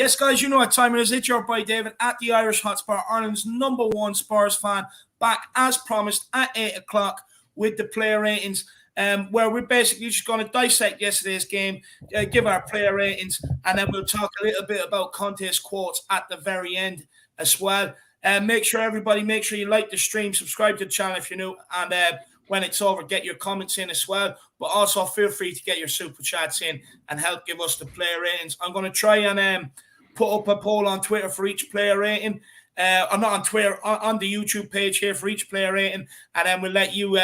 Yes, guys, you know what time it is. It's your boy David at the Irish Hotspur, Ireland's #1 Spurs fan, back as promised at 8 o'clock with the player ratings, where we're basically just going to dissect yesterday's game, give our player ratings, and then we'll talk a little bit about contest quotes at the very end as well. Make sure you like the stream, subscribe to the channel if you're new, and when it's over, get your comments in as well. But also feel free to get your super chats in and help give us the player ratings. I'm going to try and put up a poll on Twitter for each player rating. I'm not on Twitter, on the YouTube page here for each player rating, and then we'll let you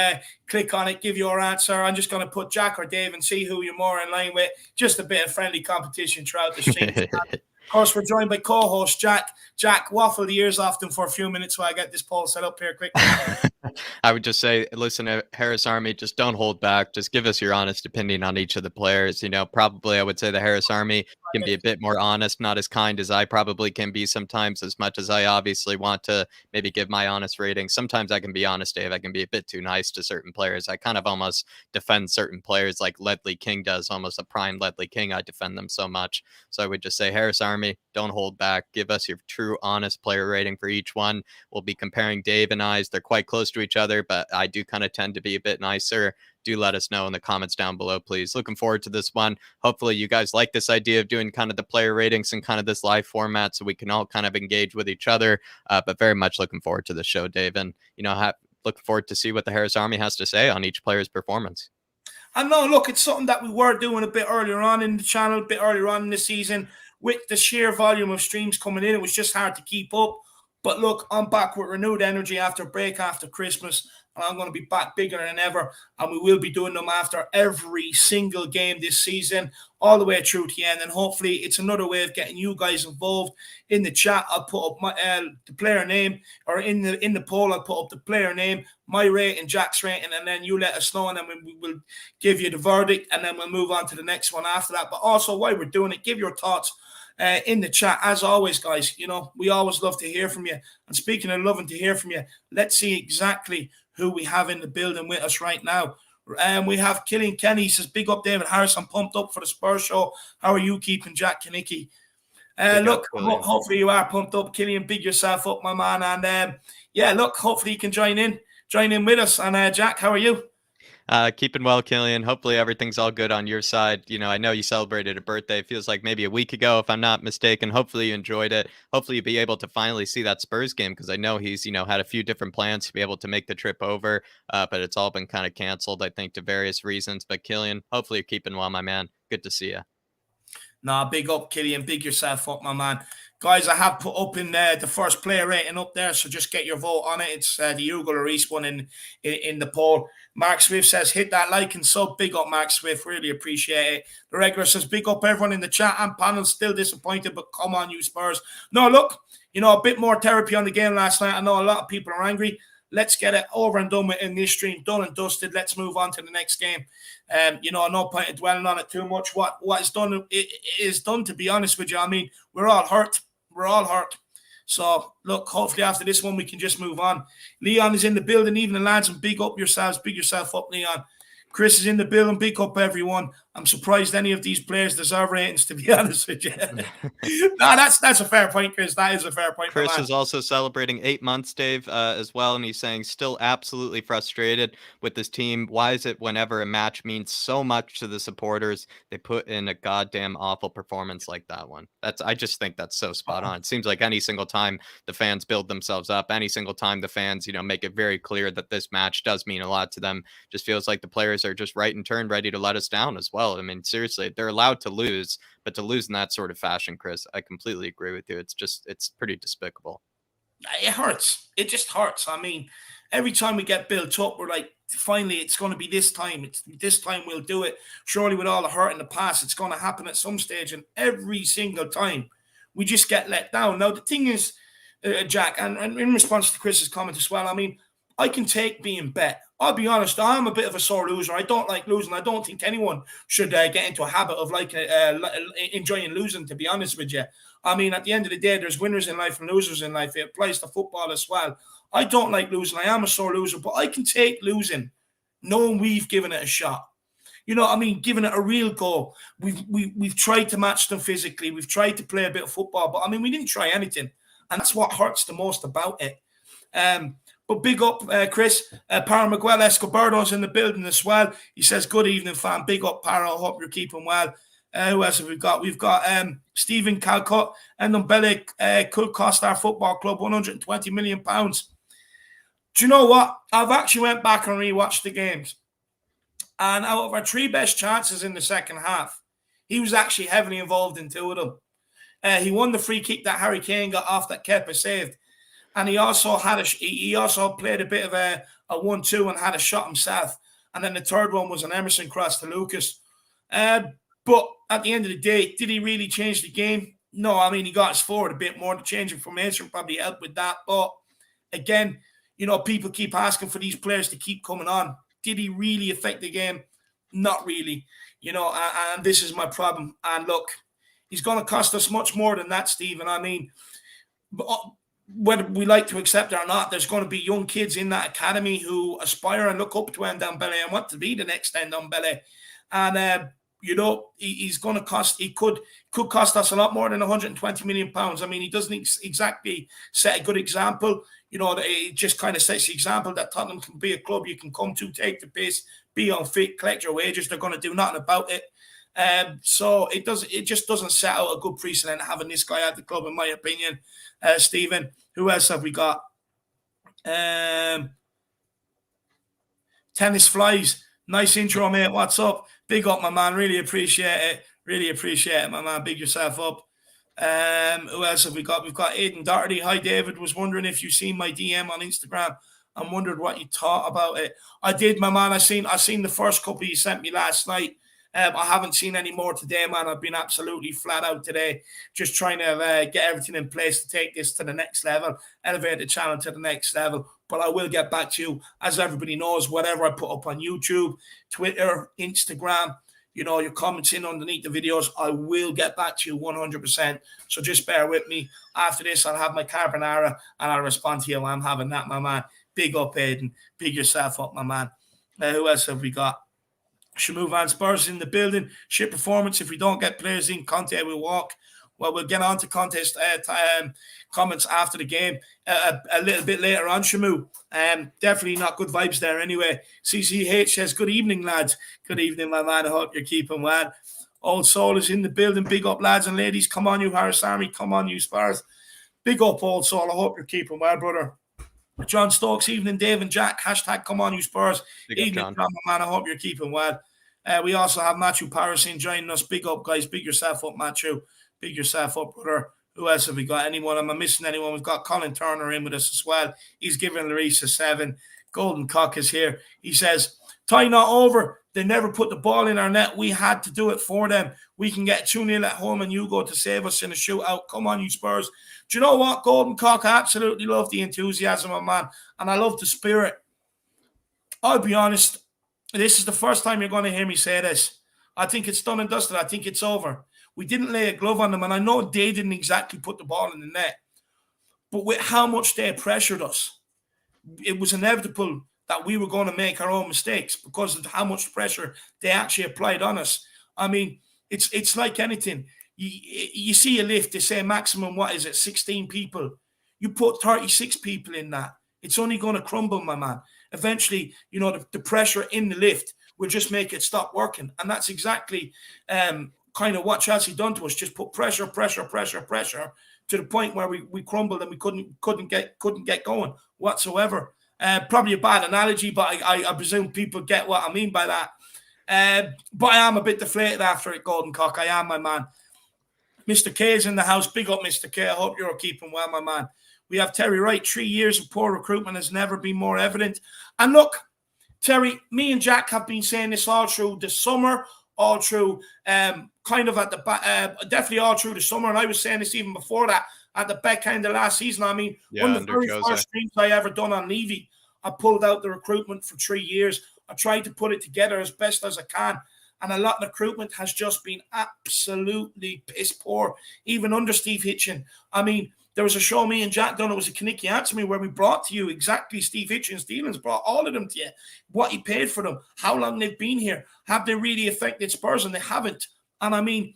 click on it, give your answer. I'm just going to put Jack or Dave and see who you're more in line with. Just a bit of friendly competition throughout the stream. Of course, we're joined by co-host Jack. Jack, waffle the ears off them for a few minutes while I get this poll set up here quickly. I would just say, listen, Harris Army, just don't hold back. Just give us your honest opinion on each of the players. Probably I would say the Harris Army can be a bit more honest, not as kind as I probably can be sometimes, as much as I obviously want to maybe give my honest rating. Sometimes I can be honest, Dave. I can be a bit too nice to certain players. I kind of almost defend certain players like Ledley King does, almost a prime Ledley King. I defend them so much. So I would just say, Harris Army, don't hold back. Give us your true, honest player rating for each one. We'll be comparing Dave and I's. They're quite close to each other, but I do kind of tend to be a bit nicer. Do let us know in the comments down below, please. Looking forward to this one. Hopefully you guys like this idea of doing kind of the player ratings and kind of this live format so we can all kind of engage with each other, but very much looking forward to the show, Dave, and looking forward to see what the Harris Army has to say on each player's performance. And no, look, it's something that we were doing a bit earlier on in the channel, a bit earlier on in the season. With the sheer volume of streams coming in, it was just hard to keep up. But look, I'm back with renewed energy after break, after Christmas, and I'm going to be back bigger than ever, and we will be doing them after every single game this season, all the way through to the end, and hopefully it's another way of getting you guys involved in the chat. I'll put up my the player name, or in the poll, I'll put up the player name, my rating, Jack's rating, and then you let us know, and then we will give you the verdict, and then we'll move on to the next one after that. But also, while we're doing it, give your thoughts in the chat. As always, guys, we always love to hear from you. And speaking of loving to hear from you, let's see exactly who we have in the building with us right now. We have Killian Kenny. He says, big up, David Harris. I'm pumped up for the Spurs show. How are you keeping, Jack Kanicki? Hopefully you are pumped up, Killian. Big yourself up, my man. And hopefully you can join in with us. And Jack, how are you? Keeping well, Killian. Hopefully everything's all good on your side. I know you celebrated a birthday. It feels like maybe a week ago, if I'm not mistaken. Hopefully you enjoyed it. Hopefully you'll be able to finally see that Spurs game, because I know he's, had a few different plans to be able to make the trip over, but it's all been kind of canceled, I think, to various reasons. But Killian, hopefully you're keeping well, my man. Good to see you. Nah, big up, Killian. Big yourself up, my man. Guys, I have put up in the first player rating up there, so just get your vote on it. It's the Hugo Lloris one in the poll. Mark Swift says, hit that like and sub. Big up, Mark Swift. Really appreciate it. The regular says, big up everyone in the chat and panel. Still disappointed, but come on, you Spurs. No, look, a bit more therapy on the game last night. I know a lot of people are angry. Let's get it over and done with in this stream. Done and dusted. Let's move on to the next game. No point in dwelling on it too much. What is done is done, to be honest with you. I mean, we're all hurt. So, look, hopefully after this one, we can just move on. Leon is in the building. Evening, lads, and big up yourselves. Big yourself up, Leon. Chris is in the building. Big up, everyone. I'm surprised any of these players deserve ratings, to be honest with you. No, that's a fair point, Chris. That is a fair point. Chris is also celebrating 8 months, Dave, as well, and he's saying still absolutely frustrated with this team. Why is it whenever a match means so much to the supporters, they put in a goddamn awful performance like that one? I just think that's so spot on. It seems like any single time the fans build themselves up, any single time the fans, make it very clear that this match does mean a lot to them, just feels like the players are just right in turn ready to let us down as well. I mean, seriously, they're allowed to lose, but to lose in that sort of fashion, Chris, I completely agree with you. It's pretty despicable. It hurts. It just hurts. I mean, every time we get built up, we're like, finally, it's going to be this time. This time we'll do it. Surely with all the hurt in the past, it's going to happen at some stage. And every single time, we just get let down. Now, the thing is, Jack, and in response to Chris's comment as well, I mean, I can take being bet. I'll be honest, I'm a bit of a sore loser. I don't like losing. I don't think anyone should get into a habit of enjoying losing, to be honest with you. I mean, at the end of the day, there's winners in life and losers in life. It applies to football as well. I don't like losing. I am a sore loser, but I can take losing knowing we've given it a shot. you know what I mean, giving it a real go. We've tried to match them physically. We've tried to play a bit of football, but I mean, we didn't try anything. And that's what hurts the most about it. But big up, Chris. Para Miguel Escobardo's in the building as well. He says, good evening, fam. Big up, Para. I hope you're keeping well. Who else have we got? We've got Stephen Calcutt. And Ndombele could cost our football club £120 million. Do you know what? I've actually went back and rewatched the games. And out of our 3 best chances in the second half, he was actually heavily involved in 2 of them. He won the free kick that Harry Kane got off that Kepa saved. And he also played a bit of a 1-2 and had a shot himself. And then the third one was an Emerson cross to Lucas. But at the end of the day, did he really change the game? No, I mean, he got us forward a bit more. The change of formation probably helped with that. But again, you know, people keep asking for these players to keep coming on. Did he really affect the game? Not really. You know, and this is my problem. And look, he's going to cost us much more than that, Stephen. I mean, whether we like to accept it or not, there's going to be young kids in that academy who aspire and look up to Ndombele and want to be the next Ndombele. And, you know, he's going to cost, he could cost us a lot more than £120 million. I mean, he doesn't exactly set a good example. You know, it just kind of sets the example that Tottenham can be a club you can come to, take the piss, be unfit, collect your wages. They're going to do nothing about it. So it just doesn't set out a good precedent having this guy at the club, in my opinion. Stephen, who else have we got? Tennis Flies. Nice intro, mate. What's up? Big up, my man. Really appreciate it. Really appreciate it, my man. Big yourself up. Who else have we got? We've got Aidan Doherty. Hi, David. Was wondering if you've seen my DM on Instagram and wondered what you thought about it. I did, my man. I seen the first couple you sent me last night. I haven't seen any more today, man. I've been absolutely flat out today, just trying to get everything in place to take this to the next level, elevate the channel to the next level. But I will get back to you. As everybody knows, whatever I put up on YouTube, Twitter, Instagram, you know, your comments in underneath the videos, I will get back to you 100%. So just bear with me. After this, I'll have my carbonara and I'll respond to you while I'm having that, my man. Big up, Aidan. Big yourself up, my man. Who else have we got? Should move on. Spurs in the building. Shit performance. If we don't get players in, Conte will walk. Well, we'll get on to contest comments after the game a little bit later on, Shamu. Definitely not good vibes there anyway. CCH says, good evening, lads. Good evening, my man. I hope you're keeping well. Old Soul is in the building. Big up, lads and ladies. Come on, you Harris Army. Come on, you Spurs. Big up, Old Soul. I hope you're keeping well, brother. John Stokes, evening, Dave and Jack. Hashtag come on, you Spurs. Evening, John, my man. I hope you're keeping well. We also have Matthew Parasin joining us. Big up, guys. Big yourself up, Matthew. Big yourself up, brother. Who else have we got? Anyone? Am I missing anyone? We've got Colin Turner in with us as well. He's giving Lloris a 7. Golden Cock is here. He says, tie not over. They never put the ball in our net. We had to do it for them. We can get 2-0 at home and Hugo to save us in a shootout. Come on, you Spurs. Do you know what, Golden Cock? I absolutely love the enthusiasm, my man. And I love the spirit. I'll be honest. This is the first time you're going to hear me say this. I think it's done and dusted. I think it's over. We didn't lay a glove on them, and I know they didn't exactly put the ball in the net. But with how much they pressured us, it was inevitable that we were going to make our own mistakes because of how much pressure they actually applied on us. I mean, it's like anything. You see a lift, they say maximum, 16 people. You put 36 people in that. It's only going to crumble, my man. Eventually, you know, the pressure in the lift will just make it stop working. And that's exactly kind of what Chelsea done to us. Just put pressure to the point where we crumbled and we couldn't get going whatsoever. Probably a bad analogy, but I presume people get what I mean by that. But I am a bit deflated after it, Golden Cock. I am, my man. Mr. K is in the house. Big up, Mr. K. I hope you're keeping well, my man. We have Terry Wright. 3 years of poor recruitment has never been more evident. And look, Terry, me and Jack have been saying this all through the summer, all through kind of at the back, definitely all through the summer. And I was saying this even before that, at the back end of last season. I mean, one of the very first streams I ever done on Levy, I pulled out the recruitment for 3 years. I tried to put it together as best as I can. And a lot of recruitment has just been absolutely piss poor, even under Steve Hitchen. I mean, There was a show me and Jack done. It was a Kaniki Answer Me where we brought to you exactly Steve Hitchens' dealings, brought all of them to you, what he paid for them, how long they've been here, have they really affected Spurs, and they haven't. And I mean,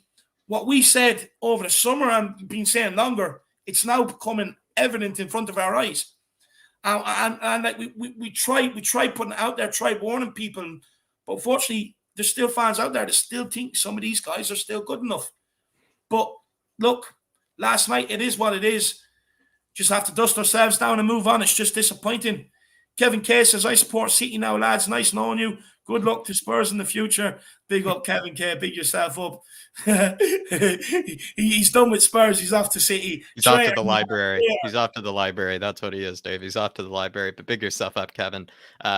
what we said over the summer and been saying longer, it's now becoming evident in front of our eyes. And like we try putting it out there, try warning people, but unfortunately, there's still fans out there that still think some of these guys are still good enough. But look, last night, it is what it is. Just have to dust ourselves down and move on. It's just disappointing. Kevin K says, I support City now, lads. Nice knowing you. Good luck to Spurs in the future. Big up, Kevin K. Big yourself up. He's done with Spurs. He's off to City. He's off to the library. Yeah. He's off to the library. That's what he is, Dave. He's off to the library. But big yourself up, Kevin.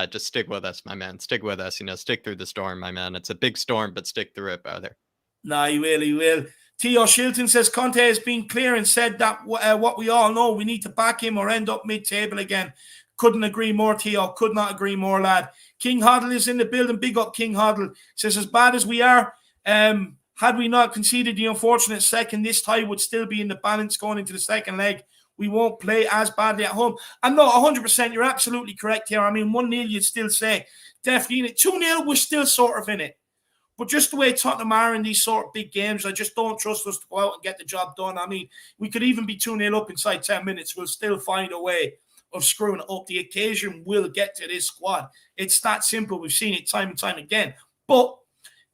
Just stick with us, my man. Stick with us. Stick through the storm, my man. It's a big storm, but stick through it, brother. No, he will. He will. Theo Shilton says Conte has been clear and said that what we all know, we need to back him or end up mid-table again. Couldn't agree more, Theo. Could not agree more, lad. King Hoddle is in the building. Big up, King Hoddle. Says, as bad as we are, had we not conceded the unfortunate second, this tie would still be in the balance going into the second leg. We won't play as badly at home. And no, 100%, you're absolutely correct here. I mean, 1-0, you'd still say. Definitely in it. 2-0, we're still sort of in it. But just the way Tottenham are in these sort of big games, I just don't trust us to go out and get the job done. I mean, we could even be 2-0 up inside 10 minutes. We'll still find a way of screwing it up. The occasion will get to this squad. It's that simple. We've seen it time and time again. But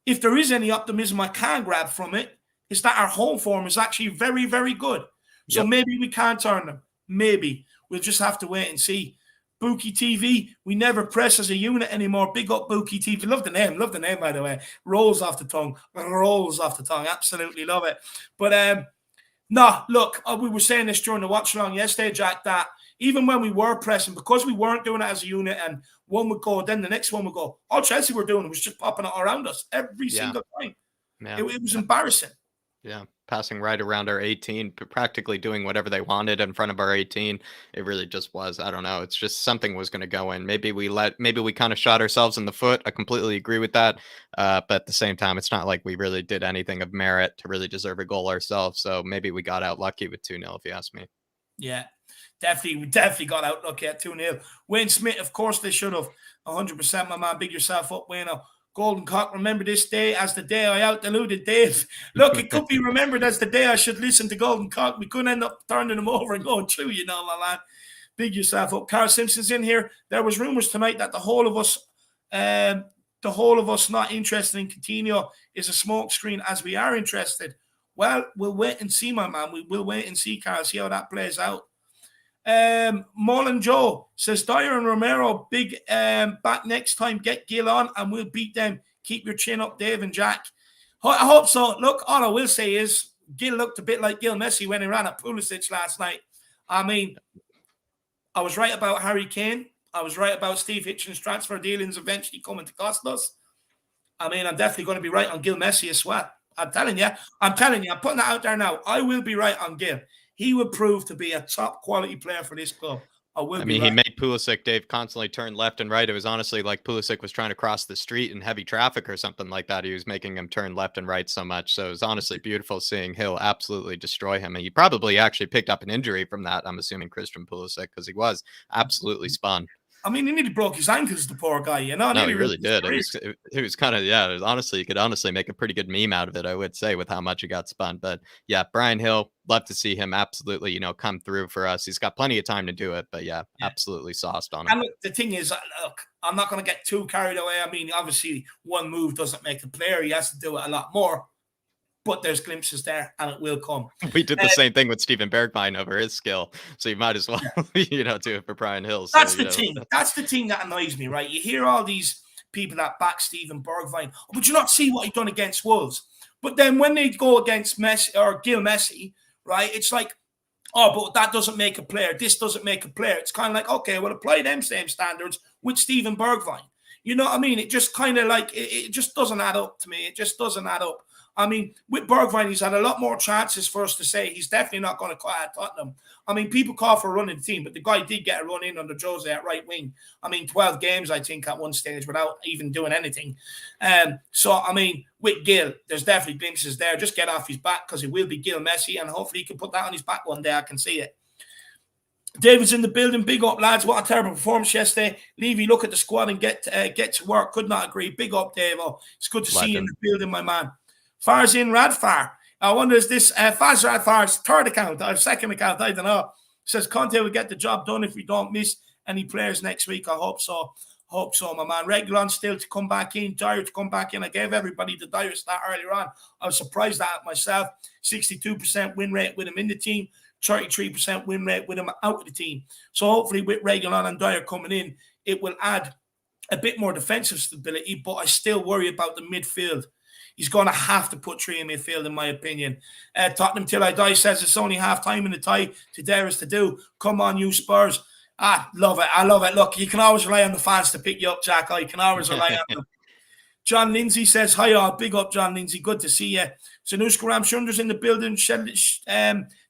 if there is any optimism I can grab from it, is that our home form is actually very, very good. So maybe we can turn them. Maybe. We'll just have to wait and see. Buki TV, we never press as a unit anymore. Big up Buki TV. Love the name, by the way. Rolls off the tongue. Absolutely love it. But no, look, we were saying this during the watch along yesterday, Jack, that even when we were pressing, because we weren't doing it as a unit and one would go, then the next one would go, all Chelsea were doing was just popping it around us every single time. Yeah. It was embarrassing. Yeah, passing right around our 18, practically doing whatever they wanted in front of our 18. It really just was. I don't know. It's just something was going to go in. Maybe we kind of shot ourselves in the foot. I completely agree with that. But at the same time, it's not like we really did anything of merit to really deserve a goal ourselves. So maybe we got out lucky with 2-0, if you ask me. Yeah, we definitely got out lucky at 2-0. Wayne Smith, of course, they should have. 100%, my man. Big yourself up, Wayne. Golden Cock, remember this day as the day I out-deluded Dave. Look, it could be remembered as the day I should listen to Golden Cock. We couldn't end up turning him over and going through, my man. Big yourself up. Carl Simpson's in here. There was rumours tonight that the whole of us not interested in Coutinho is a smokescreen as we are interested. Well, we'll wait and see, my man. We will wait and see, Carl, see how that plays out. Mullen Joe says Dyer and Romero big back next time. Get Gill on and we'll beat them. Keep your chin up, Dave and Jack. I hope so. Look, all I will say is Gill looked a bit like Gil Messi when he ran at Pulisic last night. I mean, I was right about Harry Kane. I was right about Steve Hitchens' transfer dealings eventually coming to cost us. I mean, I'm definitely going to be right on Gil Messi as well. I'm telling you, I'm putting that out there now. I will be right on Gil. He would prove to be a top quality player for this club. I mean, he made Pulisic, Dave, constantly turn left and right. It was honestly like Pulisic was trying to cross the street in heavy traffic or something like that. He was making him turn left and right so much. So it was honestly beautiful seeing Hill absolutely destroy him. And he probably actually picked up an injury from that, I'm assuming, Christian Pulisic, because he was absolutely spun. I mean, he nearly broke his ankles, the poor guy, No, he really did. It was kind of, you could honestly make a pretty good meme out of it, I would say, with how much he got spun. But yeah, Brian Hill, love to see him absolutely, come through for us. He's got plenty of time to do it, but absolutely sauced on him. And the thing is, look, I'm not going to get too carried away. I mean, obviously, one move doesn't make a player. He has to do it a lot more. But there's glimpses there, and it will come. We did the same thing with Steven Bergwijn over his skill, so you might as well, do it for Brian Hill. So, that's the thing. That's the thing that annoys me, right? You hear all these people that back Steven Bergwijn, but you not see what he done against Wolves. But then when they go against Messi or Gil Messi, right? It's like, oh, but that doesn't make a player. This doesn't make a player. It's kind of like, okay, well, apply them same standards with Steven Bergwijn. You know what I mean? It just kind of like it just doesn't add up to me. It just doesn't add up. I mean, with Bergwijn, he's had a lot more chances for us to say he's definitely not going to cut at Tottenham. I mean, people call for a run in the team, but the guy did get a run in under Jose at right wing. I mean, 12 games, I think, at one stage without even doing anything. So, I mean, with Gil, there's definitely glimpses there. Just get off his back because it will be Gil Messi, and hopefully he can put that on his back one day. I can see it. Davies in the building. Big up, lads. What a terrible performance yesterday. Levy, look at the squad and get to work. Could not agree. Big up, Dave. It's good to see you in the building, my man. Far's in Radfar. I wonder, is this Faz Radfar's third account or second account? I don't know. Says Conte will get the job done if we don't miss any players next week. I hope so. Hope so, my man. Regulon still to come back in. Dyer to come back in. I gave everybody the Dyer stat earlier on. I was surprised at myself. 62% win rate with him in the team. 33% win rate with him out of the team. So hopefully with Regulon and Dyer coming in, it will add a bit more defensive stability, but I still worry about the midfield. He's going to have to put three in midfield, in my opinion. Tottenham Till I Die says it's only half time in the tie to Davies to do. Come on, you Spurs. Love it. I love it. Look, you can always rely on the fans to pick you up, Jack. You can always rely on them. John Lindsay says, hi all. Big up, John Lindsay. Good to see you. Zanuska Ramshunder's in the building.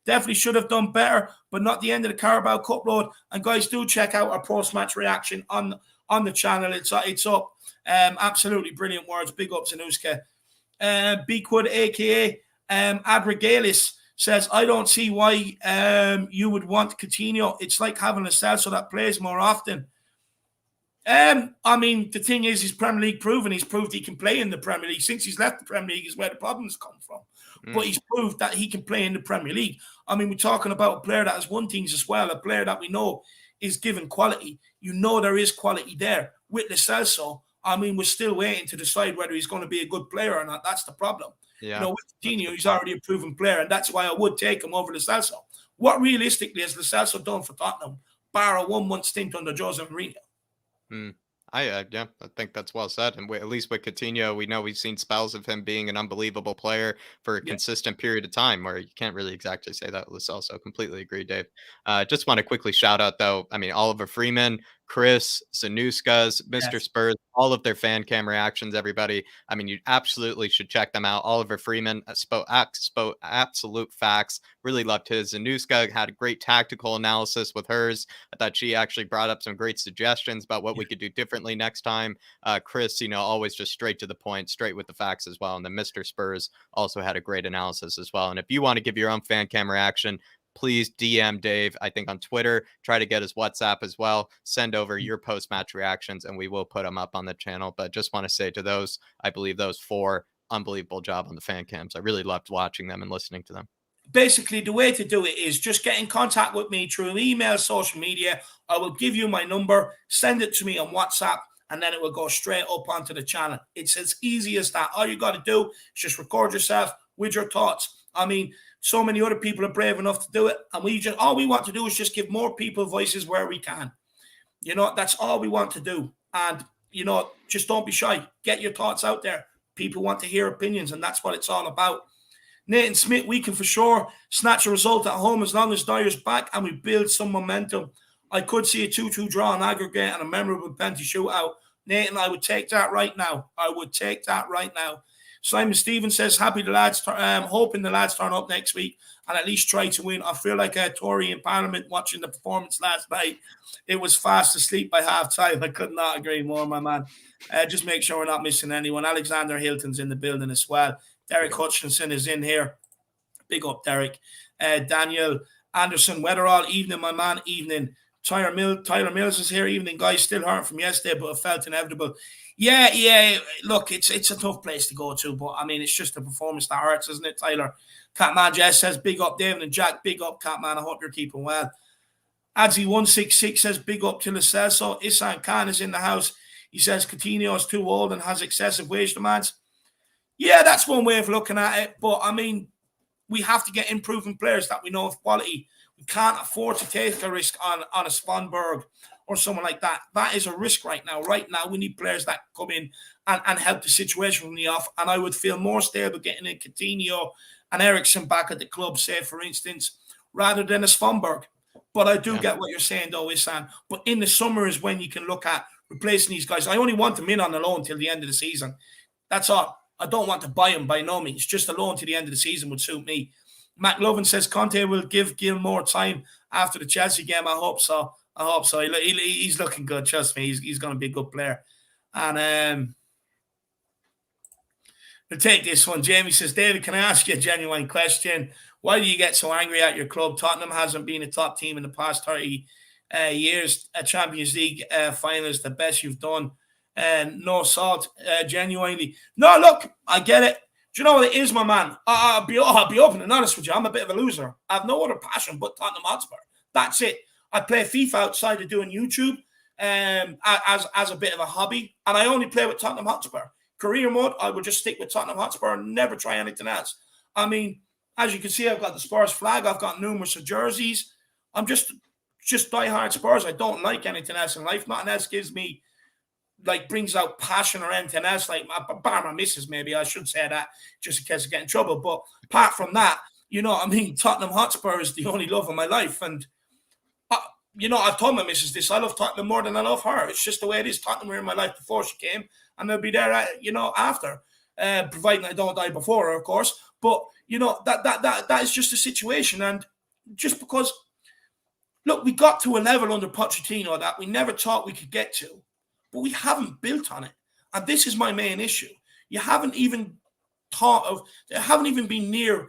Definitely should have done better, but not the end of the Carabao Cup road. And guys, do check out our post-match reaction on the channel. It's up. Absolutely brilliant words. Big up, Zanuska. Beakwood, a.k.a. Adrigalis, says, I don't see why you would want Coutinho. It's like having a cell so that plays more often. I mean, the thing is, he's Premier League proven. He's proved he can play in the Premier League. Since he's left the Premier League is where the problems come from. But he's proved that he can play in the Premier League. I mean, we're talking about a player that has won things as well, a player that we know is given quality. You know there is quality there. With Lo Celso, I mean, we're still waiting to decide whether he's going to be a good player or not. That's the problem. Yeah. You know, with Coutinho, he's already a proven player, and that's why I would take him over Lo Celso. What realistically has Lo Celso done for Tottenham, bar a 1 month stint under Jose Mourinho? I think that's well said. And at least with Coutinho, we know we've seen spells of him being an unbelievable player for a consistent period of time, where you can't really exactly say that with Lo Celso. Completely agree, Dave. Just want to quickly shout out, though, I mean, Oliver Freeman, Chris, Zanuskas, Mr. Spurs, all of their fan cam reactions, everybody. I mean, you absolutely should check them out. Oliver Freeman spoke absolute facts. Really loved his. Zanuska had a great tactical analysis with hers. I thought she actually brought up some great suggestions about what we could do differently next time. Chris, always just straight to the point, straight with the facts as well. And then Mr. Spurs also had a great analysis as well. And if you want to give your own fan cam reaction, please DM Dave, I think on Twitter, try to get his WhatsApp as well. Send over your post-match reactions and we will put them up on the channel. But just want to say to those, I believe those 4, unbelievable job on the fan cams. I really loved watching them and listening to them. Basically, the way to do it is just get in contact with me through email, social media. I will give you my number, send it to me on WhatsApp, and then it will go straight up onto the channel. It's as easy as that. All you got to do is just record yourself with your thoughts. I mean, so many other people are brave enough to do it, and all we want to do is just give more people voices where we can. That's all we want to do. And, just don't be shy. Get your thoughts out there. People want to hear opinions, and that's what it's all about. Nathan Smith, we can for sure snatch a result at home as long as Dyer's back and we build some momentum. I could see a 2-2 draw on aggregate and a memorable penalty shootout. Nathan, I would take that right now. Simon Stevens says, hoping the lads turn up next week and at least try to win. I feel like a Tory in Parliament watching the performance last night. It was fast asleep by half time. I could not agree more, my man. Just make sure we're not missing anyone. Alexander Hilton's in the building as well. Derek Hutchinson is in here. Big up, Derek. Daniel Anderson, Weatherall, evening, my man, evening. Tyler Mills is here, evening, guys. Still hurt from yesterday, but it felt inevitable. Yeah. Look, it's a tough place to go to, but I mean, it's just a performance that hurts, isn't it, Tyler? Catman Jess says, big up, David and Jack. Big up, Catman. I hope you're keeping well. Adzi166 says, big up to Lo Celso. Isan Khan is in the house. He says, Coutinho is too old and has excessive wage demands. Yeah, that's one way of looking at it. But, I mean, we have to get improving players that we know of quality. We can't afford to take a risk on a Svanberg or someone like that. That is a risk right now. Right now, we need players that come in and help the situation from the off. And I would feel more stable getting in Coutinho and Emerson back at the club, say, for instance, rather than a Svanberg. But I do get what you're saying, though, Isan. But in the summer is when you can look at replacing these guys. I only want them in on the loan till the end of the season. That's all. I don't want to buy him by no means. Just a loan to the end of the season would suit me. Matt Lovin says Conte will give Gil more time after the Chelsea game. I hope so. He's looking good. Trust me. He's going to be a good player. And we'll take this one. Jamie says, David, can I ask you a genuine question? Why do you get so angry at your club? Tottenham hasn't been a top team in the past 30 years. A Champions League final is the best you've done. And no salt, genuinely. No, look, I get it. Do you know what it is, my man? I'll be open and honest with you. I'm a bit of a loser. I have no other passion but Tottenham Hotspur. That's it. I play FIFA outside of doing YouTube as a bit of a hobby, and I only play with Tottenham Hotspur. Career mode, I would just stick with Tottenham Hotspur and never try anything else. I mean, as you can see, I've got the Spurs flag. I've got numerous jerseys. I'm just diehard Spurs. I don't like anything else in life. Nothing else gives me, like, brings out passion or anything else. Like, bar my missus, maybe I should say that just in case I get in trouble. But apart from that, you know what I mean? Tottenham Hotspur is the only love of my life. And, you know, I've told my missus this. I love Tottenham more than I love her. It's just the way it is. Tottenham were in my life before she came, and they'll be there, you know, after. Providing I don't die before her, of course. But, you know, that is just the situation. And just because, look, we got to a level under Pochettino that we never thought we could get to, but we haven't built on it. And this is my main issue. You haven't even been near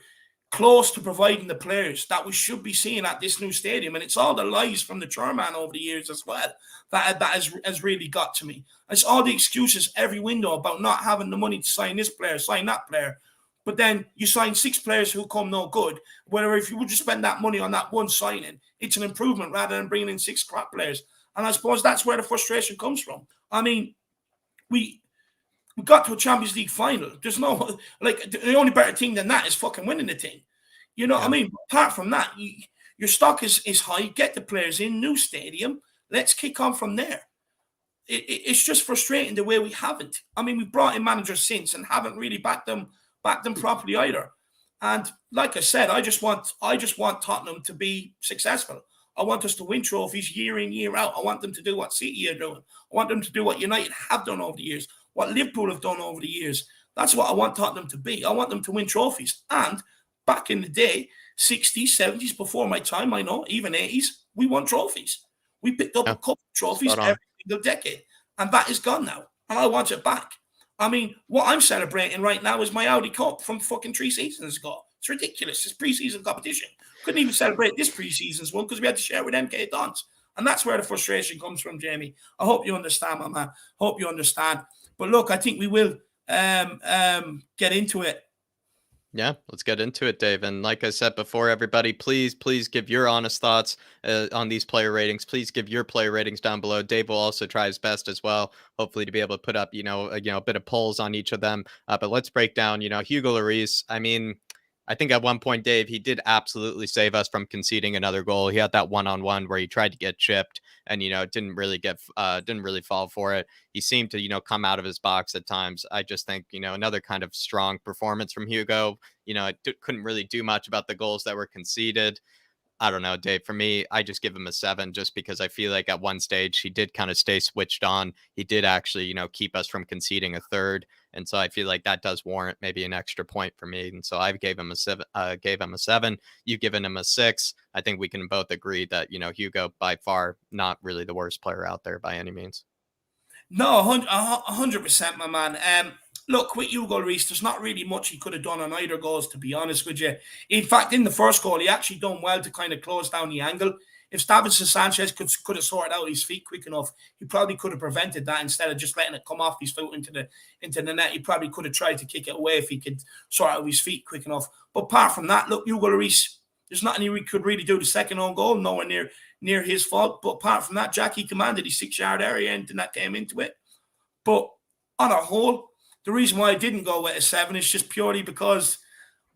close to providing the players that we should be seeing at this new stadium. And it's all the lies from the chairman over the years as well that has really got to me. It's all the excuses every window about not having the money to sign this player, sign that player. But then you sign 6 players who come no good. Whether if you would just spend that money on that one signing, it's an improvement rather than bringing in 6 crap players. And I suppose that's where the frustration comes from. I mean, we got to a Champions League final. There's no, like, the only better thing than that is fucking winning the thing. You know what I mean? Apart from that, your stock is high. Get the players in, new stadium. Let's kick on from there. It's just frustrating the way we haven't. I mean, we've brought in managers since and haven't really backed them properly either. And like I said, I just want Tottenham to be successful. I want us to win trophies year in, year out. I want them to do what City are doing. I want them to do what United have done over the years, what Liverpool have done over the years. That's what I want Tottenham to be. I want them to win trophies. And back in the day, 60s, 70s, before my time, I know, even 80s, we won trophies. We picked up a couple of trophies every single decade. And that is gone now. And I want it back. I mean, what I'm celebrating right now is my Audi Cup from fucking 3 seasons ago. It's ridiculous. It's pre-season competition. Couldn't even celebrate this pre-season's one because we had to share with MK Dons. And that's where the frustration comes from, Jamie. I hope you understand, my man. Hope you understand. But look, I think we will get into it. Yeah, let's get into it, Dave. And like I said before, everybody, please give your honest thoughts on these player ratings. Please give your player ratings down below. Dave will also try his best as well, hopefully to be able to put up, a bit of polls on each of them. But let's break down, Hugo Lloris. I mean, I think at one point, Dave, he did absolutely save us from conceding another goal. He had that one-on-one where he tried to get chipped and, didn't really fall for it. He seemed to, come out of his box at times. I just think, another kind of strong performance from Hugo. Couldn't really do much about the goals that were conceded. I don't know, Dave. For me, I just give him a 7 just because I feel like at one stage he did kind of stay switched on. He did actually, keep us from conceding a third. And so I feel like that does warrant maybe an extra point for me. And so I gave him a 7. You've given him a 6. I think we can both agree that, Hugo by far not really the worst player out there by any means. No, 100%, my man. Look, with Hugo Lloris, there's not really much he could have done on either goals, to be honest with you. In fact, in the first goal, he actually done well to kind of close down the angle. If Davies and Sanchez could have sorted out his feet quick enough, he probably could have prevented that instead of just letting it come off his foot into the net. He probably could have tried to kick it away if he could sort out his feet quick enough. But apart from that, look, Hugo Lloris, there's nothing he could really do. The second own goal, nowhere near his fault. But apart from that, Jackie commanded his 6-yard area and that came into it. But on a whole, the reason why I didn't go with a 7 is just purely because,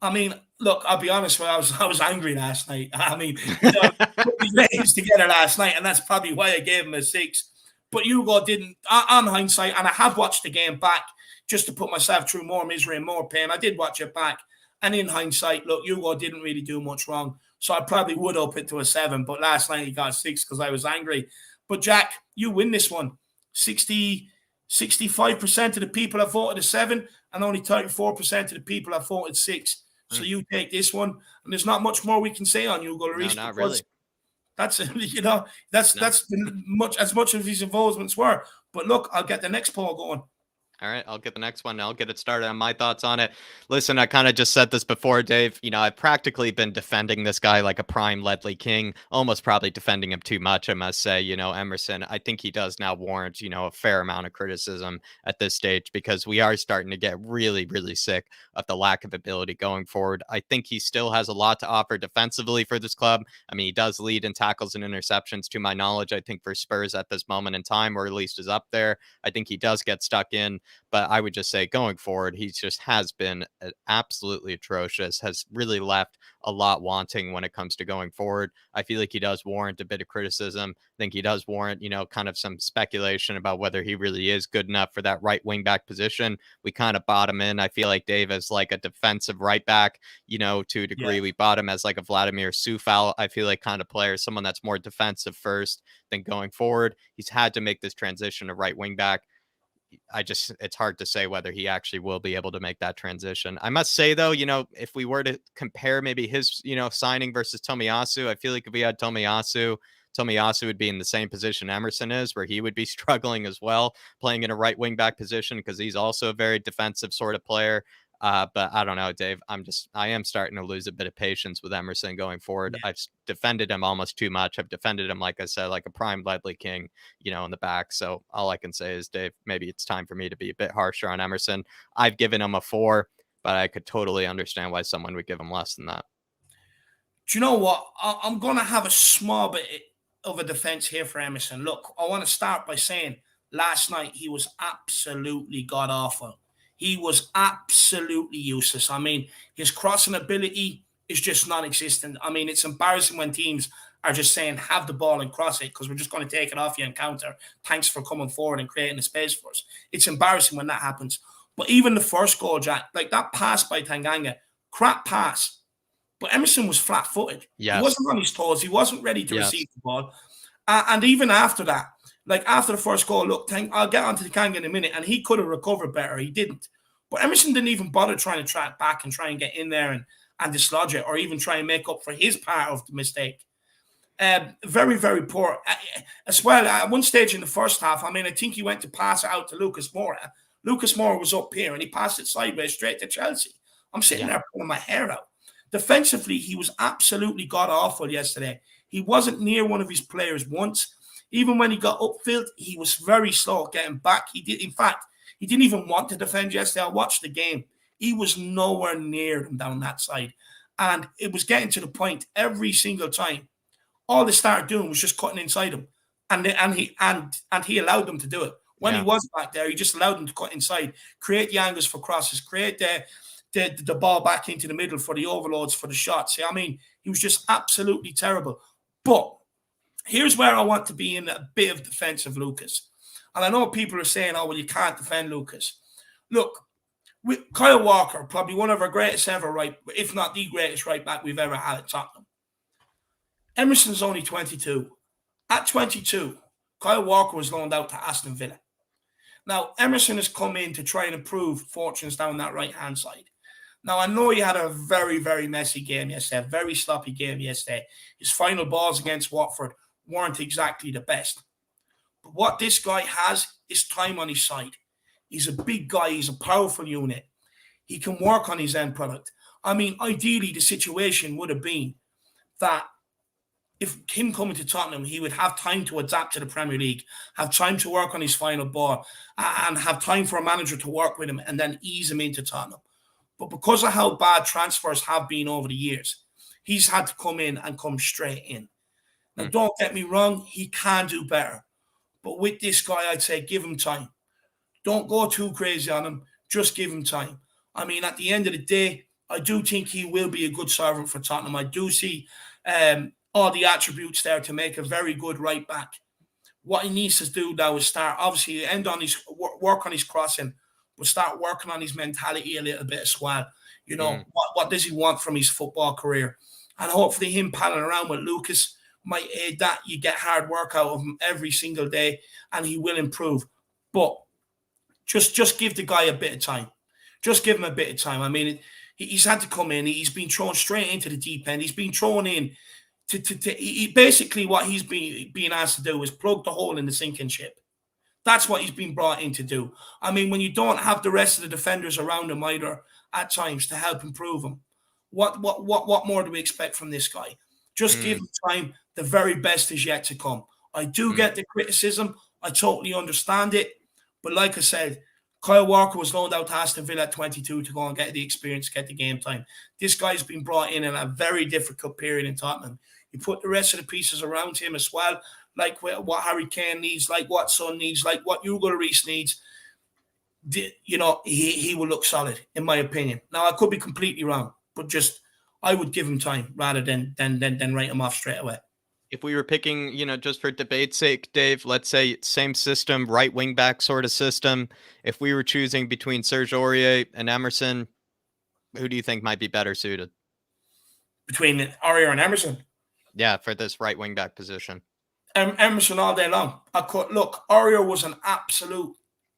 I mean, look, I'll be honest with you, I was angry last night. I mean, put these ratings together last night, and that's probably why I gave him a 6. But Hugo didn't, on hindsight, and I have watched the game back just to put myself through more misery and more pain. I did watch it back, and in hindsight, look, Hugo didn't really do much wrong. So I probably would up it to a 7, but last night he got a 6 because I was angry. But Jack, you win this one. 65% of the people have voted a 7 and only 34% of the people have voted 6. So you take this one, and there's not much more we can say on Hugo Lloris. No, not really. That's that's as much of his involvements were. But look, I'll get the next poll going. All right, I'll get the next one. I'll get it started on my thoughts on it. Listen, I kind of just said this before, Dave. I've practically been defending this guy like a prime Ledley King, almost probably defending him too much, I must say. Emerson, I think he does now warrant, a fair amount of criticism at this stage because we are starting to get really, really sick of the lack of ability going forward. I think he still has a lot to offer defensively for this club. I mean, he does lead in tackles and interceptions, to my knowledge, I think for Spurs at this moment in time, or at least is up there. I think he does get stuck in. But I would just say going forward, he just has been absolutely atrocious, has really left a lot wanting when it comes to going forward. I feel like he does warrant a bit of criticism. I think he does warrant, kind of some speculation about whether he really is good enough for that right wing back position. We kind of bought him in. I feel like Dave is like a defensive right back, to a degree. Yeah. We bought him as like a Vladimir Sufal, I feel like kind of player, someone that's more defensive first than going forward. He's had to make this transition to right wing back. It's hard to say whether he actually will be able to make that transition. I must say though, if we were to compare maybe his, signing versus Tomiyasu, I feel like if we had Tomiyasu would be in the same position Emerson is, where he would be struggling as well, playing in a right wing back position because he's also a very defensive sort of player. But I don't know, Dave. I am starting to lose a bit of patience with Emerson going forward. Yeah. I've defended him almost too much. I've defended him, like I said, like a prime Ledley King, in the back. So all I can say is, Dave, maybe it's time for me to be a bit harsher on Emerson. I've given him a 4, but I could totally understand why someone would give him less than that. Do you know what? I'm going to have a small bit of a defense here for Emerson. Look, I want to start by saying last night he was absolutely god awful. He was absolutely useless. I mean, his crossing ability is just non-existent. I mean, it's embarrassing when teams are just saying, have the ball and cross it because we're just going to take it off you and counter. Thanks for coming forward and creating a space for us. It's embarrassing when that happens. But even the first goal, Jack, like that pass by Tanganga, crap pass. But Emerson was flat-footed. Yes. He wasn't on his toes. He wasn't ready to receive the ball. And even after that, like after the first goal, look, I'll get onto the Tanganga in a minute, and he could have recovered better. He didn't. But Emerson didn't even bother trying to track back and try and get in there and dislodge it, or even try and make up for his part of the mistake. Very, very poor. As well, at one stage in the first half, I mean, I think he went to pass it out to Lucas Moura. Lucas Moura was up here, and he passed it sideways straight to Chelsea. I'm sitting there pulling my hair out. Defensively, he was absolutely god-awful yesterday. He wasn't near one of his players once. Even when he got upfield, he was very slow getting back. In fact, he didn't even want to defend yesterday. I watched the game. He was nowhere near them down that side. And it was getting to the point every single time. All they started doing was just cutting inside him. And he allowed them to do it. When he was back there, he just allowed them to cut inside, create the angles for crosses, create the ball back into the middle for the overloads, for the shots. I mean, he was just absolutely terrible. But here's where I want to be in a bit of defense of Lucas. And I know people are saying, oh, well, you can't defend Lucas. Look, with Kyle Walker, probably one of our greatest ever if not the greatest right back we've ever had at Tottenham. Emerson's only 22. At 22, Kyle Walker was loaned out to Aston Villa. Now, Emerson has come in to try and improve fortunes down that right-hand side. Now, I know he had a very, very messy game yesterday, a very sloppy game yesterday. His final balls against Watford weren't exactly the best. But what this guy has is time on his side. He's a big guy. He's a powerful unit. He can work on his end product. I mean, ideally, the situation would have been that if him coming to Tottenham, he would have time to adapt to the Premier League, have time to work on his final ball, and have time for a manager to work with him and then ease him into Tottenham. But because of how bad transfers have been over the years, he's had to come in and come straight in. Now, don't get me wrong, he can do better. But with this guy, I'd say give him time. Don't go too crazy on him. Just give him time. I mean, at the end of the day, I do think he will be a good servant for Tottenham. I do see all the attributes there to make a very good right back. What he needs to do now is start, obviously, work on his crossing, but start working on his mentality a little bit as well. What does he want from his football career? And hopefully him palling around with Lucas might aid that. You get hard work out of him every single day, and he will improve. But just give the guy a bit of time. Just give him a bit of time. I mean, he's had to come in. He's been thrown straight into the deep end. He's been thrown in basically what he's being asked to do is plug the hole in the sinking ship. That's what he's been brought in to do. I mean, when you don't have the rest of the defenders around him either at times to help improve him, what more do we expect from this guy? Just give him time. The very best is yet to come. I do get the criticism. I totally understand it. But like I said, Kyle Walker was loaned out to Aston Villa at 22 to go and get the experience, get the game time. This guy's been brought in a very difficult period in Tottenham. You put the rest of the pieces around him as well, like what Harry Kane needs, like what Son needs, like what Hugo Lloris needs. You know, he will look solid, in my opinion. Now, I could be completely wrong, but just I would give him time rather than write him off straight away. If we were picking, just for debate's sake, Dave, let's say same system, right wing back sort of system. If we were choosing between Serge Aurier and Emerson, who do you think might be better suited? Between Aurier and Emerson? Yeah, for this right wing back position. Emerson all day long. Look, Aurier was an absolute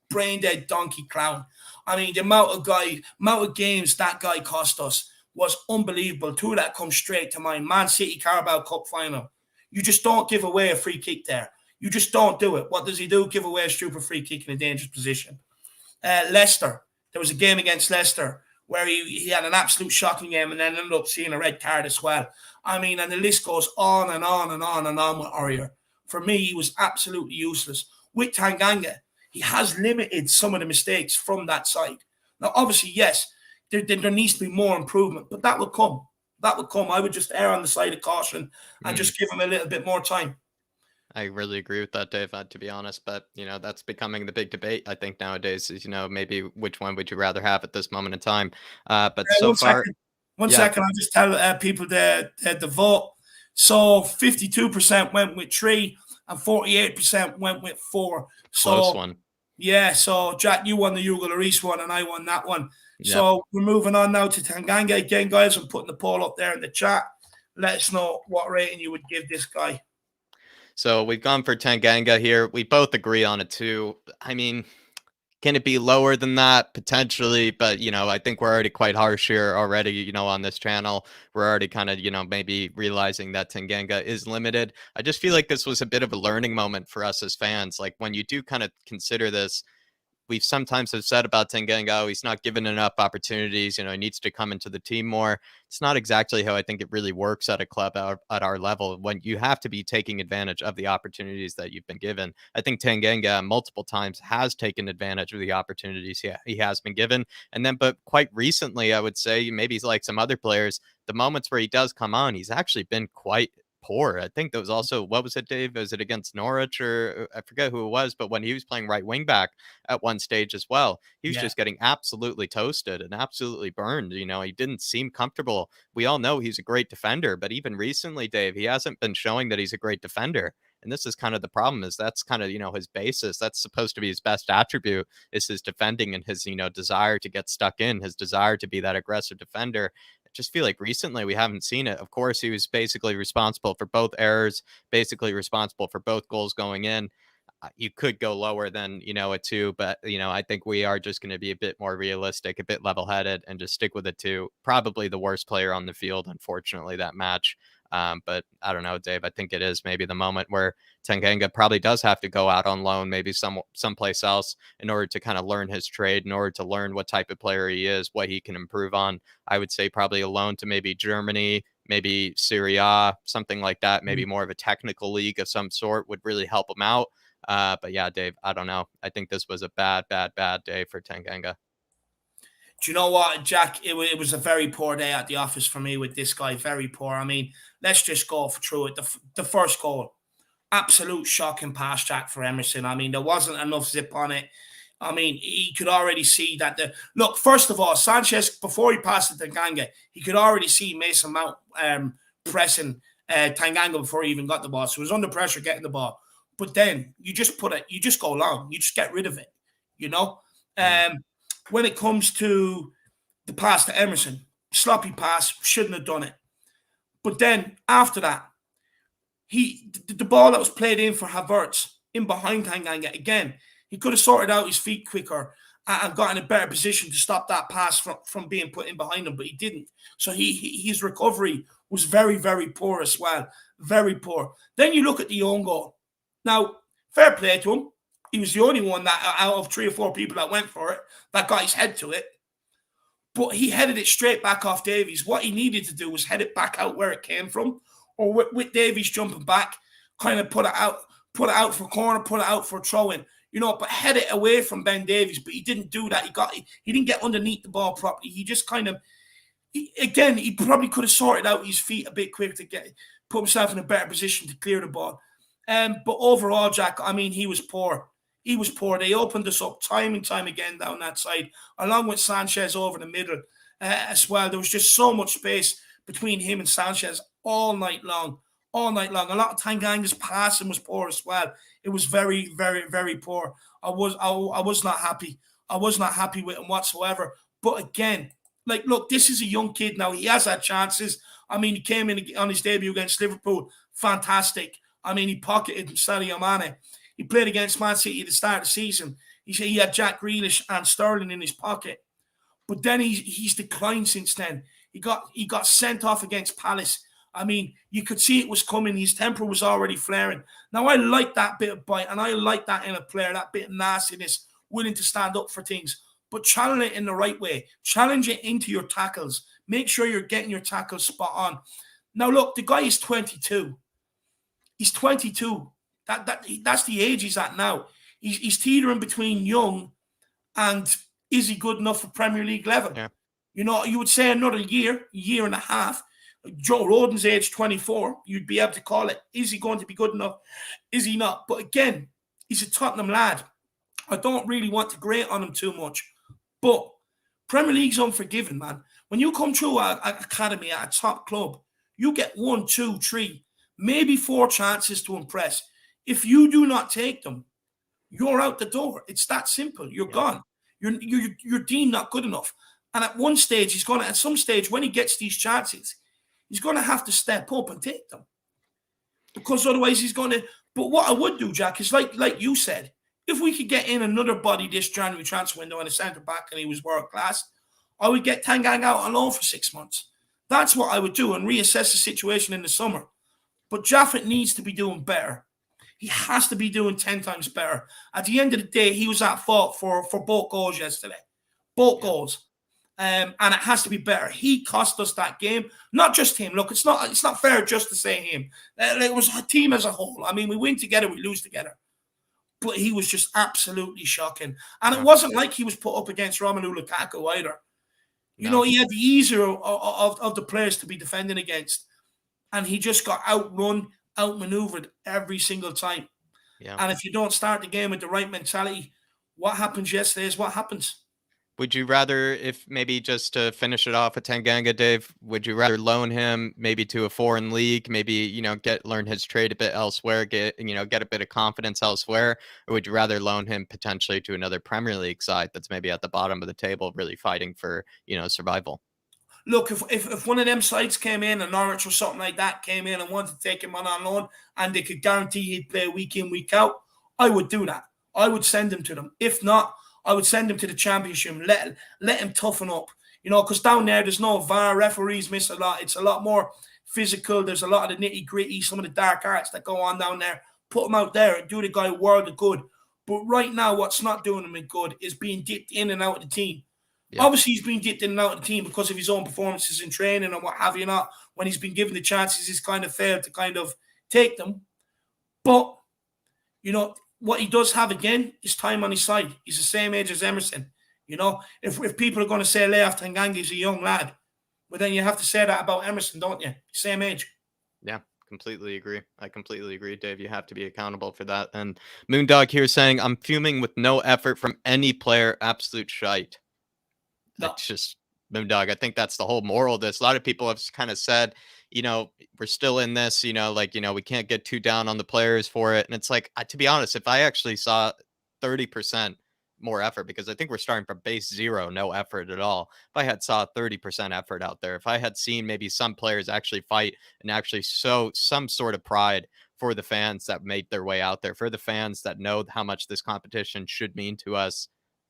brain dead donkey clown. I mean, the amount of games that guy cost us was unbelievable. Two that come straight to mind. Man City Carabao Cup final. You just don't give away a free kick there. You just don't do it. What does he do? Give away a stupid free kick in a dangerous position. Leicester. There was a game against Leicester where he had an absolute shocking game and then ended up seeing a red card as well. I mean, and the list goes on and on and on and on with Aurier. For me, he was absolutely useless. With Tanganga, he has limited some of the mistakes from that side. Now, obviously, yes, there needs to be more improvement, but that will come. That would come. I would just err on the side of caution and just give him a little bit more time. I really agree with that, Dave, to be honest. But, that's becoming the big debate, I think, nowadays is, maybe which one would you rather have at this moment in time? But so far... One second, I'll just tell people the vote. So 52% went with 3 and 48% went with 4. So, close one. Yeah, so Jack, you won the Hugo Lloris one and I won that one. Yep. So we're moving on now to Tanganga. Again, guys, I'm putting the poll up there in the chat. Let us know what rating you would give this guy. So we've gone for Tanganga here. We both agree on it too. I mean, can it be lower than that? Potentially, but, I think we're already quite harsh here already, on this channel. We're already kind of, maybe realizing that Tanganga is limited. I just feel like this was a bit of a learning moment for us as fans. Like when you do kind of consider this, we've sometimes have said about Tanganga, he's not given enough opportunities. He needs to come into the team more. It's not exactly how I think it really works at a club at our level when you have to be taking advantage of the opportunities that you've been given. I think Tanganga multiple times has taken advantage of the opportunities he has been given. And then, but quite recently, I would say maybe like some other players, the moments where he does come on, he's actually been quite poor. I think there was also, what was it, Dave? Was it against Norwich or I forget who it was, but when he was playing right wing back at one stage as well, he was just getting absolutely toasted and absolutely burned. He didn't seem comfortable. We all know he's a great defender, but even recently, Dave, he hasn't been showing that he's a great defender. And this is kind of the problem is that's kind of, his basis. That's supposed to be his best attribute is his defending and his, desire to get stuck in, his desire to be that aggressive defender. Just feel like recently we haven't seen it. Of course, he was basically responsible for both errors, basically responsible for both goals going in. You could go lower than, a 2, but, I think we are just going to be a bit more realistic, a bit level-headed, and just stick with a 2. Probably the worst player on the field, unfortunately, that match. But I don't know, Dave, I think it is maybe the moment where Tanganga probably does have to go out on loan, maybe someplace else in order to kind of learn his trade, in order to learn what type of player he is, what he can improve on. I would say probably a loan to maybe Germany, maybe Serie A, something like that. Maybe more of a technical league of some sort would really help him out. But yeah, Dave, I don't know. I think this was a bad day for Tanganga. Do you know what, Jack? It was a very poor day at the office for me with this guy. Very poor. I mean, let's just go through it. The first goal, absolute shocking pass, Jack, for Emerson. I mean, there wasn't enough zip on it. I mean, he could already see that. Look, first of all, Sanchez, before he passed it to Tanganga, he could already see Mason Mount pressing Tanganga before he even got the ball. So he was under pressure getting the ball. But then you just go long. You just get rid of it, When it comes to the pass to Emerson, sloppy pass, shouldn't have done it. But then after that, the ball that was played in for Havertz in behind Tanganga, again, he could have sorted out his feet quicker and got in a better position to stop that pass from being put in behind him, but he didn't. So his recovery was very, very poor as well. Very poor. Then you look at the own goal. Now, fair play to him. He was the only one that out of 3 or 4 people that went for it that got his head to it. But he headed it straight back off Davies. What he needed to do was head it back out where it came from, or with Davies jumping back, kind of put it out for corner, put it out for throw-in, but head it away from Ben Davies. But he didn't do that. He didn't get underneath the ball properly. He just kind of, he probably could have sorted out his feet a bit quicker to put himself in a better position to clear the ball. But overall, Jack, I mean, he was poor. He was poor. They opened us up time and time again down that side, along with Sanchez over the middle as well. There was just so much space between him and Sanchez all night long. A lot of Tanganga's passing was poor as well. It was very, very, very poor. I was not happy. I was not happy with him whatsoever. But again, look, this is a young kid now. He has had chances. I mean, he came in on his debut against Liverpool. Fantastic. I mean, he pocketed Sadio Mane. He played against Man City at the start of the season. He had Jack Grealish and Sterling in his pocket. But then he's declined since then. He got sent off against Palace. I mean, you could see it was coming. His temper was already flaring. Now, I like that bit of bite, and I like that in a player, that bit of nastiness, willing to stand up for things. But challenge it in the right way. Challenge it into your tackles. Make sure you're getting your tackles spot on. Now, look, the guy is 22. He's 22. That's the age he's at now. He's teetering between young and is he good enough for Premier League level? Yeah. You would say another year and a half. Joe Rodon's age 24. You'd be able to call it, is he going to be good enough? Is he not? But again, he's a Tottenham lad. I don't really want to grate on him too much. But Premier League's unforgiving, man. When you come through an academy at a top club, you get 1, 2, 3, maybe 4 chances to impress. If you do not take them, you're out the door. It's that simple. You're gone. You're deemed not good enough. And at some stage, when he gets these chances, he's going to have to step up and take them. Because otherwise he's going to... But what I would do, Jack, is like you said, if we could get in another body this January transfer window and a centre-back and he was world-class, I would get Tanganga out on loan for 6 months. That's what I would do and reassess the situation in the summer. But Jaffet needs to be doing better. He has to be doing 10 times better. At the end of the day, he was at fault for both goals yesterday. Both goals. And it has to be better. He cost us that game. Not just him. Look, it's not fair just to say him. It was a team as a whole. I mean, we win together, we lose together. But he was just absolutely shocking. And it wasn't like he was put up against Romelu Lukaku either. He had the easier of the players to be defending against. And he just got outrun, outmaneuvered every single time. Yeah. And if you don't start the game with the right mentality, what happens yesterday is what happens. Would you rather, if maybe just to finish it off with Tanganga, Dave, would you rather loan him maybe to a foreign league, maybe, learn his trade a bit elsewhere, get a bit of confidence elsewhere? Or would you rather loan him potentially to another Premier League side that's maybe at the bottom of the table, really fighting for, survival? Look, if one of them sides came in, and Norwich or something like that came in and wanted to take him on loan and they could guarantee he'd play week in, week out, I would do that. I would send him to them. If not, I would send him to the Championship. Let him toughen up. Because down there's no VAR. Referees miss a lot. It's a lot more physical. There's a lot of the nitty-gritty, some of the dark arts that go on down there. Put him out there and do the guy a world of good. But right now, what's not doing him good is being dipped in and out of the team. Yeah. Obviously, he's been dipped in and out of the team because of his own performances in training and what have you not. When he's been given the chances, he's kind of failed to kind of take them. But, what he does have again is time on his side. He's the same age as Emerson. If people are going to say lay off Tanganga, he's a young lad, but then you have to say that about Emerson, don't you? Same age. Yeah, completely agree. I completely agree, Dave. You have to be accountable for that. And Moondog here saying, I'm fuming with no effort from any player. Absolute shite. No. That's just Moondog. I think that's the whole moral of this. A lot of people have kind of said, we're still in this, we can't get too down on the players for it. And it's like, to be honest, if I actually saw 30% more effort, because I think we're starting from base 0, no effort at all. If I had saw 30% effort out there, if I had seen maybe some players actually fight and actually show some sort of pride for the fans that made their way out there, for the fans that know how much this competition should mean to us,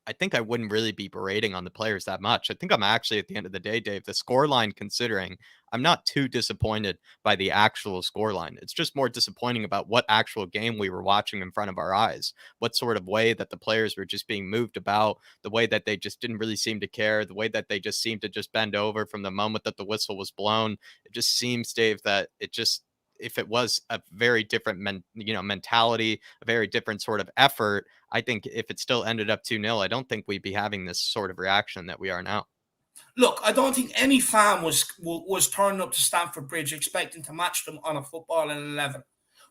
I think I wouldn't really be berating on the players that much. I think I'm actually, at the end of the day, Dave, the scoreline considering, I'm not too disappointed by the actual scoreline. It's just more disappointing about what actual game we were watching in front of our eyes, what sort of way that the players were just being moved about, the way that they just didn't really seem to care, the way that they just seemed to just bend over from the moment that the whistle was blown. It just seems, Dave, that it just, if it was a very different mentality, a very different sort of effort, I think if it still ended up 2-0, I don't think we'd be having this sort of reaction that we are now. Look, I don't think any fan was turning up to Stamford Bridge expecting to match them on a football in 11.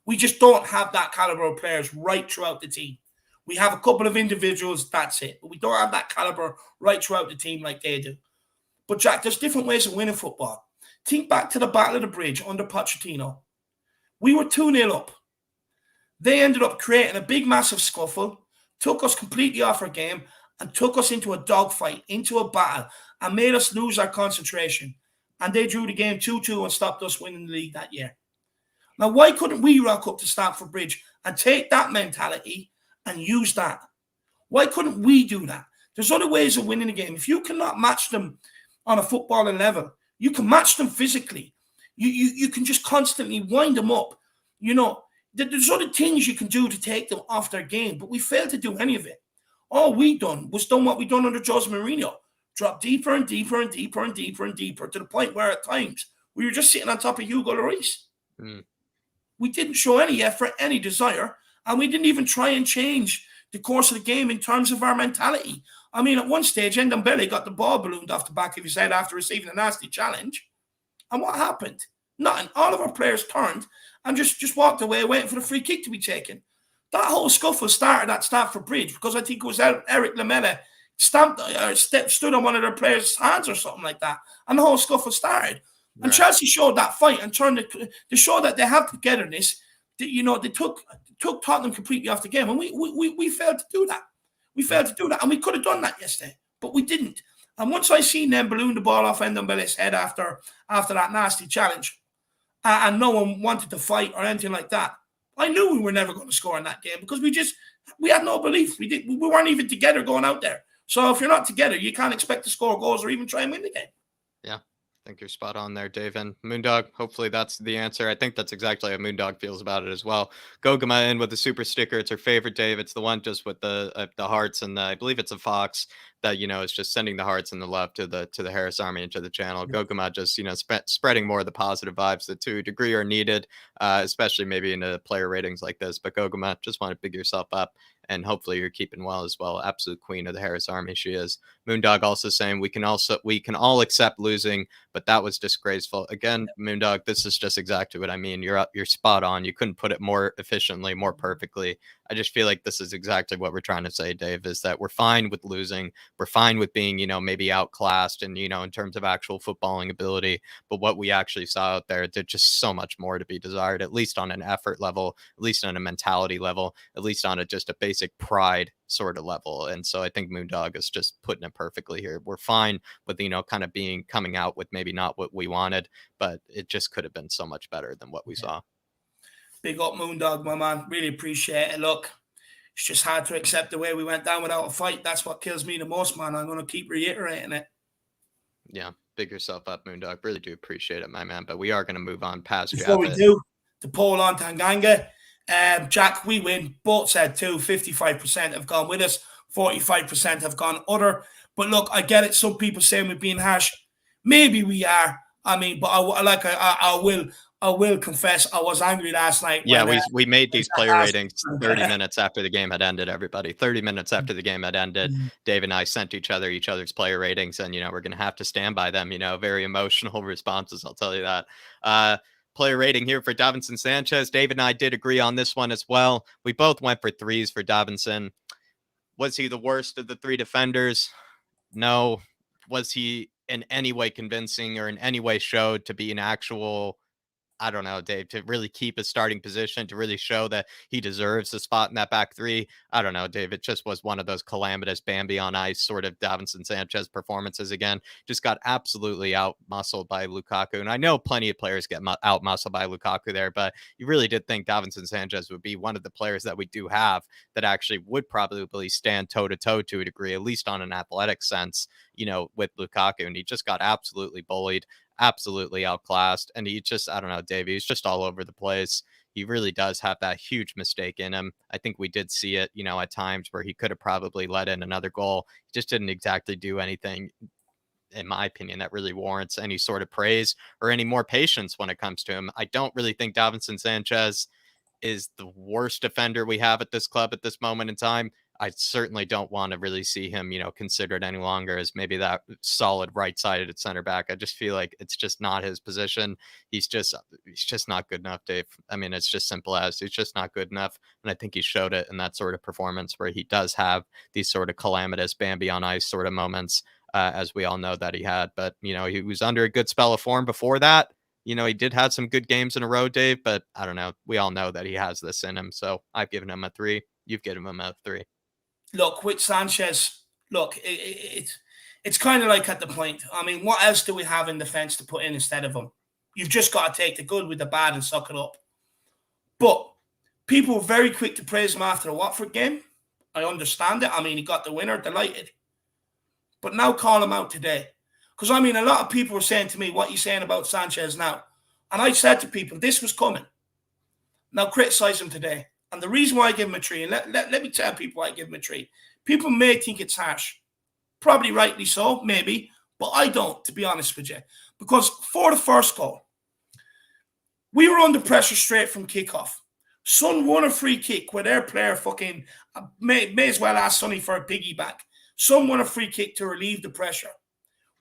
We just don't have that caliber of players right throughout the team. We have a couple of individuals, that's it. But we don't have that caliber right throughout the team like they do. But Jack, there's different ways of winning football. Think back to the Battle of the Bridge under Pochettino. We were 2-0 up. They ended up creating a big, massive scuffle, took us completely off our game, and took us into a dogfight, into a battle, and made us lose our concentration. And they drew the game 2-2 and stopped us winning the league that year. Now, why couldn't we rock up to Stamford Bridge and take that mentality and use that? Why couldn't we do that? There's other ways of winning a game. If you cannot match them on a footballing level, you can match them physically. You can just constantly wind them up. You know, there's other things you can do to take them off their game, but we failed to do any of it. All we done was done what we done under Jose Mourinho. Drop deeper and deeper and deeper and deeper and deeper to the point where at times we were just sitting on top of Hugo Lloris. We didn't show any effort, any desire, and we didn't even try and change the course of the game in terms of our mentality. I mean, at one stage, Ndombele got the ball ballooned off the back of his head after receiving a nasty challenge. And what happened? Nothing. All of our players turned and just walked away waiting for the free kick to be taken. That whole scuffle started at Stamford Bridge because I think it was Eric Lamela stood on one of their players' hands or something like that. And the whole scuffle started. And Chelsea showed that fight and they showed that they have togetherness. They took Tottenham completely off the game. And we failed to do that. We failed to do that. And we could have done that yesterday, but we didn't. And once I seen them balloon the ball off Ndombele's head after that nasty challenge, and no one wanted to fight or anything like that, I knew we were never going to score in that game because we had no belief. We weren't even together going out there. So if you're not together, you can't expect to score goals or even try and win the game. Yeah, I think you're spot on there, Dave. And Moondog, hopefully that's the answer. I think that's exactly how Moondog feels about it as well. Gogama in with the super sticker. It's her favorite, Dave. It's the one just with the hearts, and I believe it's a fox that, is just sending the hearts and the love to the Harris Army and to the channel. Gogama just, spreading more of the positive vibes that to a degree are needed, especially maybe in the player ratings like this. But Gogama, just want to big yourself up. And hopefully you're keeping well as well. Absolute queen of the Harris Army, she is. Moondog also saying we can all accept losing, but that was disgraceful. Again, Moondog, this is just exactly what I mean. You're spot on. You couldn't put it more efficiently, more perfectly. I just feel like this is exactly what we're trying to say, Dave, is that we're fine with losing. We're fine with being, maybe outclassed and, in terms of actual footballing ability. But what we actually saw out there, there's just so much more to be desired, at least on an effort level, at least on a mentality level, at least on just a basic pride sort of level. And so I think Moondog is just putting it perfectly here. We're fine with, kind of coming out with maybe not what we wanted, but it just could have been so much better than what we saw. Big up Moondog, my man. Really appreciate it. Look, it's just hard to accept the way we went down without a fight. That's what kills me the most, man. I'm going to keep reiterating it. Yeah, big yourself up, Moondog. Really do appreciate it, my man. But we are going to move on past Before we do, the poll on Tanganga. Jack, we win. Both said too. 55% have gone with us. 45% have gone other. But look, I get it. Some people saying we're being harsh. Maybe we are. I mean, but I will confess I was angry last night. Yeah, we made these player ratings 30 minutes after the game had ended, everybody. 30 minutes after the game had ended. Dave and I sent each other's player ratings, and, we're going to have to stand by them. Very emotional responses, I'll tell you that. Player rating here for Davinson Sanchez. Dave and I did agree on this one as well. We both went for 3s for Davinson. Was he the worst of the 3 defenders? No. Was he in any way convincing or in any way showed to be an actual I don't know, Dave, to really keep his starting position, to really show that he deserves a spot in that back three. I don't know, Dave. It just was one of those calamitous Bambi on ice sort of Davinson Sanchez performances again. Just got absolutely out muscled by Lukaku. And I know plenty of players get out muscled by Lukaku there, but you really did think Davinson Sanchez would be one of the players that we do have that actually would probably stand toe to toe to a degree, at least on an athletic sense, with Lukaku. And he just got absolutely bullied, absolutely outclassed. And he just, I don't know, Dave, he's just all over the place. He really does have that huge mistake in him. I think we did see it, at times where he could have probably let in another goal. He just didn't exactly do anything, in my opinion, that really warrants any sort of praise or any more patience when it comes to him. I don't really think Davinson Sanchez is the worst defender we have at this club at this moment in time. I certainly don't want to really see him, considered any longer as maybe that solid right-sided center back. I just feel like it's just not his position. He's just not good enough, Dave. I mean, it's just simple as he's just not good enough. And I think he showed it in that sort of performance where he does have these sort of calamitous Bambi on ice sort of moments, as we all know that he had. But, he was under a good spell of form before that. He did have some good games in a row, Dave, but I don't know. We all know that he has this in him. So I've given him a 3. You've given him a 3. Look, with Sanchez, it's kind of like at the point. I mean, what else do we have in defence to put in instead of him? You've just got to take the good with the bad and suck it up. But people were very quick to praise him after the Watford game. I understand it. I mean, he got the winner, delighted. But now call him out today. Because, I mean, a lot of people were saying to me, what are you saying about Sanchez now? And I said to people, this was coming. Now criticise him today. And the reason why I give him a 3, and let me tell people why I give him a 3. People may think it's harsh. Probably rightly so, maybe. But I don't, to be honest with you. Because for the first goal, we were under pressure straight from kickoff. Son won a free kick where their player fucking may as well ask Sonny for a piggyback. Son won a free kick to relieve the pressure.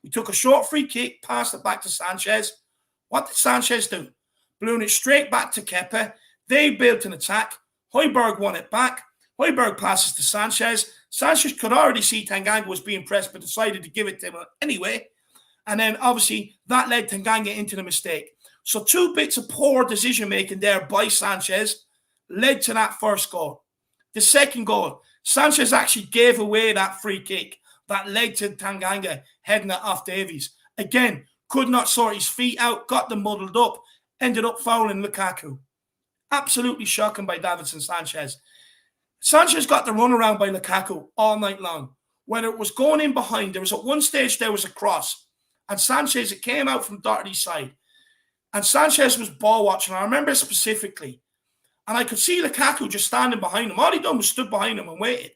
We took a short free kick, passed it back to Sanchez. What did Sanchez do? Blew it straight back to Kepa. They built an attack. Højbjerg won it back. Højbjerg passes to Sanchez. Sanchez could already see Tanganga was being pressed, but decided to give it to him anyway. And then, obviously, that led Tanganga into the mistake. So 2 bits of poor decision-making there by Sanchez led to that first goal. The second goal, Sanchez actually gave away that free kick that led to Tanganga heading it off Davies. Again, could not sort his feet out, got them muddled up, ended up fouling Lukaku. Absolutely shocking by Davinson Sanchez. Sanchez got the run around by Lukaku all night long. Whether it was going in behind, there was at one stage there was a cross, and Sanchez, it came out from Doherty's side. And Sanchez was ball watching. I remember specifically. And I could see Lukaku just standing behind him. All he done was stood behind him and waited.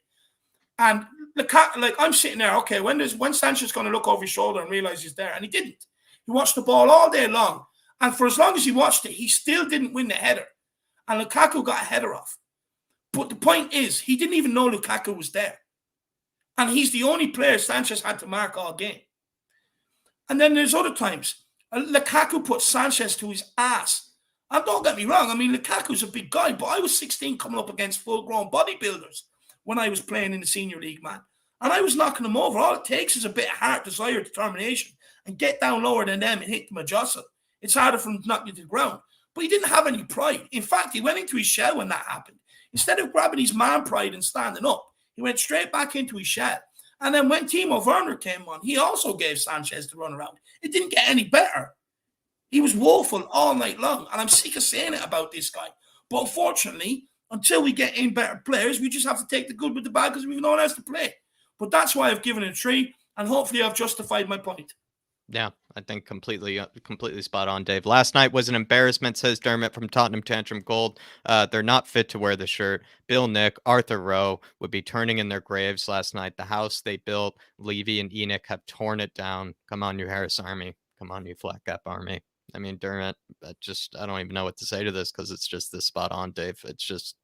And Lukaku, like, I'm sitting there, okay, when Sanchez going to look over his shoulder and realize he's there? And he didn't. He watched the ball all day long. And for as long as he watched it, he still didn't win the header. And Lukaku got a header off. But the point is, he didn't even know Lukaku was there. And he's the only player Sanchez had to mark all game. And then there's other times. Lukaku put Sanchez to his ass. And don't get me wrong, I mean, Lukaku's a big guy, but I was 16 coming up against full-grown bodybuilders when I was playing in the senior league, man. And I was knocking them over. All it takes is a bit of heart, desire, determination, and get down lower than them and hit them a jostle. It's harder for them to knock you to the ground. But he didn't have any pride. In fact, he went into his shell when that happened. Instead of grabbing his man pride and standing up, he went straight back into his shell. And then when Timo Werner came on, he also gave Sanchez the run around. It didn't get any better. He was woeful all night long. And I'm sick of saying it about this guy. But unfortunately, until we get in better players, we just have to take the good with the bad because we've no one else to play. But that's why I've given it a 3. And hopefully I've justified my point. Yeah, I think completely spot on, Dave. Last night was an embarrassment, says Dermot from Tottenham Tantrum Gold. They're not fit to wear the shirt. Bill Nick, Arthur Rowe would be turning in their graves last night. The house they built, Levy and Enoch have torn it down. Come on, you Harris Army. Come on, you Flat Cap Army. I mean, Dermot, I don't even know what to say to this because it's just this spot on, Dave. It's just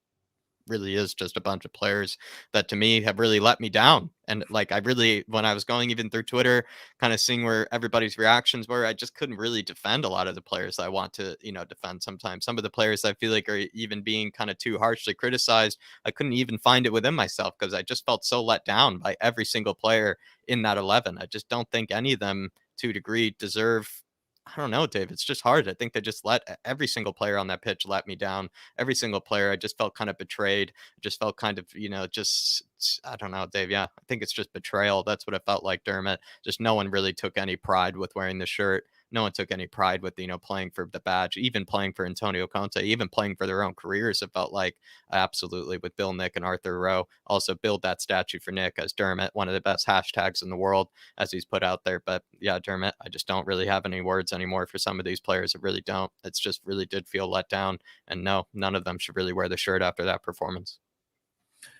really is just a bunch of players that to me have really let me down. And like, when I was going even through Twitter, kind of seeing where everybody's reactions were, I just couldn't really defend a lot of the players I want to, defend sometimes. Some of the players I feel like are even being kind of too harshly criticized. I couldn't even find it within myself because I just felt so let down by every single player in that 11. I just don't think any of them to a degree deserve I don't know, Dave. It's just hard. I think they just let every single player on that pitch let me down. Every single player, I just felt kind of betrayed. I just felt kind of, just I don't know, Dave. Yeah, I think it's just betrayal. That's what it felt like, Dermot. Just no one really took any pride with wearing the shirt. No one took any pride with, playing for the badge, even playing for Antonio Conte, even playing for their own careers. It felt like absolutely with Bill, Nick, and Arthur Rowe. Also, build that statue for Nick as Dermot, one of the best hashtags in the world as he's put out there. But yeah, Dermot, I just don't really have any words anymore for some of these players. It really don't. It's just really did feel let down. And no, none of them should really wear the shirt after that performance.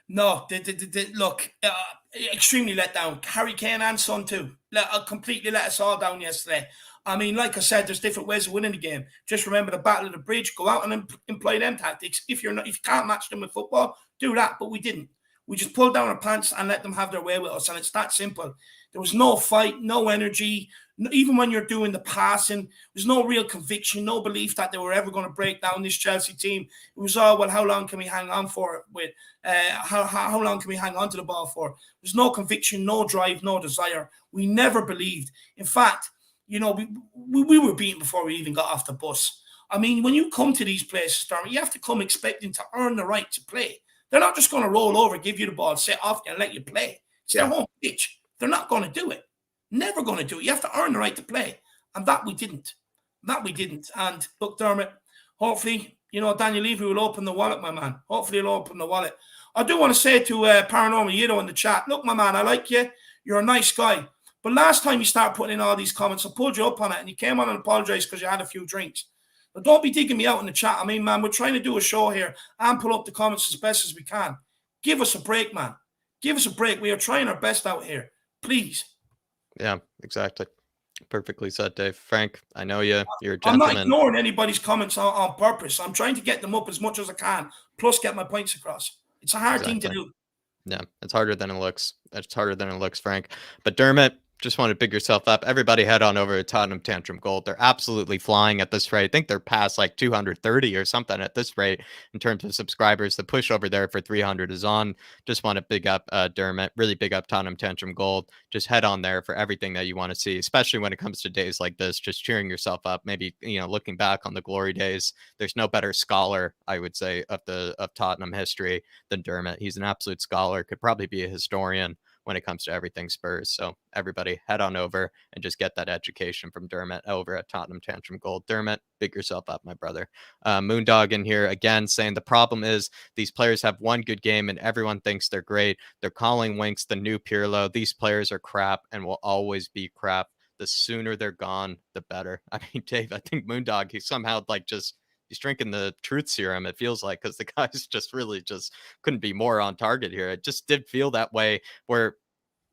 No, look, extremely let down. Harry Kane and Son too. Completely let us all down yesterday. I mean, like I said, there's different ways of winning the game. Just remember the battle of the bridge. Go out and employ them tactics. If you can't match them with football, do that. But we didn't. We just pulled down our pants and let them have their way with us. And it's that simple. There was no fight, no energy. Even when you're doing the passing, there's no real conviction, no belief that they were ever going to break down this Chelsea team. It was all, well, how long can we hang on for it with? How long can we hang on to the ball for? There's no conviction, no drive, no desire. We never believed. In fact, we were beaten before we even got off the bus. I mean, when you come to these places, Stormy, you have to come expecting to earn the right to play. They're not just going to roll over, give you the ball, sit off you and let you play. It's their home pitch. They're not going to do it. Never going to do it. You have to earn the right to play. And that we didn't. And look, Dermot, hopefully, Daniel Levy will open the wallet, my man. Hopefully he'll open the wallet. I do want to say to Paranormal Yido in the chat, look, my man, I like you. You're a nice guy. But last time you started putting in all these comments, I pulled you up on it and you came on and apologized because you had a few drinks. But don't be digging me out in the chat. I mean, man, we're trying to do a show here and pull up the comments as best as we can. Give us a break, man. Give us a break. We are trying our best out here. Please. Yeah, exactly. Perfectly said, Dave. Frank, I know you're a I'm gentleman. not ignoring anybody's comments on purpose. I'm trying to get them up as much as I can, plus get my points across. It's a hard thing to do. Yeah, it's harder than it looks. It's harder than it looks, Frank. But Dermot, just want to big yourself up. Everybody head on over to Tottenham Tantrum Gold. They're absolutely flying at this rate. I think they're past like 230 or something at this rate in terms of subscribers. The push over there for 300 is on. Just want to big up Dermot, really big up Tottenham Tantrum Gold. Just head on there for everything that you want to see, especially when it comes to days like this, just cheering yourself up. Maybe, looking back on the glory days, there's no better scholar, I would say, of Tottenham history than Dermot. He's an absolute scholar, could probably be a historian when it comes to everything Spurs. So everybody head on over and just get that education from Dermot over at Tottenham Tantrum Gold. Dermot, big yourself up, my brother. Moondog in here again saying the problem is these players have one good game and everyone thinks they're great. They're calling Winks the new Pirlo. These players are crap and will always be crap. The sooner they're gone, the better. I mean, Dave, I think Moondog, he somehow he's drinking the truth serum, it feels like, because the guys just really just couldn't be more on target here. It just did feel that way where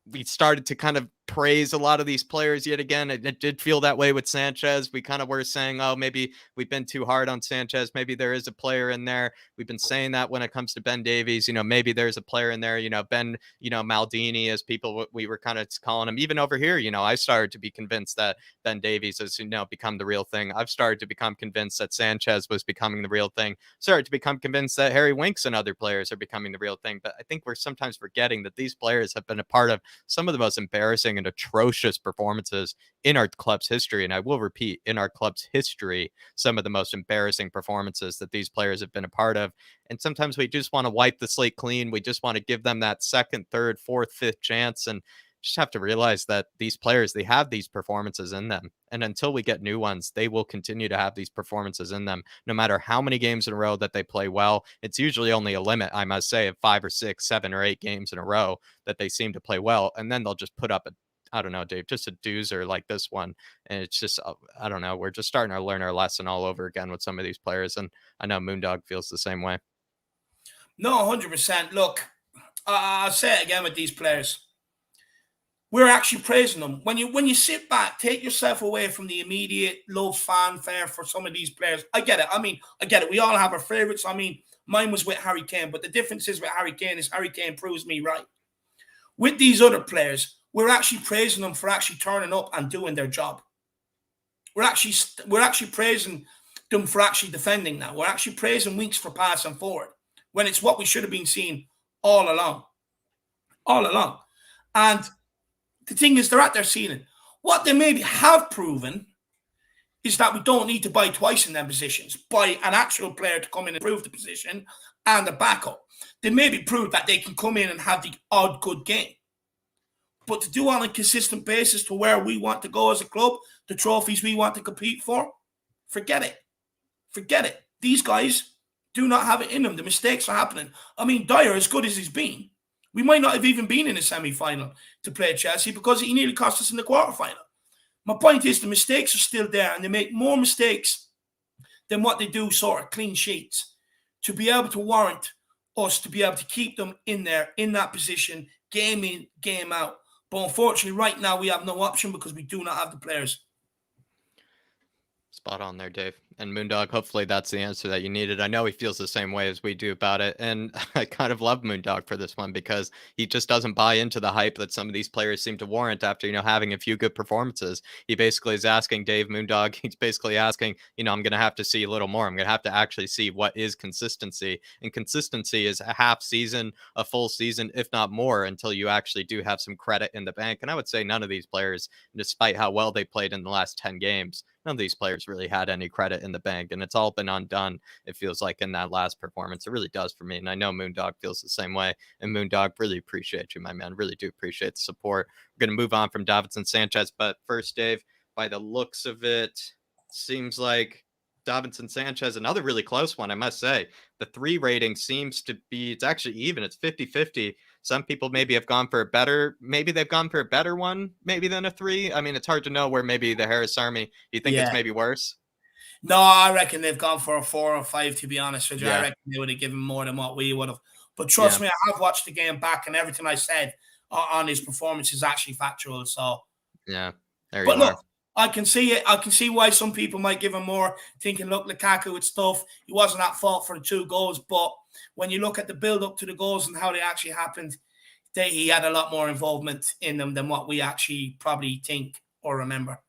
we started to kind of praise a lot of these players yet again. It did feel that way with Sanchez. We kind of were saying, oh, maybe we've been too hard on Sanchez. Maybe there is a player in there. We've been saying that when it comes to Ben Davies, maybe there's a player in there, Ben, Maldini, as people, we were kind of calling him. Even over here, I started to be convinced that Ben Davies has, become the real thing. I've started to become convinced that Sanchez was becoming the real thing. Started to become convinced that Harry Winks and other players are becoming the real thing. But I think we're sometimes forgetting that these players have been a part of some of the most embarrassing and atrocious performances in our club's history. And I will repeat, in our club's history, some of the most embarrassing performances that these players have been a part of. And sometimes we just want to wipe the slate clean. We just want to give them that second, third, fourth, fifth chance. And just have to realize that these players, they have these performances in them. And until we get new ones, they will continue to have these performances in them. No matter how many games in a row that they play well, it's usually only a limit, I must say, of 5 or 6, 7 or 8 games in a row that they seem to play well. And then they'll just put up I don't know, Dave, just a doozer like this one. And it's just, I don't know, we're just starting to learn our lesson all over again with some of these players. And I know Moondog feels the same way. No, 100%. Look, I'll say it again with these players. We're actually praising them. When you sit back, take yourself away from the immediate low fanfare for some of these players. I get it. I get it. We all have our favorites. Mine was with Harry Kane, but the difference is with Harry Kane is Harry Kane proves me right. With these other players, we're actually praising them for actually turning up and doing their job. We're actually praising them for actually defending now. We're actually praising Winks for passing forward when it's what we should have been seeing all along. All along. And the thing is, they're at their ceiling. What they maybe have proven is that we don't need to buy twice in them positions. Buy an actual player to come in and improve the position and a backup. They maybe prove that they can come in and have the odd good game. But to do on a consistent basis to where we want to go as a club, the trophies we want to compete for, forget it. Forget it. These guys do not have it in them. The mistakes are happening. I mean, Dyer, as good as he's been, we might not have even been in a semi-final to play Chelsea because he nearly cost us in the quarter-final. My point is the mistakes are still there, and they make more mistakes than what they do sort of clean sheets to be able to warrant us to be able to keep them in there, in that position, game in, game out. But unfortunately, right now, we have no option because we do not have the players. Spot on there, Dave. And Moondog, hopefully that's the answer that you needed. I know he feels the same way as we do about it. And I kind of love Moondog for this one because he just doesn't buy into the hype that some of these players seem to warrant after, having a few good performances. He basically is asking Dave Moondog, he's basically asking, I'm going to have to see a little more. I'm going to have to actually see what is consistency. And consistency is a half season, a full season, if not more, until you actually do have some credit in the bank. And I would say none of these players, despite how well they played in the last 10 games, none of these players really had any credit in the bank, and it's all been undone, it feels like, in that last performance. It really does for me, and I know Moondog feels the same way. And Moondog, really appreciate you, my man. Really do appreciate the support. We're going to move on from Davies and Sanchez, but first, Dave, by the looks of it, seems like Davies and Sanchez, another really close one, I must say. The 3 rating seems to be, it's actually even. It's 50-50. Some people maybe have gone for a better, maybe they've gone for a better one, maybe than a 3. I mean, it's hard to know where maybe the Harris Army, you think it's maybe worse? No, I reckon they've gone for a 4 or 5, to be honest with you. Yeah. I reckon they would have given more than what we would have. But trust me, I have watched the game back, and everything I said on his performance is actually factual. So, yeah, there but you look, are. I can see it. I can see why some people might give him more, thinking, look, Lukaku with stuff. He wasn't at fault for the 2 goals. But when you look at the build-up to the goals and how they actually happened, he had a lot more involvement in them than what we actually probably think or remember.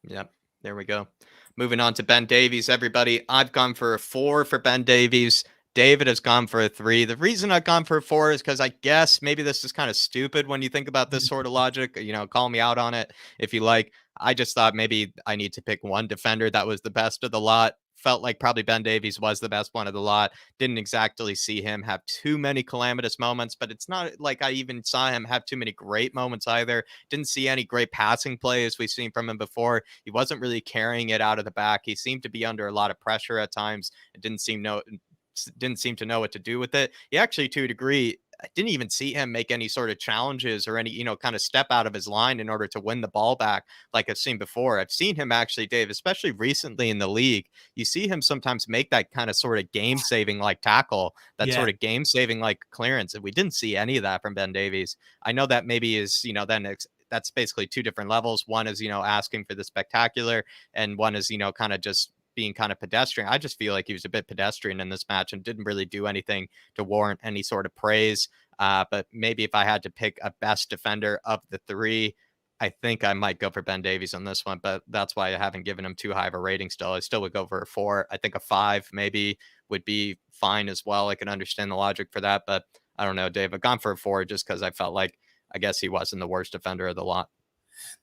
Yep, there we go. Moving on to Ben Davies, everybody. I've gone for a 4 for Ben Davies. David has gone for a 3. The reason I've gone for a 4 is because I guess maybe this is kind of stupid when you think about this sort of logic. Call me out on it if you like. I just thought maybe I need to pick one defender that was the best of the lot. Felt like probably Ben Davies was the best one of the lot. Didn't exactly see him have too many calamitous moments, but it's not like I even saw him have too many great moments either. Didn't see any great passing play as we've seen from him before. He wasn't really carrying it out of the back. He seemed to be under a lot of pressure at times. It didn't seem to know what to do with it. He actually, to a degree, I didn't even see him make any sort of challenges or any, kind of step out of his line in order to win the ball back like I've seen before. I've seen him actually, Dave, especially recently in the league, you see him sometimes make that kind of sort of game-saving like tackle, that sort of game-saving like clearance. And we didn't see any of that from Ben Davies. I know that maybe is, then that's basically 2 different levels. One is, asking for the spectacular, and one is, kind of just being kind of pedestrian. I just feel like he was a bit pedestrian in this match and didn't really do anything to warrant any sort of praise. But maybe if I had to pick a best defender of the 3, I think I might go for Ben Davies on this one, but that's why I haven't given him too high of a rating still. I still would go for a 4. I think a 5 maybe would be fine as well. I can understand the logic for that, but I don't know, Dave. I've gone for a 4 just because I felt like, I guess he wasn't the worst defender of the lot.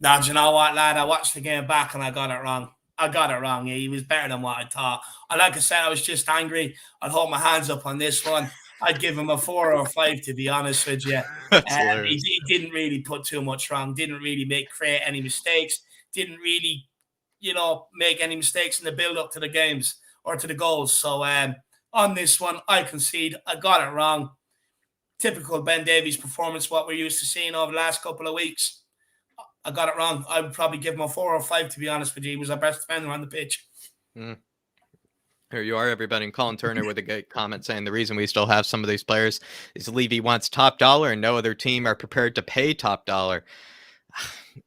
Now, do you know what, lad? I watched the game back and I got it wrong. Yeah, he was better than what I thought. And like I said, I was just angry. I'd hold my hands up on this one. I'd give him a 4 or 5, to be honest with you. He didn't really put too much wrong. Didn't really create any mistakes. Didn't really, make any mistakes in the build-up to the games or to the goals. So on this one, I concede. I got it wrong. Typical Ben Davies performance, what we're used to seeing over the last couple of weeks. I got it wrong. I would probably give him a 4 or 5, to be honest with you. He was our best defender on the pitch. Here you are, everybody. And Colin Turner with a great comment saying the reason we still have some of these players is Levy wants top dollar and no other team are prepared to pay top dollar.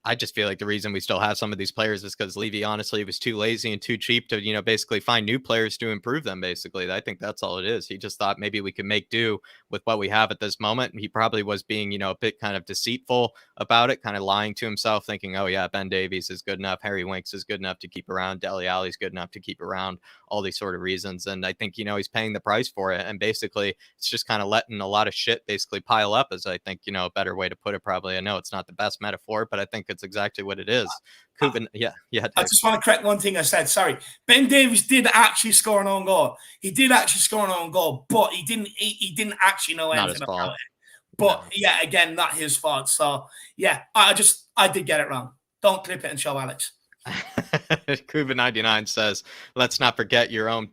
I just feel like the reason we still have some of these players is because Levy honestly was too lazy and too cheap to, basically find new players to improve them. Basically, I think that's all it is. He just thought maybe we could make do with what we have at this moment. And he probably was being, a bit kind of deceitful about it, kind of lying to himself, thinking, oh yeah, Ben Davies is good enough. Harry Winks is good enough to keep around. Dele Alli's good enough to keep around, all these sort of reasons. And I think, he's paying the price for it. And basically it's just kind of letting a lot of shit basically pile up, as I think, a better way to put it. Probably, I know it's not the best metaphor, but I think think it's exactly what it is. Kuban, yeah, I Dave. just want to correct one thing I said. Sorry. Ben Davies did actually score an own goal. He did actually score an own goal, but he didn't actually know anything about it. But yeah, again, not his fault. So yeah, I did get it wrong. Don't clip it and show Alex. Kuba99 says, let's not forget your own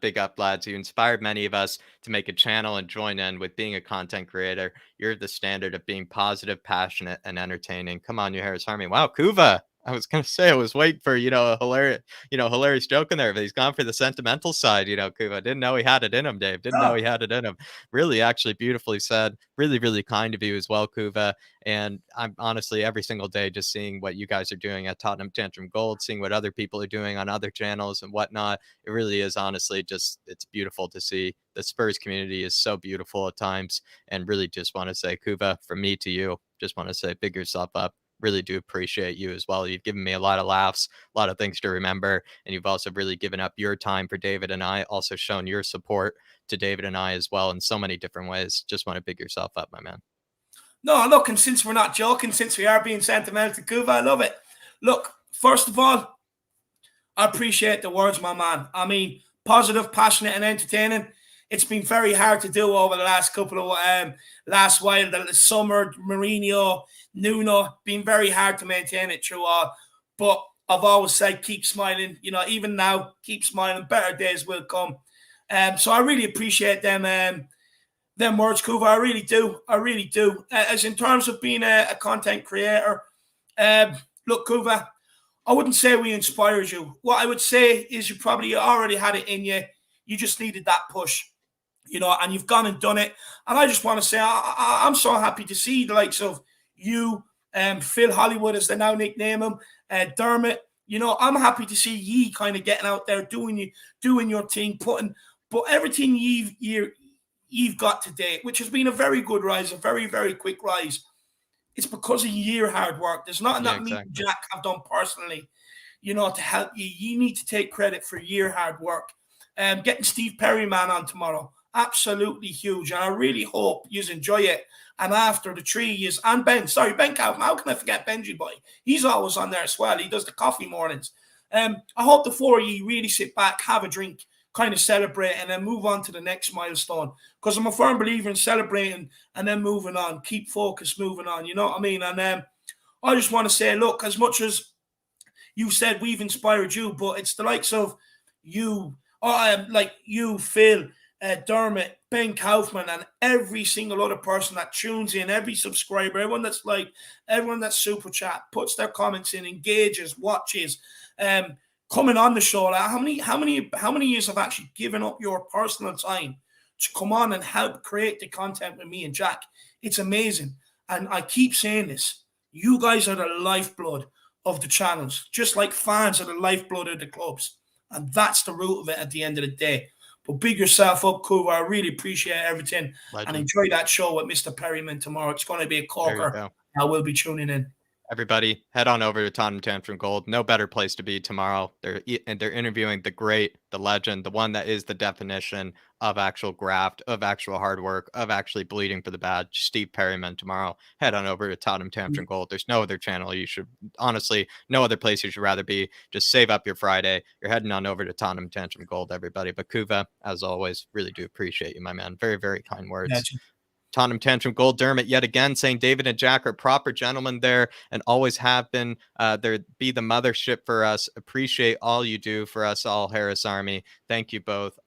big up, lads. You inspired many of us to make a channel and join in with being a content creator. You're the standard of being positive, passionate, and entertaining. Come on, you Harris Army. Wow, Kuva. I was gonna say I was waiting for a hilarious joke in there, but he's gone for the sentimental side. Kuva didn't know he had it in him. Dave didn't know he had it in him. Really, actually, beautifully said. Really, really kind of you as well, Kuva. And I'm honestly every single day just seeing what you guys are doing at Tottenham Tantrum Gold, seeing what other people are doing on other channels and whatnot. It really is honestly it's beautiful to see. The Spurs community is so beautiful at times, and really just want to say, Kuva, from me to you, just want to say, big yourself up. Really do appreciate you as well. You've given me a lot of laughs, a lot of things to remember, and you've also really given up your time for David and I, also shown your support to David and I as well in so many different ways. Just want to big yourself up, my man. No, look, and since we're not joking, since we are being sentimental to Kuva, I love it. Look, first of all, I appreciate the words, my man. I mean, positive, passionate, and entertaining. It's been very hard to do over the last couple of last while. The summer, Mourinho, Nuno, been very hard to maintain it through all. But I've always said, keep smiling. Even now, keep smiling. Better days will come. So I really appreciate them words, Kuva. I really do. I really do. As in terms of being a content creator, look, Kuva, I wouldn't say we inspired you. What I would say is you probably already had it in you. You just needed that push. And you've gone and done it. And I just want to say I'm so happy to see the likes of you, Phil Hollywood, as they now nickname him, Dermot. I'm happy to see ye kind of getting out there, doing your thing, but everything you've got today, which has been a very good rise, a very, very quick rise. It's because of your hard work. There's nothing that me and Jack have done personally, to help you. You need to take credit for your hard work. Getting Steve Perryman on tomorrow. Absolutely huge, and I really hope you enjoy it. And after the 3 years, and Ben Kaufman, how can I forget Benji boy? He's always on there as well. He does the coffee mornings. I hope the four of you really sit back, have a drink, kind of celebrate, and then move on to the next milestone. Because I'm a firm believer in celebrating and then moving on. Keep focused, moving on. You know what I mean? And I just want to say, look, as much as you said we've inspired you, but it's the likes of you, like you, Phil, Dermot, Ben Kaufman, and every single other person that tunes in, every subscriber, everyone that's super chat, puts their comments in, engages, watches, coming on the show. Like, how many years have actually given up your personal time to come on and help create the content with me and Jack? It's amazing. And I keep saying this. You guys are the lifeblood of the channels, just like fans are the lifeblood of the clubs. And that's the root of it at the end of the day. But big yourself up, Kuva. I really appreciate everything. Legend. And enjoy that show with Mr. Perryman tomorrow. It's going to be a corker. I will be tuning in. Everybody, head on over to Tottenham Tantrum Gold. No better place to be tomorrow. They're interviewing the great, the legend, the one that is the definition of actual graft, of actual hard work, of actually bleeding for the badge. Steve Perryman tomorrow. Head on over to Tottenham Tantrum Gold. There's no other channel you should, honestly, no other place you should rather be. Just save up your Friday. You're heading on over to Tottenham Tantrum Gold, everybody. But Kuva, as always, really do appreciate you, my man. Very, very kind words. Gotcha. Tottenham Tantrum Gold, Dermot yet again saying David and Jack are proper gentlemen there and always have been. There be the mothership for us. Appreciate all you do for us all, Harris Army. Thank you both.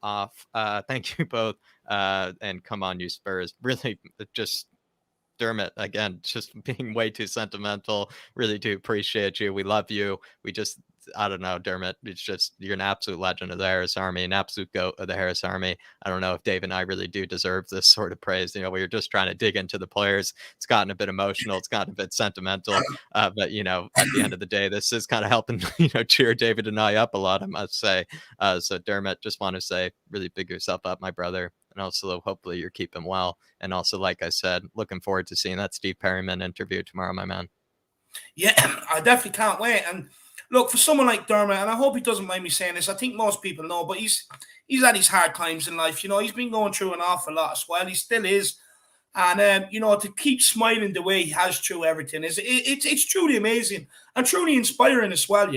Thank you both. And come on, you Spurs. Really, just Dermot again, just being way too sentimental. Really do appreciate you. We love you. I don't know, Dermot. It's just, you're an absolute legend of the Harris Army, an absolute goat of the Harris Army. I don't know if Dave and I really do deserve this sort of praise. We were just trying to dig into the players. It's gotten a bit emotional. It's gotten a bit sentimental. But, at the end of the day, this is kind of helping, cheer David and I up a lot, I must say. So Dermot, just want to say, really big yourself up, my brother. And also, hopefully you're keeping well. And also, like I said, looking forward to seeing that Steve Perryman interview tomorrow, my man. Yeah, I definitely can't wait. And look, for someone like Dermot, and I hope he doesn't mind me saying this, I think most people know, but he's had his hard times in life. He's been going through an awful lot as well. He still is. And, to keep smiling the way he has through everything, it's truly amazing and truly inspiring as well.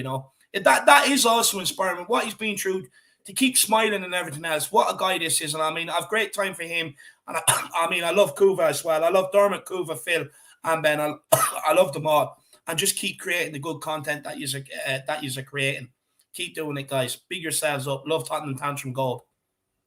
That is also inspiring. What he's been through, to keep smiling and everything else. What a guy this is. And I mean, I've great time for him. And I love Kuva as well. I love Dermot, Kuva, Phil, and Ben. I love them all. And just keep creating the good content that you're creating. Keep doing it, guys. Big yourselves up. Love Tottenham Tantrum Gold.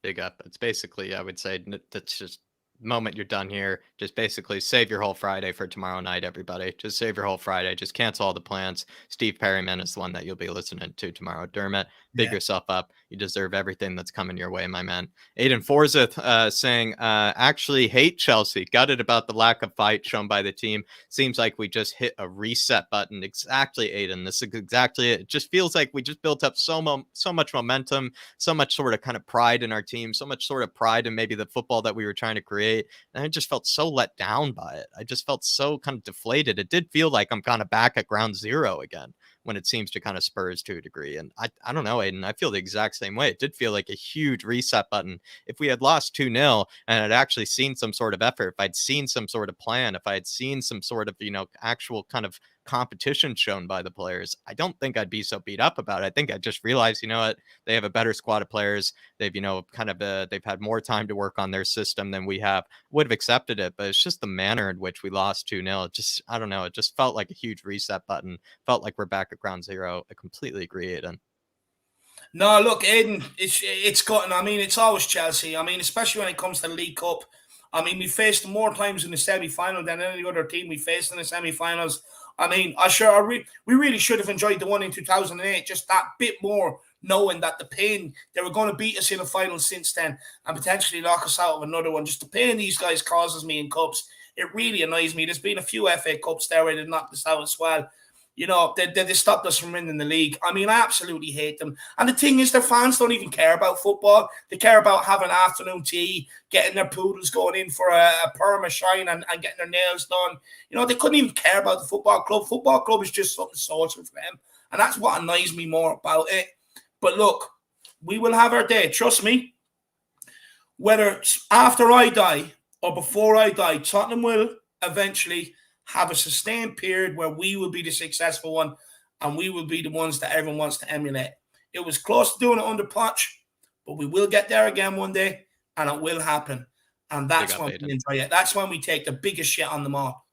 Big up. It's basically, I would say, that's just moment you're done here. Just basically save your whole Friday for tomorrow night, everybody. Just save your whole Friday. Just cancel all the plans. Steve Perryman is the one that you'll be listening to tomorrow. Dermot, big yourself up. You deserve everything that's coming your way, my man. Aiden Forsyth saying, actually hate Chelsea. Gutted about the lack of fight shown by the team. Seems like we just hit a reset button. Exactly, Aiden. This is exactly it. It just feels like we just built up so much momentum, so much sort of kind of pride in our team, so much sort of pride in maybe the football that we were trying to create. And I just felt so let down by it. I just felt so kind of deflated. It did feel like I'm kind of back at ground zero again when it seems to kind of Spurs to a degree. And I don't know, Aiden, I feel the exact same way. It did feel like a huge reset button. If we had lost 2-0 and I'd actually seen some sort of effort, if I'd seen some sort of plan, if I had seen some sort of, actual kind of competition shown by the players, I don't think I'd be so beat up about it. I think I just realized, what, they have a better squad of players. They've, they've had more time to work on their system than we have. Would have accepted it, but it's just the manner in which we lost 2-0. It just, I don't know. It just felt like a huge reset button. Felt like we're back at ground zero. I completely agree, Aiden. No, look, Aiden, it's gotten. I mean, it's always Chelsea. I mean, especially when it comes to the League Cup. I mean, we faced them more times in the semi-final than any other team we faced in the semi-finals. I mean, we really should have enjoyed the one in 2008 just that bit more, knowing that the pain, they were going to beat us in a final since then and potentially lock us out of another one. Just the pain these guys causes me in cups, it really annoys me. There's been a few FA Cups there where they knocked us out as well. They stopped us from winning the league. I mean, I absolutely hate them. And the thing is, their fans don't even care about football. They care about having afternoon tea, getting their poodles going in for a perma shine and getting their nails done. They couldn't even care about the football club. Football club is just something social for them. And that's what annoys me more about it. But look, we will have our day. Trust me. Whether it's after I die or before I die, Tottenham will eventually have a sustained period where we will be the successful one and we will be the ones that everyone wants to emulate. It was close to doing it under Poch, but we will get there again one day and it will happen. And that's when we enjoy it. That's when we take the biggest shit on them all.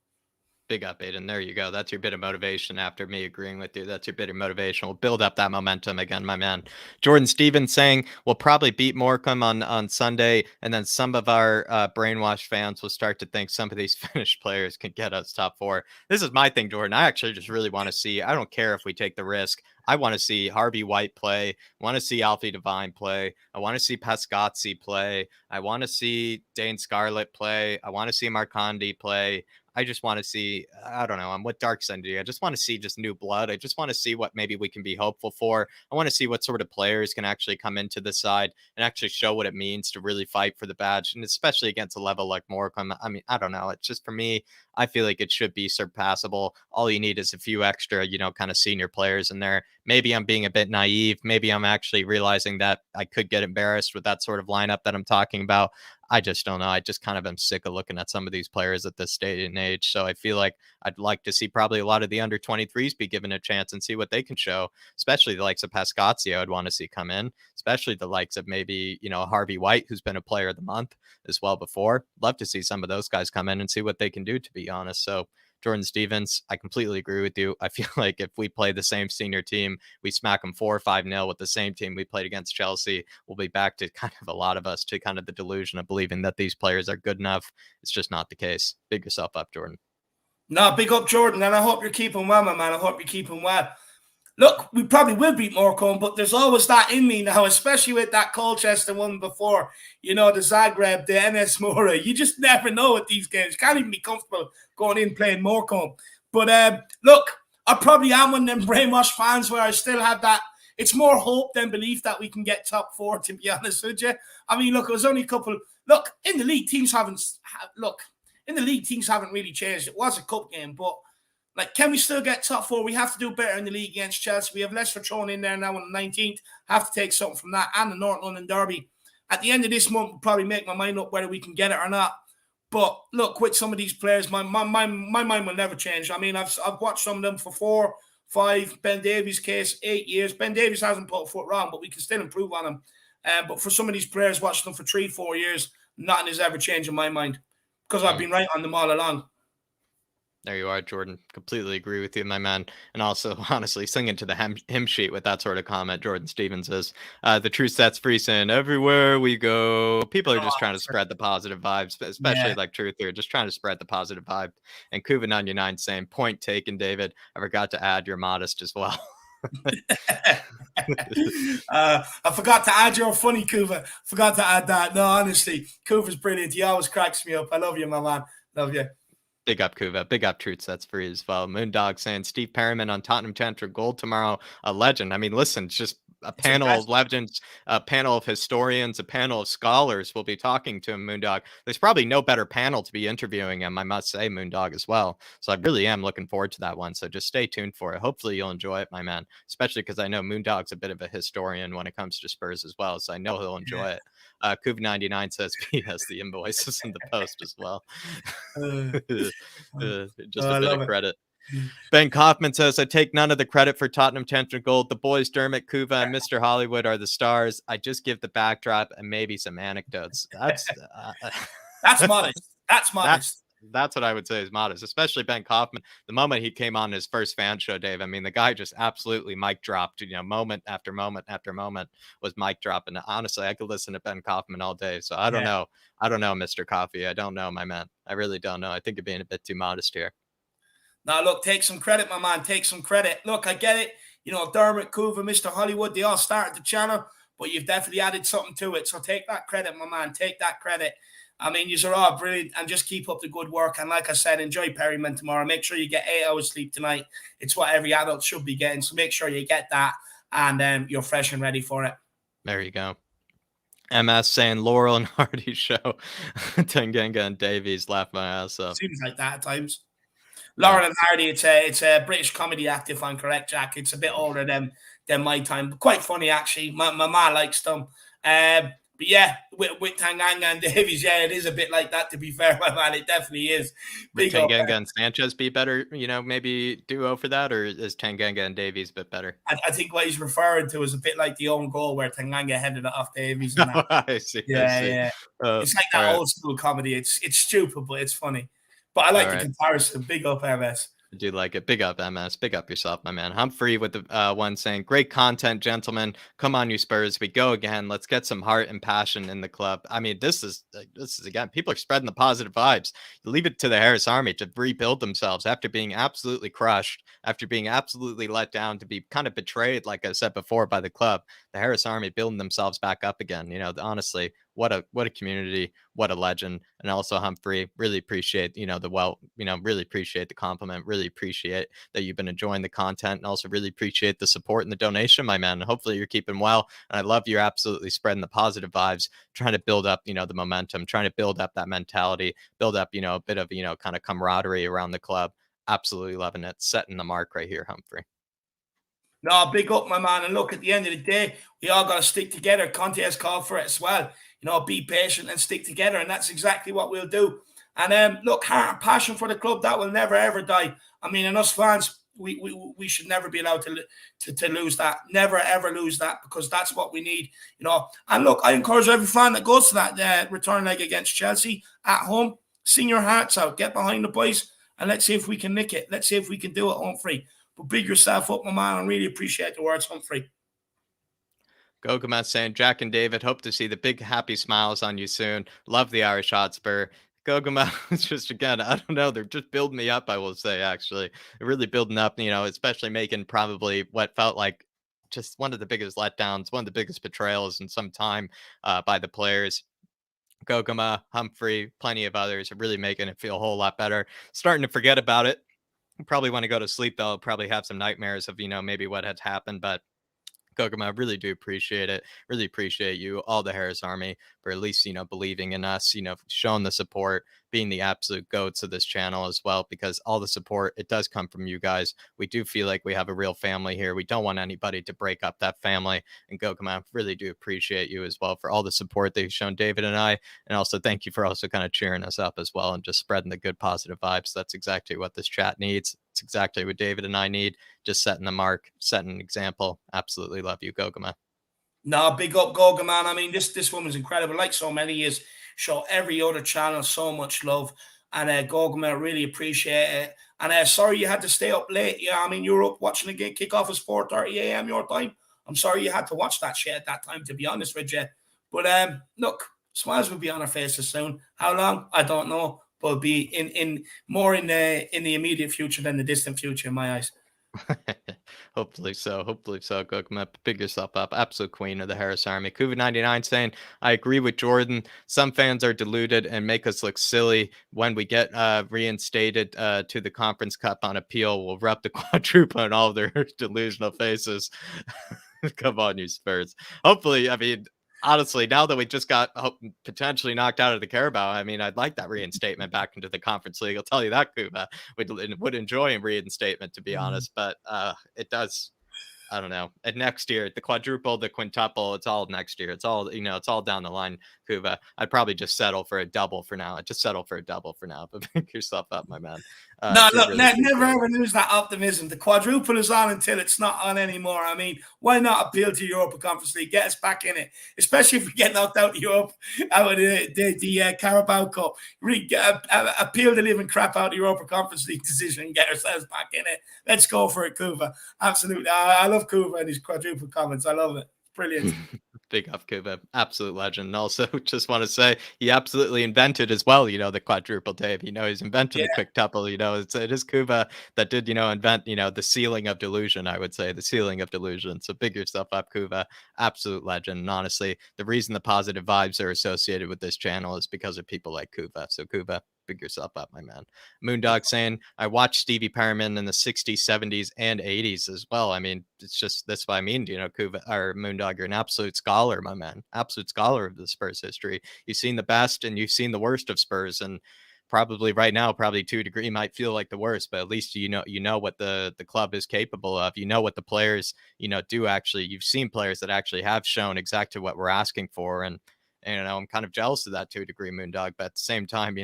Big up, Aiden. There you go. That's your bit of motivation after me agreeing with you. That's your bit of motivation. We'll build up that momentum again, my man. Jordan Stevens saying we'll probably beat Morecambe on Sunday, and then some of our brainwashed fans will start to think some of these Finnish players can get us top four. This is my thing, Jordan. I actually just really want to see. I don't care if we take the risk. I want to see Harvey White play. I want to see Alfie Devine play. I want to see Pascazzi play. I want to see Dane Scarlett play. I want to see Marcondi play. I just want to see, I don't know, I'm with Dark Sunday. I just want to see just new blood. I just want to see what maybe we can be hopeful for. I want to see what sort of players can actually come into the side and actually show what it means to really fight for the badge. And especially against a level like Morecambe. I mean, I don't know. It's just for me, I feel like it should be surpassable. All you need is a few extra, kind of senior players in there. Maybe I'm being a bit naive. Maybe I'm actually realizing that I could get embarrassed with that sort of lineup that I'm talking about. I just don't know. I just kind of am sick of looking at some of these players at this stage and age. So I feel like I'd like to see probably a lot of the under 23s be given a chance and see what they can show, especially the likes of Pascazzi. I'd want to see come in, especially the likes of maybe, Harvey White, who's been a player of the month as well before. Love to see some of those guys come in and see what they can do, to be honest. So Jordan Stevens, I completely agree with you. I feel like if we play the same senior team, we smack them 4 or 5-0 with the same team we played against Chelsea, we'll be back to kind of a lot of us to kind of the delusion of believing that these players are good enough. It's just not the case. Big yourself up, Jordan. No, big up, Jordan, and I hope you're keeping well, my man. I hope you're keeping well. Look, we probably will beat Morecambe, but there's always that in me now, especially with that Colchester one before, the Zagreb, the NS Mura. You just never know with these games. You can't even be comfortable going in playing Morecambe. But look, I probably am one of them brainwashed fans where I still have that. It's more hope than belief that we can get top 4, to be honest with you. I mean, look, it was only a couple. Look, in the league, teams haven't really changed. It was a cup game, but can we still get top 4? We have to do better in the league against Chelsea. We have Leicester thrown in there now on the 19th. Have to take something from that and the North London Derby. At the end of this month, we'll probably make my mind up whether we can get it or not. But look, with some of these players, my mind will never change. I mean, I've watched some of them for 4, 5. Ben Davies' case, 8 years. Ben Davies hasn't put a foot wrong, but we can still improve on him. But for some of these players, watching them for 3, 4 years, nothing has ever changed in my mind because I've been right on them all along. There you are, Jordan. Completely agree with you, my man. And also, honestly, singing to the hymn sheet with that sort of comment, Jordan Stevens is the truth sets free, saying everywhere we go. People are just trying to spread the positive vibes, especially like Truth here, just trying to spread the positive vibe. And Kuva99 saying, point taken, David. I forgot to add you're modest as well. I forgot to add your funny, Kuva. Forgot to add that. No, honestly, Kuva's brilliant. He always cracks me up. I love you, my man. Love you. Big up, Kuva. Big up, Truth Sets Free as well. Moondog saying Steve Perryman on Tottenham to enter gold tomorrow. A legend. I mean, listen, it's just a panel of legends, a panel of historians, a panel of scholars will be talking to him, Moondog. There's probably no better panel to be interviewing him, I must say, Moondog, as well. So I really am looking forward to that one. So just stay tuned for it. Hopefully you'll enjoy it, my man, especially because I know Moondog's a bit of a historian when it comes to Spurs as well. So I know he'll enjoy it. Kuv99 says he has the invoices in the post as well. Just a bit of credit. Ben Kaufman says, I take none of the credit for Tottenham Tension Gold. The boys Dermot, Kuva, and Mr. Hollywood are the stars. I just give the backdrop and maybe some anecdotes. That's modest. That's modest. That's what I would say is modest, especially Ben Kaufman. The moment he came on his first fan show, Dave, I mean, the guy just absolutely mic dropped, moment after moment after moment was mic drop. And honestly, I could listen to Ben Kaufman all day. So I don't know. I don't know, Mr. Coffee. I don't know, my man. I really don't know. I think you're being a bit too modest here. Now, look, take some credit, my man. Take some credit. Look, I get it. Dermot, Kuva, Mr. Hollywood, they all started the channel, but you've definitely added something to it. So take that credit, my man. Take that credit. I mean, you are all brilliant, and just keep up the good work. And like I said, enjoy Perryman tomorrow. Make sure you get 8 hours sleep tonight. It's what every adult should be getting. So make sure you get that, and you're fresh and ready for it. There you go. MS saying Laurel and Hardy show. Tanganga and Davies laugh my ass off. Seems like that at times. Laurel and Hardy, it's a British comedy act, if I'm correct, Jack. It's a bit older than my time, but quite funny, actually. My ma likes them. But yeah, with Tanganga and Davies, yeah, it is a bit like that, to be fair, my man. It definitely is. Would Tanganga and Sanchez be better, maybe duo for that, or is Tanganga and Davies a bit better? I think what he's referring to is a bit like the own goal where Tanganga headed it off Davies. And that. I see. Yeah. It's like that old school comedy. It's stupid, but it's funny. But I like the comparison. Big up, MS. I do like it. Big up, MS. Big up yourself, my man. Humphrey with the one saying, great content, gentlemen. Come on, you Spurs. We go again. Let's get some heart and passion in the club. I mean, this is again, people are spreading the positive vibes. You leave it to the Harris Army to rebuild themselves after being absolutely crushed, after being absolutely let down, to be kind of betrayed, like I said before, by the club. The Harris Army building themselves back up again. Honestly, what a community, what a legend. And also Humphrey, really appreciate, really appreciate the compliment, really appreciate that you've been enjoying the content, and also really appreciate the support and the donation, my man. Hopefully you're keeping well. And I love you're absolutely spreading the positive vibes, trying to build up, the momentum, trying to build up that mentality, build up, a bit of, kind of camaraderie around the club. Absolutely loving it. Setting the mark right here, Humphrey. No, big up, my man. And look, at the end of the day, we all got to stick together. Conte has called for it as well. Be patient and stick together. And that's exactly what we'll do. And look, heart and passion for the club, that will never, ever die. I mean, and us fans, we should never be allowed to lose that. Never, ever lose that, because that's what we need. And look, I encourage every fan that goes to that return leg against Chelsea at home, sing your hearts out, get behind the boys, and let's see if we can nick it. Let's see if we can do it, Humphrey. But big yourself up, my man. I really appreciate the words, Humphrey. Gogama saying, Jack and David, hope to see the big happy smiles on you soon. Love the Irish Hotspur. Gogama, it's just, again, I don't know. They're just building me up, I will say, actually. They're really building up, especially making probably what felt like just one of the biggest letdowns, one of the biggest betrayals in some time by the players. Gogama, Humphrey, plenty of others are really making it feel a whole lot better. Starting to forget about it. Probably want to go to sleep, though. Probably have some nightmares of, maybe what had happened, but Gogama, I really do appreciate it. Really appreciate you, all the Harris Army, for at least, believing in us, showing the support, being the absolute goats of this channel as well, because all the support, it does come from you guys. We do feel like we have a real family here. We don't want anybody to break up that family. And Gogama, I really do appreciate you as well for all the support that you've shown David and I. And also thank you for also kind of cheering us up as well and just spreading the good positive vibes. That's exactly what this chat needs. It's exactly what David and I need. Just setting the mark, setting an example. Absolutely love you, Gogama. No, big up Goga, man. I mean, this woman's incredible. Like so many years, show every other channel so much love. And Goga, man, I really appreciate it. And sorry you had to stay up late. Yeah, I mean, you were up watching the game kickoff at 4:30 a.m. your time. I'm sorry you had to watch that shit at that time, to be honest with you. But look, smiles will be on our faces soon. How long? I don't know. But it'll be in more in the immediate future than the distant future in my eyes. Hopefully so. Hopefully so. Gogama, pick yourself up. Absolute queen of the Harris Army. Kuva99 saying, I agree with Jordan. Some fans are deluded and make us look silly. When we get reinstated to the Conference Cup on appeal, we'll rub the quadruple on all their delusional faces. Come on, you Spurs. Hopefully, I mean, honestly, now that we just got potentially knocked out of the Carabao, I mean, I'd like that reinstatement back into the Conference League. I'll tell you that, Kuba. Would enjoy a reinstatement, to be honest, but it does. I don't know. And next year, the quadruple, the quintuple, it's all next year. It's all, it's all down the line, Kuba. I'd probably just settle for a double for now. I'd just settle for a double for now, but pick yourself up, my man. No, look, really never ever lose that optimism. The quadruple is on until it's not on anymore. I mean, why not appeal to Europa Conference League? Get us back in it, especially if we get knocked out of Europe, out of the Carabao Cup. Really appeal the living crap out of the Europa Conference League decision and get ourselves back in it. Let's go for it, Kuva. Absolutely. I love Kuva and his quadruple comments. I love it. Brilliant. Big up, Kuba. Absolute legend. And also, just want to say he absolutely invented as well, the quadruple Dave. He's invented the quick tuple. It is Kuba that did, invent, the ceiling of delusion, I would say, the ceiling of delusion. So big yourself up, Kuba. Absolute legend. And honestly, the reason the positive vibes are associated with this channel is because of people like Kuba. So Kuba, big yourself up, my man. Moondog saying, I watched Stevie Perriman in the 60s, 70s, and 80s as well. I mean, it's just, that's what I mean, Kuba or Moondog, you're an absolute scholar, my man. Absolute scholar of the Spurs history. You've seen the best and you've seen the worst of Spurs, and probably right now, probably 2 degree might feel like the worst, but at least you know what the club is capable of. You know what the players, do actually. You've seen players that actually have shown exactly what we're asking for, and I'm kind of jealous of that 2 degree, Moondog, but at the same time,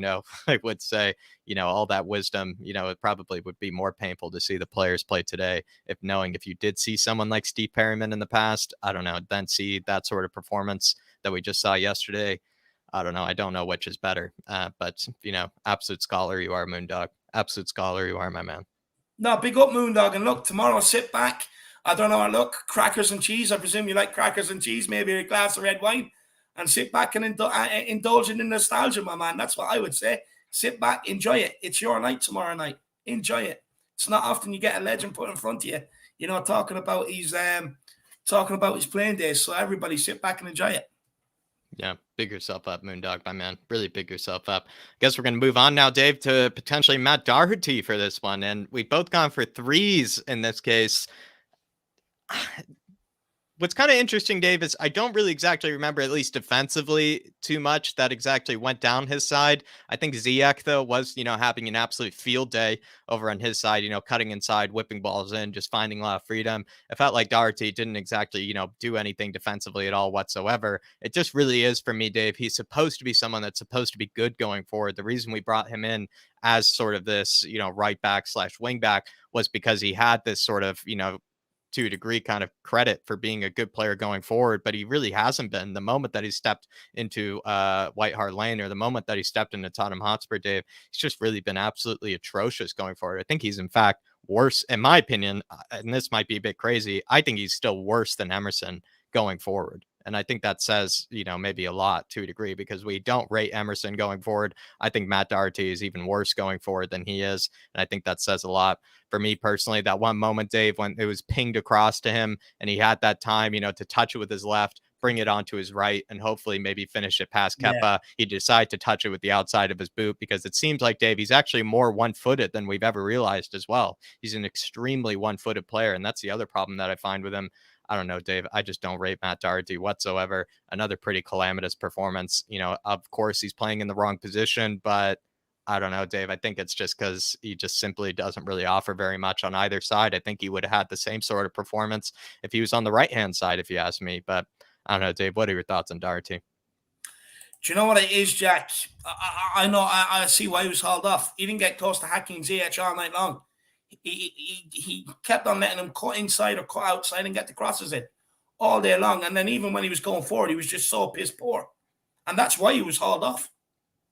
I would say, all that wisdom, it probably would be more painful to see the players play today if you did see someone like Steve Perryman in the past, I don't know, then see that sort of performance that we just saw yesterday. I don't know. I don't know which is better, but absolute scholar you are, Moondog. Absolute scholar you are, my man. No, big up, Moondog, and look, tomorrow sit back. I don't know, look, crackers and cheese. I presume you like crackers and cheese, maybe a glass of red wine. And sit back and indulge in the nostalgia, my man. That's what I would say. Sit back, enjoy it. It's your night tomorrow night. Enjoy it. It's not often you get a legend put in front of you, talking about his playing days. So everybody sit back and enjoy it. Yeah, big yourself up, Moondog, my man. Really big yourself up. Guess we're going to move on now, Dave, to potentially Matt Doherty for this one. And we've both gone for threes in this case. What's kind of interesting, Dave, is I don't really exactly remember, at least defensively, too much that exactly went down his side. I think Ziyech, though, was, having an absolute field day over on his side, cutting inside, whipping balls in, just finding a lot of freedom. It felt like Doherty didn't exactly, do anything defensively at all whatsoever. It just really is for me, Dave. He's supposed to be someone that's supposed to be good going forward. The reason we brought him in as sort of this, right back / wing back was because he had this sort of, 2 degree kind of credit for being a good player going forward, but he really hasn't been. The moment that he stepped into White Hart Lane, or the moment that he stepped into Tottenham Hotspur, Dave, he's just really been absolutely atrocious going forward. I think he's in fact worse, in my opinion, and this might be a bit crazy, I think he's still worse than Emerson going forward. And I think that says, maybe a lot to a degree, because we don't rate Emerson going forward. I think Matt Doherty is even worse going forward than he is. And I think that says a lot for me personally. That one moment, Dave, when it was pinged across to him and he had that time, to touch it with his left, bring it onto his right, and hopefully maybe finish it past Kepa. Yeah. He decided to touch it with the outside of his boot, because it seems like, Dave, he's actually more one-footed than we've ever realized as well. He's an extremely one-footed player, and that's the other problem that I find with him. I don't know, Dave. I just don't rate Matt Doherty whatsoever. Another pretty calamitous performance. Of course, he's playing in the wrong position, but I don't know, Dave. I think it's just because he just simply doesn't really offer very much on either side. I think he would have had the same sort of performance if he was on the right-hand side, if you ask me. But I don't know, Dave. What are your thoughts on Doherty? Do you know what it is, Jack? I know. I see why he was hauled off. He didn't get close to hacking ZH all night long. He kept on letting him cut inside or cut outside and get the crosses in all day long. And then even when he was going forward, he was just so piss poor. And that's why he was hauled off.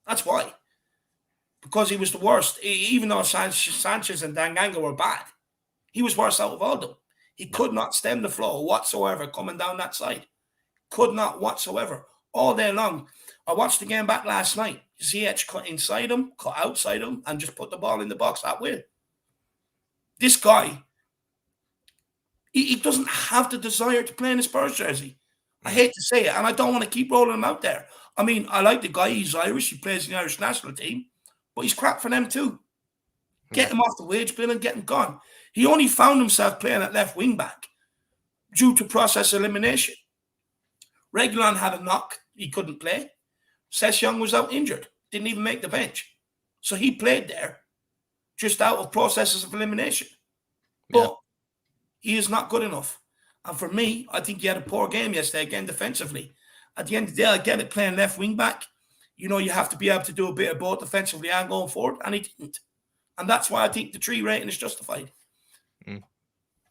That's why. Because he was the worst. Even though Sanchez and Tanganga were bad, he was worse out of all of them. He could not stem the flow whatsoever coming down that side. Could not whatsoever. All day long. I watched the game back last night. ZH cut inside him, cut outside him, and just put the ball in the box that way. This guy, he doesn't have the desire to play in a Spurs jersey. I hate to say it, and I don't want to keep rolling him out there. I mean, I like the guy. He's Irish. He plays in the Irish national team, but he's crap for them too. Get him off the wage bill and get him gone. He only found himself playing at left wing back due to process elimination. Reguilon had a knock. He couldn't play. Ses Young was out injured. Didn't even make the bench. So he played there just out of processes of elimination. But he is not good enough. And for me, I think he had a poor game yesterday, again, defensively. At the end of the day, I get it playing left wing back. You have to be able to do a bit of both defensively and going forward, and he didn't. And that's why I think the 3 rating is justified.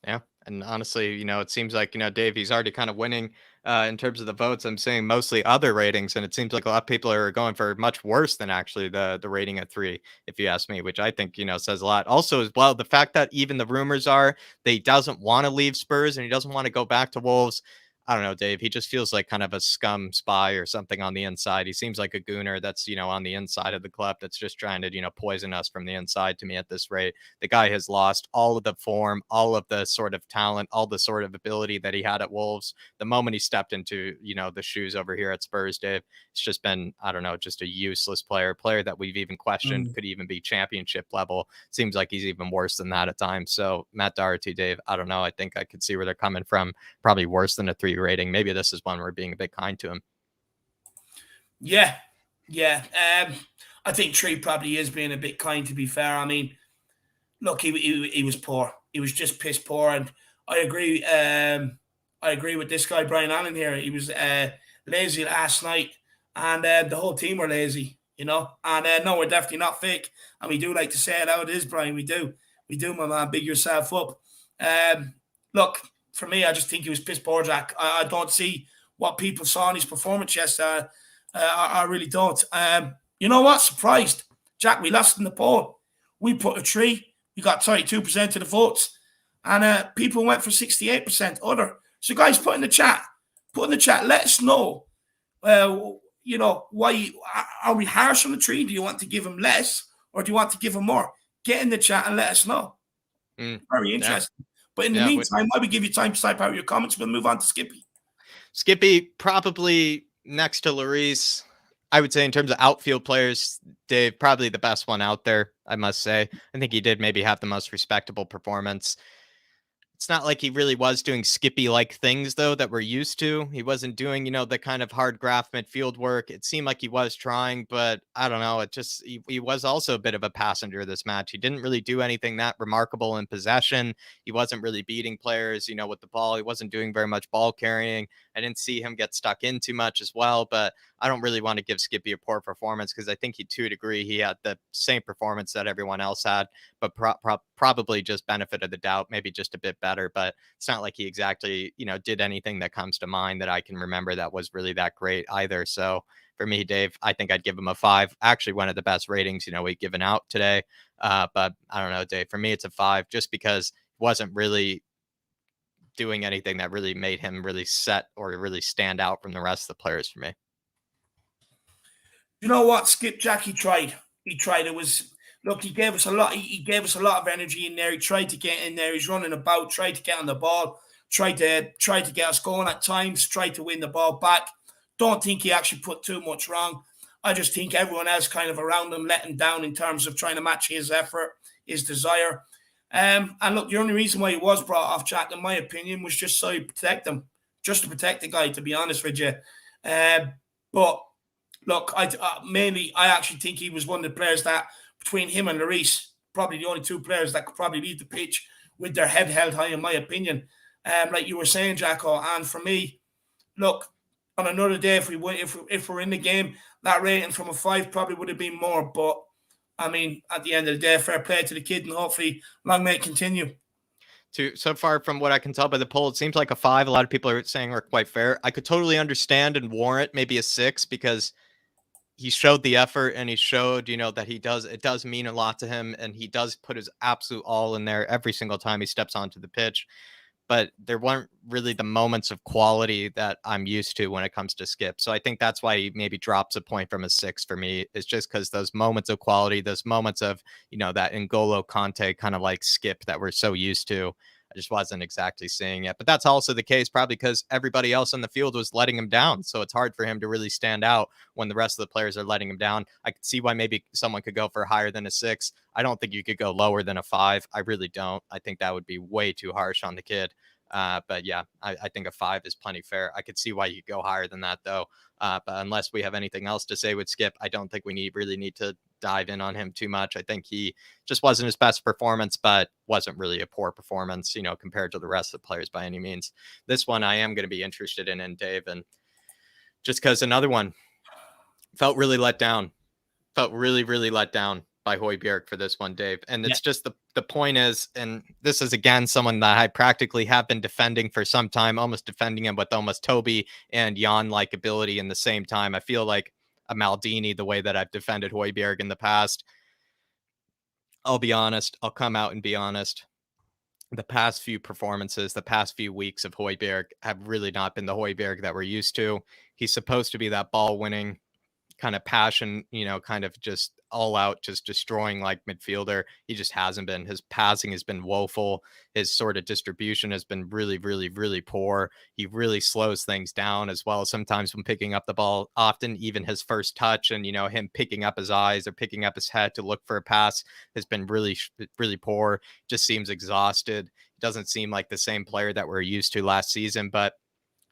Yeah. And honestly, it seems like, Dave, he's already kind of winning in terms of the votes. I'm seeing mostly other ratings, and it seems like a lot of people are going for much worse than actually the rating at 3, if you ask me, which I think, says a lot. Also, as well, the fact that even the rumors are that he doesn't want to leave Spurs and he doesn't want to go back to Wolves. I don't know, Dave. He just feels like kind of a scum spy or something on the inside. He seems like a gooner that's, on the inside of the club that's just trying to, poison us from the inside to me at this rate. The guy has lost all of the form, all of the sort of talent, all the sort of ability that he had at Wolves. The moment he stepped into, the shoes over here at Spurs, Dave, it's just been, I don't know, just a useless player that we've even questioned could even be championship level. Seems like he's even worse than that at times. So Matt Doherty, Dave, I don't know. I think I could see where they're coming from. Probably worse than a 3 rating. Maybe this is one where we're being a bit kind to him. Yeah. I think 3 probably is being a bit kind, to be fair. I mean, look, he was poor. He was just piss poor, and I agree. I agree with this guy Brian Allen here. He was lazy last night, and the whole team were lazy. And no, we're definitely not fake, and we do like to say it how it is, Brian. We do, my man. Big yourself up. Look. For me, I just think he was piss poor, Jack. I don't see what people saw in his performance yesterday. I really don't. You know what? Surprised. Jack, we lost in the poll. We put a 3. We got 32% of the votes. And people went for 68% other. So guys, put in the chat. Let us know, why are we harsh on the 3? Do you want to give him less or do you want to give him more? Get in the chat and let us know. Very interesting. Yeah. But in the meantime, while we give you time to type out your comments, we'll move on to Skippy. Skippy, probably next to Lloris. I would say in terms of outfield players, Dave, probably the best one out there, I must say. I think he did maybe have the most respectable performance. It's not like he really was doing Skippy-like things, though, that we're used to. He wasn't doing, the kind of hard graph midfield work. It seemed like he was trying, but I don't know. It just, he was also a bit of a passenger this match. He didn't really do anything that remarkable in possession. He wasn't really beating players, with the ball. He wasn't doing very much ball carrying. I didn't see him get stuck in too much as well, but I don't really want to give Skippy a poor performance because I think to a degree, he had the same performance that everyone else had, but probably just benefit of the doubt, maybe just a bit better. But it's not like he exactly, did anything that comes to mind that I can remember that was really that great either. So for me, Dave, I think I'd give him a 5. Actually, one of the best ratings, we've given out today. But I don't know, Dave, for me, it's a 5 just because he wasn't really doing anything that really made him really set or really stand out from the rest of the players for me. You know what, Skip, Jack, he tried. It was, look, he gave us a lot. He gave us a lot of energy in there. He tried to get in there. He's running about, tried to get on the ball, tried to get us going at times, tried to win the ball back. Don't think he actually put too much wrong. I just think everyone else kind of around him let him down in terms of trying to match his effort, his desire. And look, the only reason why he was brought off, Jack, in my opinion, was just so you protect him, just to protect the guy, to be honest with you. But look, mainly, I actually think he was one of the players that, between him and Lloris, probably the only two players that could probably leave the pitch with their head held high, in my opinion. Like you were saying, Jacko, and for me, look, on another day, if we're in the game, that rating from a 5 probably would have been more. But I mean, at the end of the day, fair play to the kid, and hopefully long may it continue. So far from what I can tell by the poll, it seems like a 5. A lot of people are saying are quite fair. I could totally understand and warrant maybe a 6 because he showed the effort and he showed, that it does mean a lot to him, and he does put his absolute all in there every single time he steps onto the pitch. But there weren't really the moments of quality that I'm used to when it comes to Skip. So I think that's why he maybe drops a point from a 6 for me. It's just because those moments of quality, those moments of, that N'Golo Conte kind of like Skip that we're so used to, I just wasn't exactly seeing it. But that's also the case probably because everybody else on the field was letting him down. So it's hard for him to really stand out when the rest of the players are letting him down. I could see why maybe someone could go for higher than a 6. I don't think you could go lower than a 5. I really don't. I think that would be way too harsh on the kid. But yeah, I think a 5 is plenty fair. I could see why you go higher than that though. But unless we have anything else to say with Skip, I don't think we really need to dive in on him too much. I think he just wasn't his best performance, but wasn't really a poor performance, compared to the rest of the players by any means. This one I am going to be interested in Dave, and just because another one felt really let down, felt really, really let down by Højbjerg for this one, Dave. And it's just the point is, and this is again someone that I practically have been defending for some time, almost defending him with almost Toby and Jan like ability in the same time. I feel like a Maldini the way that I've defended Højbjerg in the past. I'll be honest. I'll come out and be honest. The past few performances, the past few weeks of Højbjerg have really not been the Højbjerg that we're used to. He's supposed to be that ball winning kind of passion, kind of just all out, just destroying like midfielder. He just hasn't been. His passing has been woeful. His sort of distribution has been really, really, really poor. He really slows things down as well. Sometimes when picking up the ball, often even his first touch and, him picking up his eyes or picking up his head to look for a pass has been really, really poor. Just seems exhausted. Doesn't seem like the same player that we're used to last season. But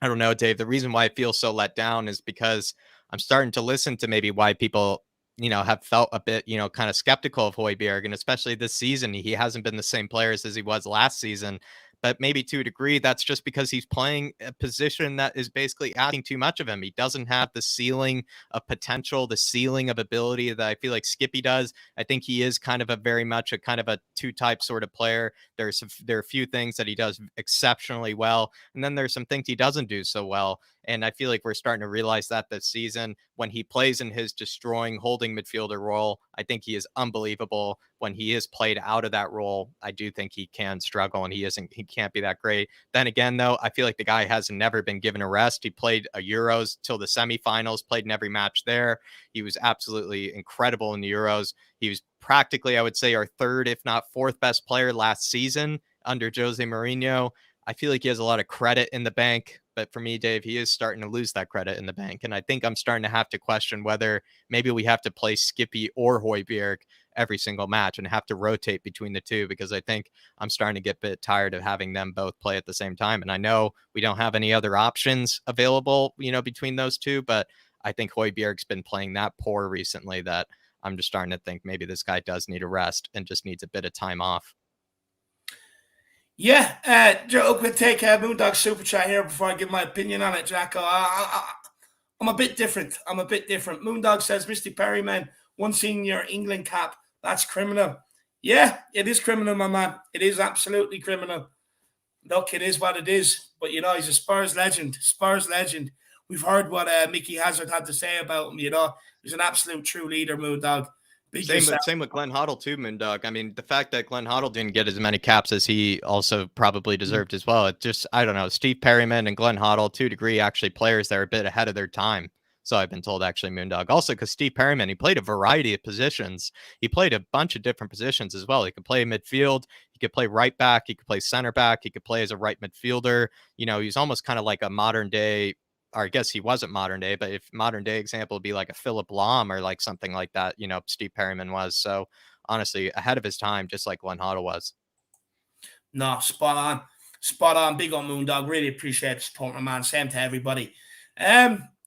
I don't know, Dave, the reason why I feel so let down is because I'm starting to listen to maybe why people, have felt a bit, kind of skeptical of Højbjerg. And especially this season, he hasn't been the same players as he was last season. But maybe to a degree, that's just because he's playing a position that is basically asking too much of him. He doesn't have the ceiling of potential, the ceiling of ability that I feel like Skippy does. I think he is kind of a very much a kind of a two-type sort of player. There are a few things that he does exceptionally well, and then there's some things he doesn't do so well. And I feel like we're starting to realize that this season when he plays in his destroying holding midfielder role, I think he is unbelievable. When he is played out of that role, I do think he can struggle and he can't be that great. Then again, though, I feel like the guy has never been given a rest. He played a Euros till the semifinals, played in every match there. He was absolutely incredible in the Euros. He was practically, I would say, our third, if not fourth best player last season under Jose Mourinho. I feel like he has a lot of credit in the bank, but for me, Dave, he is starting to lose that credit in the bank. And I think I'm starting to have to question whether maybe we have to play Skippy or Højbjerg every single match and have to rotate between the two, because I think I'm starting to get a bit tired of having them both play at the same time. And I know we don't have any other options available, between those two, but I think Højbjerg's been playing that poor recently that I'm just starting to think maybe this guy does need a rest and just needs a bit of time off. Yeah, Joe, we'll take Moondog Super Chat here before I give my opinion on it, Jacko. I'm a bit different. Moondog says, Mr. Perryman, one senior England cap. That's criminal. Yeah, it is criminal, my man. It is absolutely criminal. Look, it is what it is. But, he's a Spurs legend. We've heard what Mickey Hazard had to say about him, He's an absolute true leader, Moondog. Same with Glenn Hoddle too, Moondog. I mean, the fact that Glenn Hoddle didn't get as many caps as he also probably deserved as well. It just, I don't know, Steve Perryman and Glenn Hoddle, to a degree, actually players that are a bit ahead of their time. So I've been told, actually, Moondog. Also, because Steve Perryman, he played a variety of positions. He played a bunch of different positions as well. He could play midfield. He could play right back. He could play center back. He could play as a right midfielder. He's almost kind of like a modern day, or I guess he wasn't modern day, but if modern day example would be like a Philip Lahm or like something like that, Steve Perryman was. So honestly, ahead of his time, just like Glenn Hoddle was. No, spot on. Spot on. Big on Moondog. Really appreciate the support, my man. Same to everybody.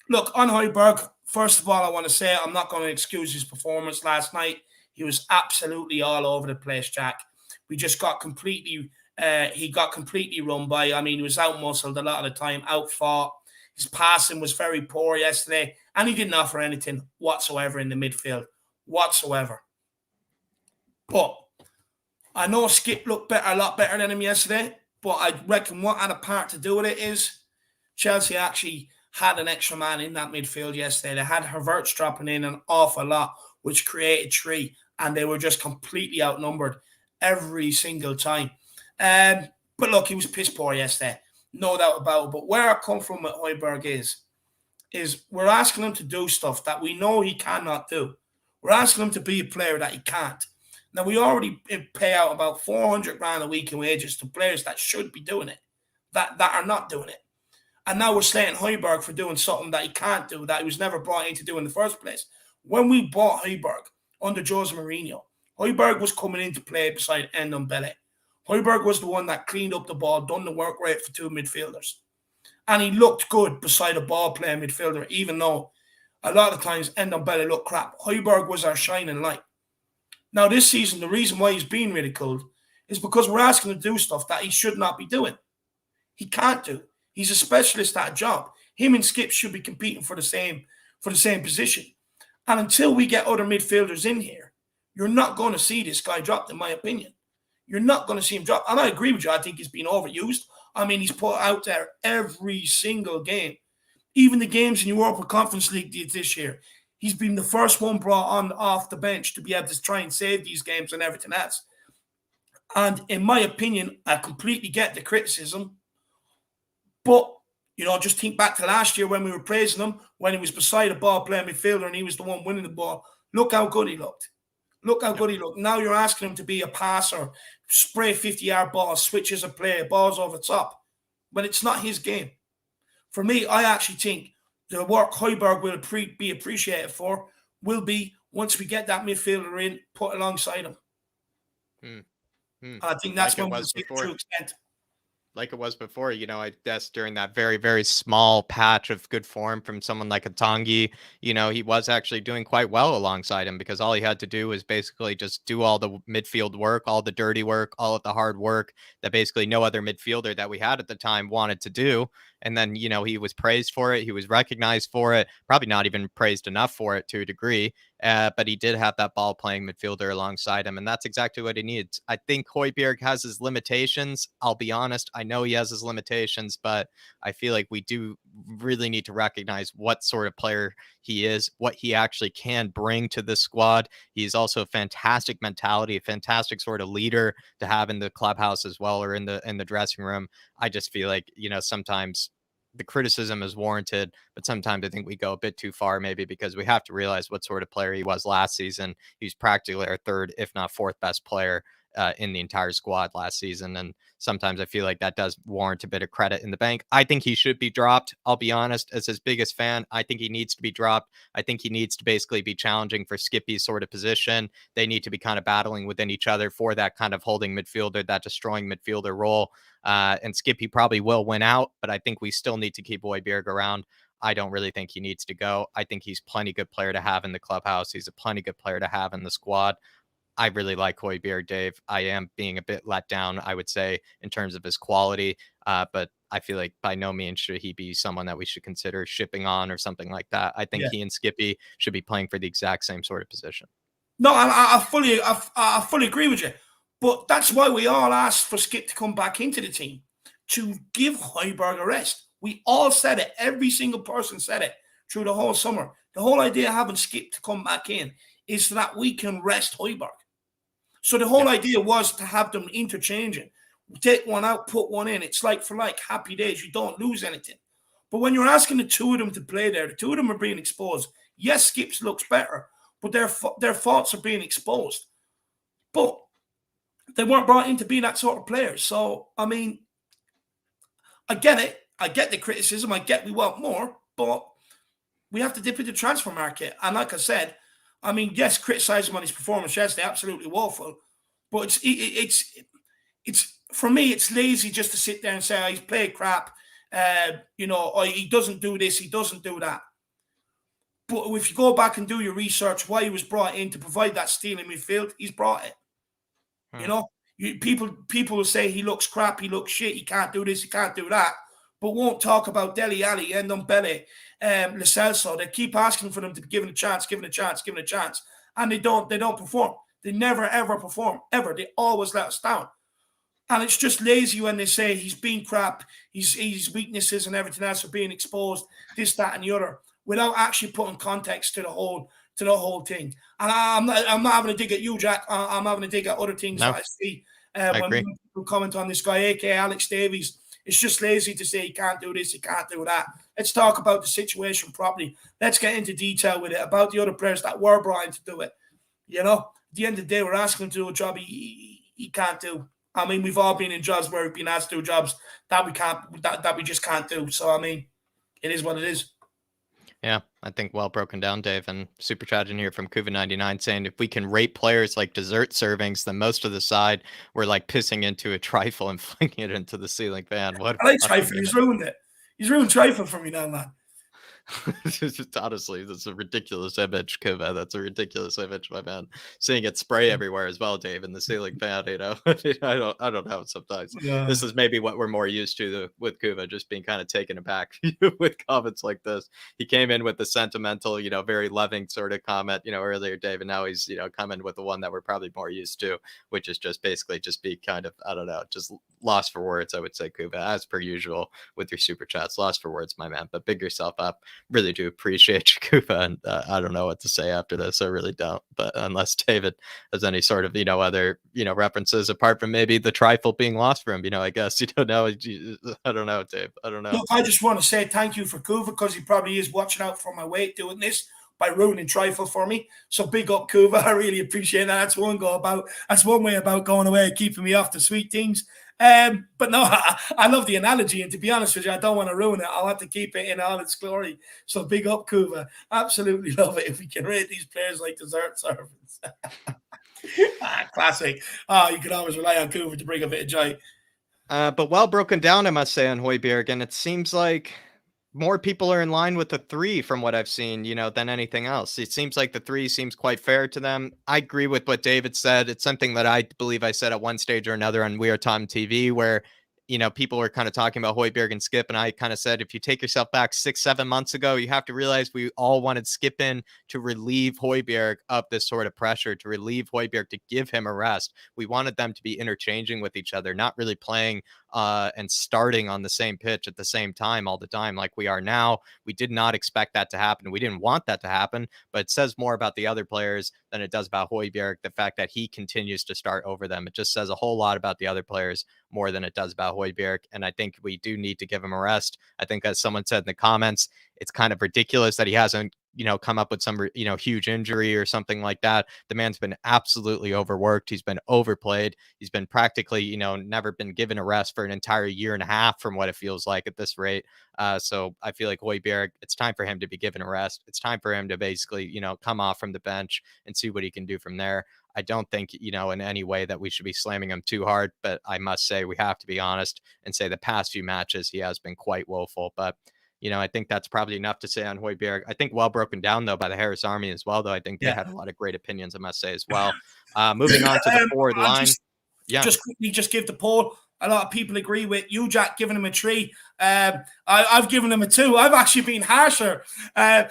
Look, on Højbjerg, first of all, I want to say I'm not going to excuse his performance last night. He was absolutely all over the place, Jack. We just got completely, he got completely run by. I mean, he was out-muscled a lot of the time, out-fought. His passing was very poor yesterday, and he didn't offer anything whatsoever in the midfield, whatsoever. But I know Skip looked a lot better than him yesterday, but I reckon what had a part to do with it is Chelsea actually had an extra man in that midfield yesterday. They had Havertz dropping in an awful lot, which created three, and they were just completely outnumbered every single time. But look, he was piss poor yesterday, no doubt about it. But where I come from with Højbjerg is we're asking him to do stuff that we know he cannot do. We're asking him to be a player that he can't. Now, we already pay out about 400 grand a week in wages to players that should be doing it, that are not doing it. And now we're slating Højbjerg for doing something that he can't do, that he was never brought in to do in the first place. When we bought Højbjerg under Jose Mourinho, Højbjerg was coming in to play beside Ndombele. Højbjerg was the one that cleaned up the ball, done the work rate for two midfielders. And he looked good beside a ball-playing midfielder, even though a lot of times Ndombele looked crap. Højbjerg was our shining light. Now, this season, the reason why he's being ridiculed is because we're asking him to do stuff that he should not be doing. He can't do. He's a specialist at a job. Him and Skip should be competing for the same position. And until we get other midfielders in here, you're not going to see this guy dropped, in my opinion. You're not going to see him drop. And I agree with you. I think he's been overused. I mean, he's put out there every single game. Even the games in Europa Conference League this year. He's been the first one brought on off the bench to be able to try and save these games and everything else. And in my opinion, I completely get the criticism. But, just think back to last year when we were praising him, when he was beside a ball-playing midfielder and he was the one winning the ball. Look how good he looked. Look how good he looked. Now you're asking him to be a passer, spray 50-yard balls, switches of play, balls over the top. But it's not his game. For me, I actually think the work Højbjerg will be appreciated for will be once we get that midfielder in, put alongside him. I think that's when we'll see the true extent. Like it was before, I guess during that very, very small patch of good form from someone like a Tangi, he was actually doing quite well alongside him because all he had to do was basically just do all the midfield work, all the dirty work, all of the hard work that basically no other midfielder that we had at the time wanted to do. And then, he was praised for it. He was recognized for it, probably not even praised enough for it to a degree. But he did have that ball playing midfielder alongside him. And that's exactly what he needs. I think Højbjerg has his limitations. I'll be honest. I know he has his limitations, but I feel like we do really need to recognize what sort of player he is, what he actually can bring to the squad. He's also a fantastic mentality, a fantastic sort of leader to have in the clubhouse as well, or in the dressing room. I just feel like, sometimes the criticism is warranted, but sometimes I think we go a bit too far, maybe because we have to realize what sort of player he was last season. He was practically our third, if not fourth best player in the entire squad last season. And sometimes I feel like that does warrant a bit of credit in the bank. I think he should be dropped. I'll be honest, as his biggest fan, I think he needs to be dropped. I think he needs to basically be challenging for Skippy's sort of position. They need to be kind of battling within each other for that kind of holding midfielder, that destroying midfielder role. And Skippy probably will win out, but I think we still need to keep Højbjerg around. I don't really think he needs to go. I think he's plenty good player to have in the clubhouse. He's a plenty good player to have in the squad. I really like Højbjerg, Dave. I am being a bit let down, I would say, in terms of his quality. But I feel like by no means should he be someone that we should consider shipping on or something like that. I think he and Skippy should be playing for the exact same sort of position. No, I fully agree with you. But that's why we all asked for Skip to come back into the team, to give Højbjerg a rest. We all said it. Every single person said it through the whole summer. The whole idea of having Skip to come back in is so that we can rest Højbjerg. So the whole idea was to have them interchanging. Take one out, put one in. It's like for like, happy days. You don't lose anything. But when you're asking the two of them to play there, the two of them are being exposed. Yes, Skip's looks better, but their faults are being exposed. But they weren't brought in to be that sort of player. So, I mean, I get it. I get the criticism. I get we want more, but we have to dip into the transfer market. And like I said, I mean, yes, criticize him on his performance yesterday, absolutely woeful. But it's for me, it's lazy just to sit there and say, oh, he's played crap. He doesn't do this, he doesn't do that. But if you go back and do your research, why he was brought in to provide that stealing midfield, he's brought it. You know, people will say he looks crap, he looks shit, he can't do this, he can't do that, but won't talk about Dele Alli and Ndombele, Lo Celso. They keep asking for them to be given a chance, and they don't perform. They never ever perform, ever. They always let us down. And it's just lazy when they say he's been crap, his weaknesses and everything else are being exposed, this, that, and the other, without actually putting context to the whole thing. And I'm not having a dig at you, Jack. I'm having a dig at other things that I see when people comment on this guy, aka Alex Davies. It's just lazy to say he can't do this, he can't do that. Let's talk about the situation properly. Let's get into detail with it about the other players that were brought in to do it. You know, at the end of the day, we're asking him to do a job he can't do. I mean, we've all been in jobs where we've been asked to do jobs that we just can't do. So, I mean, it is what it is. Yeah, I think well broken down, Dave. And super chat in here from Kuva99 saying if we can rate players like dessert servings, then most of the side were like pissing into a trifle and flinging it into the ceiling fan. What I like trifle. He's ruined it. He's ruined trifle for me now, man. Honestly, that's a ridiculous image, Kuva. That's a ridiculous image, my man. Seeing it spray everywhere as well, Dave, in the ceiling fan. You know, I don't know. Sometimes this is maybe what we're more used to with Kuva, just being kind of taken aback with comments like this. He came in with the sentimental, very loving sort of comment, earlier, Dave, and now he's coming with the one that we're probably more used to, which is just basically just be kind of, I don't know, just lost for words. I would say, Kuva, as per usual with your super chats, lost for words, my man. But big yourself up. Really do appreciate you, Kuva, and I don't know what to say after this. I really don't. But unless David has any sort of other references apart from maybe the trifle being lost for him, I guess you don't know. I don't know, Dave. I don't know. Look, I just want to say thank you for Kuva because he probably is watching out for my weight doing this by ruining trifle for me. So big up, Kuva. I really appreciate that. That's one way about going away and keeping me off the sweet things. But no, I love the analogy, and to be honest with you, I don't want to ruin it. I want to keep it in all its glory. So big up, Kuva. Absolutely love it if we can rate these players like dessert servants. Classic. You can always rely on Kuva to bring a bit of joy. But well broken down, I must say, on Højbjerg, and it seems like more people are in line with the 3 from what I've seen, than anything else. It seems like the 3 seems quite fair to them. I agree with what David said. It's something that I believe I said at one stage or another on We Are Tom TV, where people were kind of talking about Højbjerg and Skip, and I kind of said, if you take yourself back 6-7 months ago, you have to realize we all wanted Skip in to relieve Højbjerg of this sort of pressure, to relieve Højbjerg, to give him a rest. We wanted them to be interchanging with each other, not really playing and starting on the same pitch at the same time all the time like we are now. We did not expect that to happen. We didn't want that to happen, but it says more about the other players than it does about Højbjerg, the fact that he continues to start over them. It just says a whole lot about the other players more than it does about Højbjerg, and I think we do need to give him a rest. I think, as someone said in the comments, it's kind of ridiculous that he hasn't come up with some, huge injury or something like that. The man's been absolutely overworked. He's been overplayed. He's been practically, never been given a rest for an entire year and a half from what it feels like at this rate. So I feel like Højbjerg, it's time for him to be given a rest. It's time for him to basically, come off from the bench and see what he can do from there. I don't think, in any way that we should be slamming him too hard, but I must say we have to be honest and say the past few matches he has been quite woeful. But I think that's probably enough to say on Højbjerg. I think well broken down, though, by the Harris Army as well, though. I think they had a lot of great opinions, I must say, as well. Moving on to the forward line. Just quickly, just give the poll. A lot of people agree with you, Jack, giving him a 3. I've given him a 2. I've actually been harsher and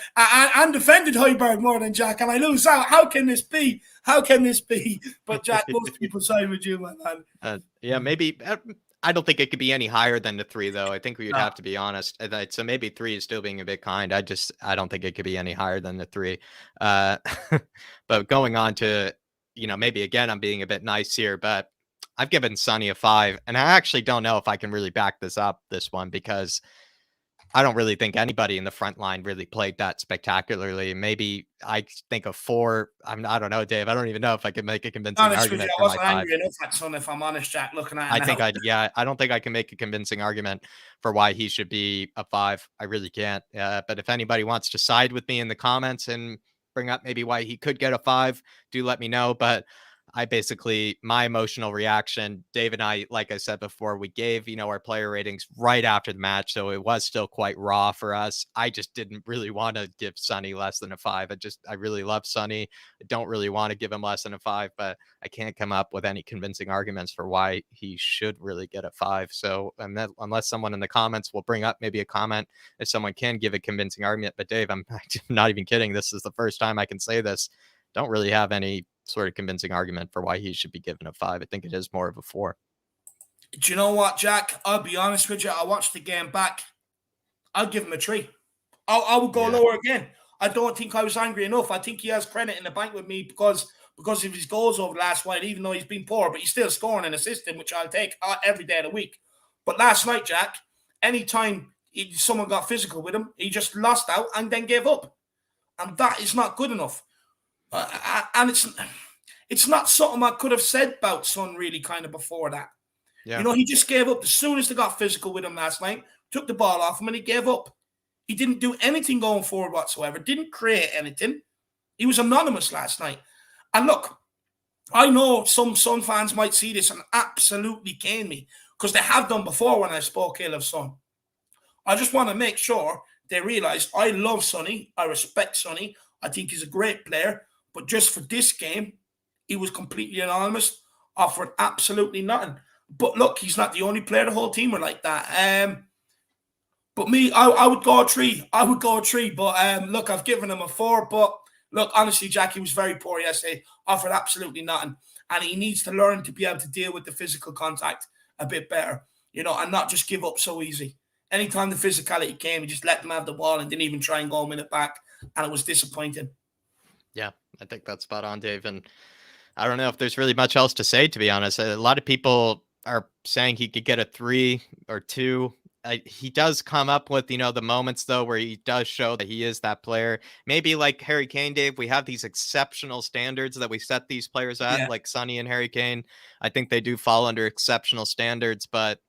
defended Højbjerg more than Jack, and I lose out. How can this be? How can this be? But Jack, most people side with you, my man. Maybe. I don't think it could be any higher than the 3, though. I think we would have to be honest. So maybe 3 is still being a bit kind. I don't think it could be any higher than the 3. But going on to, maybe again, I'm being a bit nice here, but I've given Sonny a 5, and I actually don't know if I can really back this one, because I don't really think anybody in the front line really played that spectacularly. Maybe I think a 4. I don't know, Dave. I don't even know if I can make a convincing argument. I wasn't angry enough at Son, if I'm honest, Jack. Looking at it, I don't think I can make a convincing argument for why he should be a 5. I really can't. But if anybody wants to side with me in the comments and bring up maybe why he could get a 5, do let me know. But my emotional reaction, Dave and I, like I said before, we gave, our player ratings right after the match. So it was still quite raw for us. I just didn't really want to give Sonny less than a 5. I really love Sonny. I don't really want to give him less than a 5, but I can't come up with any convincing arguments for why he should really get a 5. So, and that, unless someone in the comments will bring up maybe a comment, if someone can give a convincing argument, but Dave, I'm not even kidding. This is the first time I can say this. Don't really have any sort of convincing argument for why he should be given a 5. I think it is more of a 4. Do you know what, Jack? I'll be honest with you. I watched the game back. I'll give him a 3. I would go lower again. I don't think I was angry enough. I think he has credit in the bank with me because of his goals over the last while, even though he's been poor, but he's still scoring and assisting, which I'll take every day of the week. But last night, Jack, anytime someone got physical with him, he just lost out and then gave up. And that is not good enough. And it's not something I could have said about Son really kind of before that. Yeah. He just gave up as soon as they got physical with him last night, took the ball off him and he gave up. He didn't do anything going forward whatsoever, didn't create anything. He was anonymous last night. And look, I know some Son fans might see this and absolutely cane me because they have done before when I spoke ill of Son. I just want to make sure they realize I love Sonny. I respect Sonny. I think he's a great player. But just for this game, he was completely anonymous, offered absolutely nothing. But look, he's not the only player. The whole team were like that. But me, I would go a 3. I would go a 3. But look, I've given him a 4. But look, honestly, Jack, he was very poor yesterday. Offered absolutely nothing. And he needs to learn to be able to deal with the physical contact a bit better, and not just give up so easy. Anytime the physicality came, he just let them have the ball and didn't even try and go a minute back. And it was disappointing. Yeah, I think that's spot on, Dave. And I don't know if there's really much else to say, to be honest. A lot of people are saying he could get a 3 or 2. He does come up with, the moments, though, where he does show that he is that player. Maybe like Harry Kane, Dave, we have these exceptional standards that we set these players at, like Sonny and Harry Kane. I think they do fall under exceptional standards. But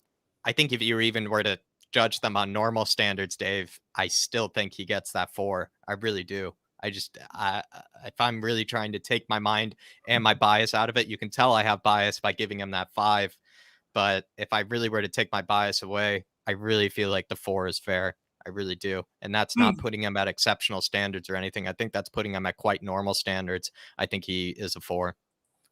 I think if you even were to judge them on normal standards, Dave, I still think he gets that 4. I really do. If I'm really trying to take my mind and my bias out of it, you can tell I have bias by giving him that 5. But if I really were to take my bias away, I really feel like the 4 is fair. I really do. And that's not putting him at exceptional standards or anything. I think that's putting him at quite normal standards. I think he is a 4.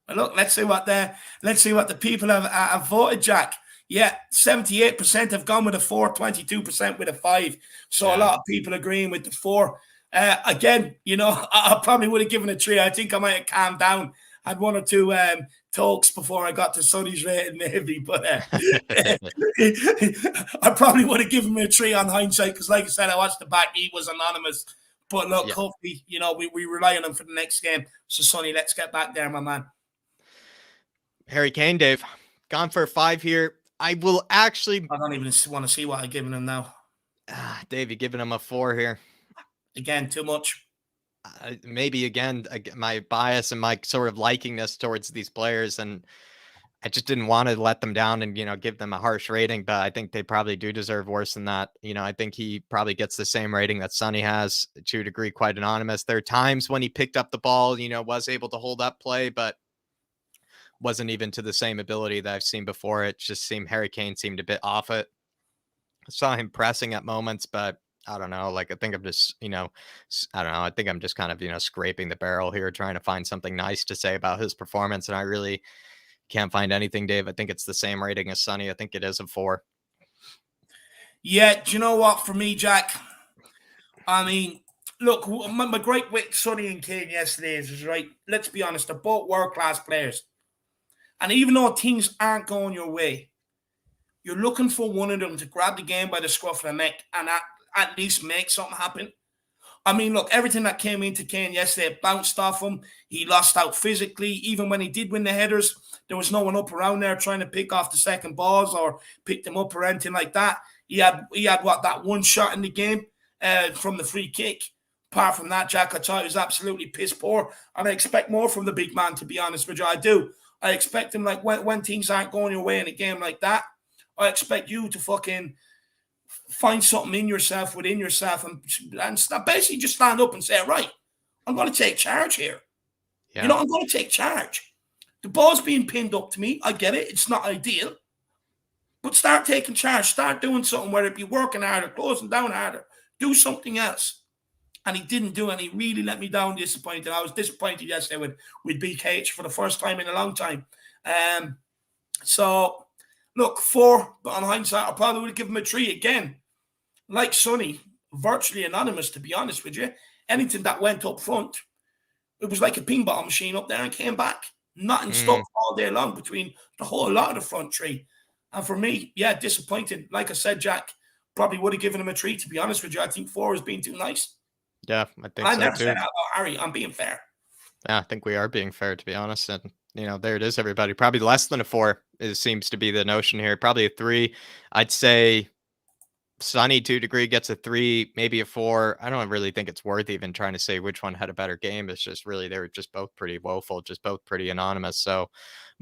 Well, look, let's see what the people have voted, Jack. Yeah, 78% have gone with a 4, 22% with a 5. So a lot of people agreeing with the 4. Again, I probably would have given a 3. I think I might have calmed down. Had 1 or 2 talks before I got to Sonny's rating, maybe. But I probably would have given him a 3 on hindsight because, like I said, I watched the back. He was anonymous. But look, hopefully, we rely on him for the next game. So, Sonny, let's get back there, my man. Harry Kane, Dave, gone for a 5 here. I will actually... I don't even want to see what I've given him now. Dave, you're giving him a 4 here. Again, too much. Maybe again, my bias and my sort of likingness towards these players, and I just didn't want to let them down and give them a harsh rating. But I think they probably do deserve worse than that. I think he probably gets the same rating that Sonny has, to a degree, quite anonymous. There are times when he picked up the ball, was able to hold up play, but wasn't even to the same ability that I've seen before. It just seemed Harry Kane seemed a bit off it. I saw him pressing at moments, but I don't know. I think I'm just, I don't know. I think I'm just kind of, scraping the barrel here, trying to find something nice to say about his performance. And I really can't find anything, Dave. I think it's the same rating as Sonny. I think it is a 4. Yeah. Do you know what? For me, Jack, I mean, look, my great with Sonny and Kane yesterday is right. Let's be honest. They're both world-class players. And even though things aren't going your way, you're looking for one of them to grab the game by the scruff of the neck and at least make something happen. I mean, look, everything that came into Kane yesterday bounced off him. He lost out physically. Even when he did win the headers, there was no one up around there trying to pick off the second balls or pick them up or anything like that. He had that one shot in the game from the free kick. Apart from that, Jack, I thought he was absolutely piss poor. And I expect more from the big man, to be honest with you. I do. I expect him, like, when things aren't going your way in a game like that, I expect you to fucking find something in yourself, within yourself, and basically just stand up and say, right, I'm going to take charge here. Yeah. I'm going to take charge. The ball's being pinned up to me. I get it. It's not ideal. But start taking charge. Start doing something, whether it be working harder, closing down harder. Do something else. And he didn't do it, and he really let me down disappointed. I was disappointed yesterday with BKH for the first time in a long time. So, look, 4, but on hindsight, I probably would give him a 3 again. Like Sonny, virtually anonymous, to be honest with you. Anything that went up front, it was like a ping ball machine up there and came back. Nothing stuck all day long between the whole lot of the front 3. And for me, yeah, disappointing. Like I said, Jack, probably would have given him a 3, to be honest with you. I think 4 has been too nice. Yeah, I think so never too. said that about Harry. I'm being fair. Yeah, I think we are being fair, to be honest. And, there it is, everybody. Probably less than a 4 seems to be the notion here. Probably a 3. I'd say Sonny 2 degree gets a 3, maybe a 4. I don't really think it's worth even trying to say which one had a better game. It's just really, they were just both pretty woeful, just both pretty anonymous. So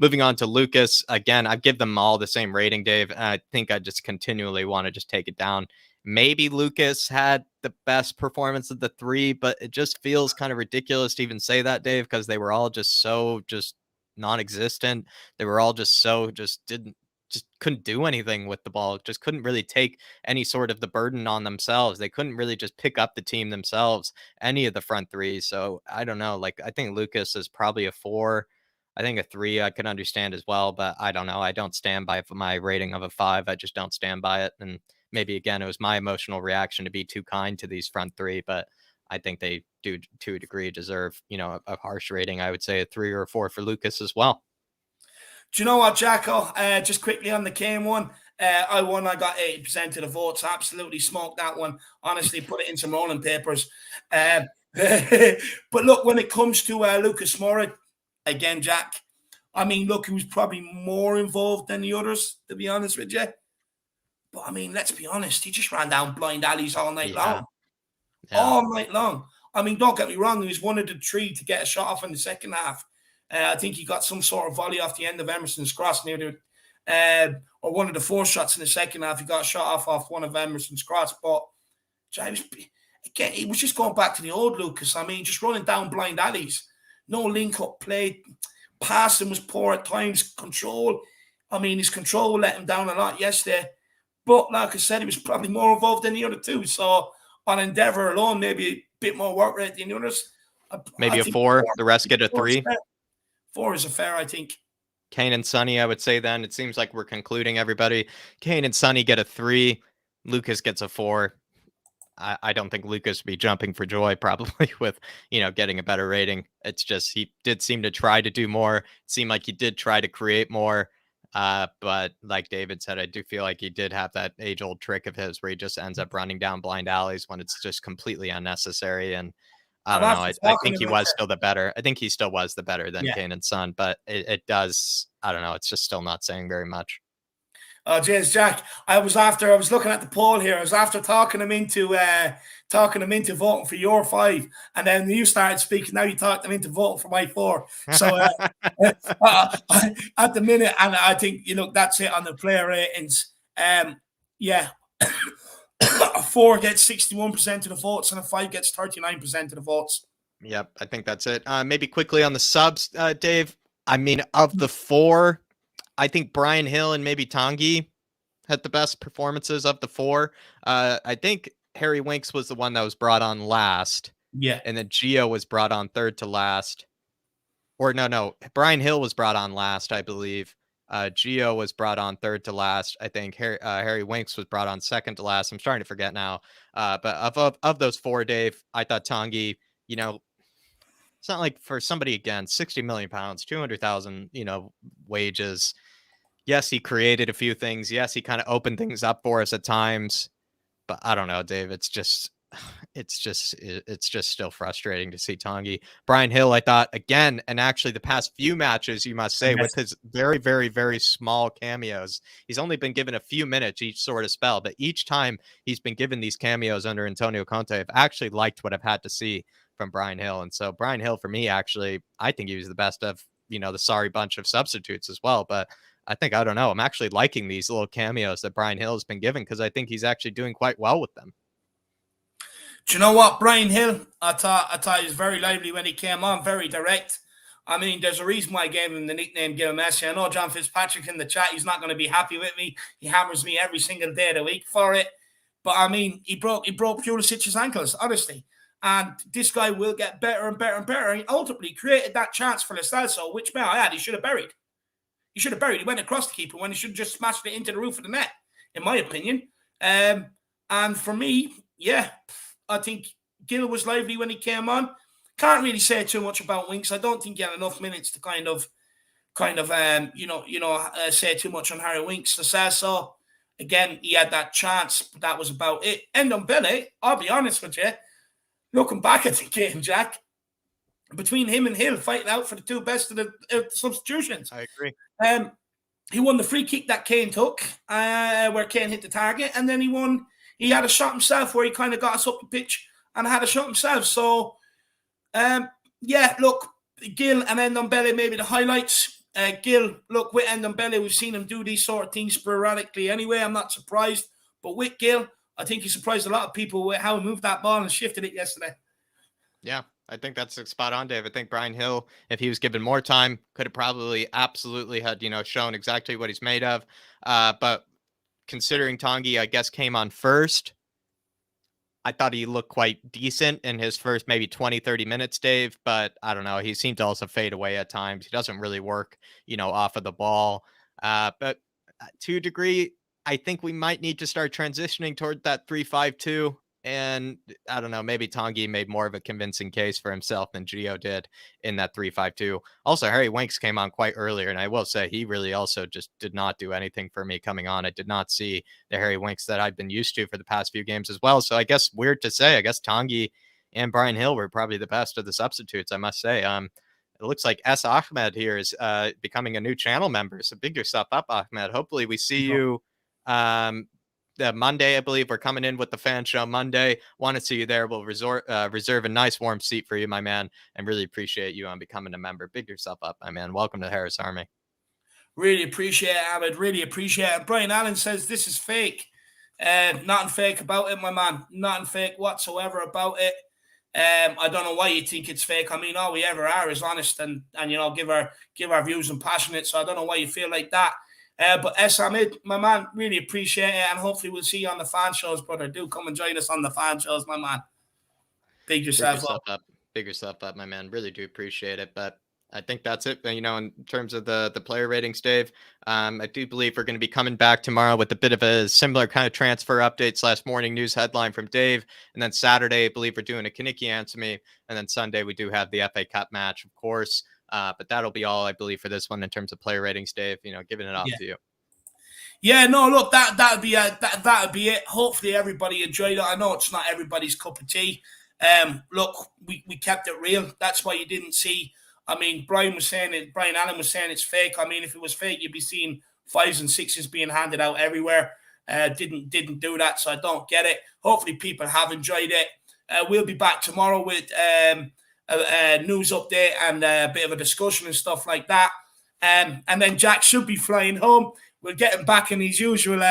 moving on to Lucas, again, I'd give them all the same rating, Dave. And I think I just continually want to just take it down. Maybe Lucas had the best performance of the 3, but it just feels kind of ridiculous to even say that, Dave, because they were all just so just non-existent. They were all just so just couldn't do anything with the ball. Just couldn't really take any sort of the burden on themselves. They couldn't really just pick up the team themselves, any of the front 3. So I don't know. Like, I think Lucas is probably a 4. I think a 3 I could understand as well, but I don't know. I don't stand by my rating of a 5. I just don't stand by it. And maybe again, it was my emotional reaction to be too kind to these front 3, but I think they do to a degree deserve, a harsh rating. I would say a 3 or a 4 for Lucas as well. Do you know what, Jacko? Just quickly on the Kane one, I won. I got 80% of the votes. Absolutely smoked that one. Honestly, put it in some rolling papers. But look, when it comes to Lucas Moura, again, Jack, I mean, look, he was probably more involved than the others, to be honest with you. But I mean, let's be honest, he just ran down blind alleys all night long. Yeah. All night long. I mean, don't get me wrong, he was one of the 3 to get a shot off in the second half. I think he got some sort of volley off the end of Emerson's cross near the, or one of the 4 shots in the second half. He got a shot off one of Emerson's cross. But again, he was just going back to the old Lucas. I mean, just running down blind alleys. No link-up play. Passing was poor at times. Control. I mean, his control let him down a lot yesterday. But like I said, he was probably more involved than the other 2. So on endeavour alone, maybe a bit more work rate than the others. Maybe a 4. The rest get a 3. 4 is a fair, I think. Kane and Sonny, I would say then. It seems like we're concluding everybody. Kane and Sonny get a 3. Lucas gets a 4. I don't think Lucas would be jumping for joy probably with, getting a better rating. It's just he did seem to try to do more. It seemed like he did try to create more. But like David said, I do feel like he did have that age-old trick of his where he just ends up running down blind alleys when it's just completely unnecessary. And I don't know. I think he was still the better. I think he still was the better than Kane and Son, but it does. I don't know. It's just still not saying very much. Oh, jeez, Jack. I was looking at the poll here. I was after talking him into voting for your 5, and then you started speaking. Now you talked him into voting for my 4. So at the minute, and I think that's it on the player ratings. Yeah, a 4 gets 61% of the votes, and a 5 gets 39% of the votes. Yep, I think that's it. Maybe quickly on the subs, Dave. I mean, of the 4. I think Brian Hill and maybe Tanguy had the best performances of the 4. I think Harry Winks was the one that was brought on last. Yeah. And then Gio was brought on 3rd to last. Or no. Brian Hill was brought on last, I believe. Gio was brought on 3rd to last. I think Harry Winks was brought on 2nd to last. I'm starting to forget now. But of those 4, Dave, I thought Tanguy, it's not like for somebody, again, 60 million pounds, 200,000, wages. Yes, he created a few things. Yes, he kind of opened things up for us at times. But I don't know, Dave. It's just still frustrating to see Tanguy. Brian Hill, I thought, again, and actually the past few matches, you must say, with his very, very, very small cameos, he's only been given a few minutes each sort of spell. But each time he's been given these cameos under Antonio Conte, I've actually liked what I've had to see from Brian Hill. And so Brian Hill, for me, actually, I think he was the best of, the sorry bunch of substitutes as well. But I don't know. I'm actually liking these little cameos that Brian Hill has been given because I think he's actually doing quite well with them. Do you know what, Brian Hill? I thought he was very lively when he came on, very direct. I mean, there's a reason why I gave him the nickname Gil Messi. I know John Fitzpatrick in the chat, he's not going to be happy with me. He hammers me every single day of the week for it. But I mean, he broke Pulisic's ankles, honestly. And this guy will get better and better and better. And he ultimately created that chance for Lo Celso, which, may I add, he should have buried. He went across the keeper when he should have just smashed it into the roof of the net, in my opinion. And for me, yeah, I think Gil was lively when he came on. Can't really say too much about Winks. I don't think he had enough minutes to kind of say too much on Harry Winks. Lo Celso, again, he had that chance, but that was about it. Ndombele, I'll be honest with you, looking back at the game, Jack, between him and Hill fighting out for the two best of the substitutions. I agree. He won the free kick that Kane took, where Kane hit the target, and then he had a shot himself where he kind of got us up the pitch and had a shot himself. So, yeah, look, Gil and Ndombele maybe the highlights. Gil, look, with Ndombele, we've seen him do these sort of things sporadically anyway. I'm not surprised. But with Gil, I think he surprised a lot of people with how he moved that ball and shifted it yesterday. Yeah, I think that's spot on, Dave. I think Brian Hill, if he was given more time, could have probably absolutely had, shown exactly what he's made of. But considering Tanguy, I guess, came on first, I thought he looked quite decent in his first maybe 20, 30 minutes, Dave. But I don't know. He seemed to also fade away at times. He doesn't really work, off of the ball. But to a degree, I think we might need to start transitioning toward that 3-5-2. And I don't know, maybe Tanguy made more of a convincing case for himself than Gio did in that 3-5-2. Also, Harry Winks came on quite earlier, and I will say he really also just did not do anything for me coming on. I did not see the Harry Winks that I've been used to for the past few games as well. So I guess weird to say, I guess Tanguy and Brian Hill were probably the best of the substitutes, I must say. It looks like S. Ahmed here is becoming a new channel member. So big yourself up, Ahmed. Hopefully we see you the Monday, I believe. We're coming in with the fan show Monday. Want to see you there. We'll reserve a nice warm seat for you, my man, and really appreciate you on becoming a member. Big yourself up, my man. Welcome to Harris Army. Really appreciate it, Ahmed. Really appreciate it. Brian Allen says this is fake. Nothing fake about it, my man. Nothing fake whatsoever about it. I don't know why you think it's fake. I mean, all we ever are is honest and give our views and passionate. So I don't know why you feel like that. But S. Ahmed, my man, really appreciate it. And hopefully we'll see you on the fan shows, brother. Do come and join us on the fan shows, my man. Big yourself up. Big yourself up, my man. Really do appreciate it. But I think that's it. In terms of the player ratings, Dave, I do believe we're going to be coming back tomorrow with a bit of a similar kind of transfer update / morning news headline from Dave. And then Saturday, I believe we're doing a Kaniki Answer Me. And then Sunday, we do have the FA Cup match, of course. But that'll be all, I believe, for this one in terms of player ratings, Dave. Giving it off to you. Yeah, no, look, that'd be it. Hopefully everybody enjoyed it. I know it's not everybody's cup of tea. Look, we kept it real. That's why you didn't see. I mean, Brian Allen was saying it's fake. I mean, if it was fake, you'd be seeing 5s and 6s being handed out everywhere. Didn't do that, so I don't get it. Hopefully people have enjoyed it. We'll be back tomorrow with a news update and a bit of a discussion and stuff like that. And then Jack should be flying home. We'll get him back in his usual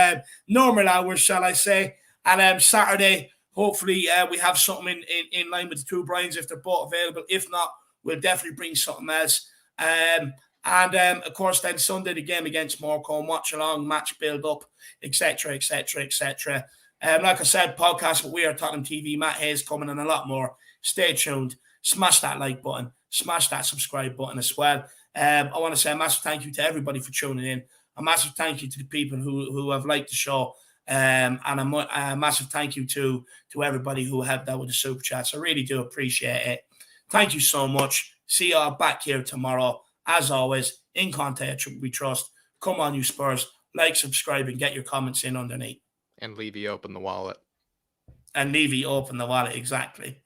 normal hours, shall I say. And Saturday, hopefully we have something in line with the two Brians if they're both available. If not, we'll definitely bring something else. And of course, then Sunday, the game against Morecambe, watch along, match build up, etc., etc., etc. Like I said, podcast with We Are Tottenham TV, Matt Hayes coming and a lot more. Stay tuned. Smash that like button. Smash that subscribe button as well. I want to say a massive thank you to everybody for tuning in. A massive thank you to the people who have liked the show. And a massive thank you to everybody who helped out with the super chats. I really do appreciate it. Thank you so much. See y'all back here tomorrow. As always, in contact we trust. Come on, you Spurs. Like, subscribe, and get your comments in underneath. And Levy open the wallet. And Levy open the wallet, exactly.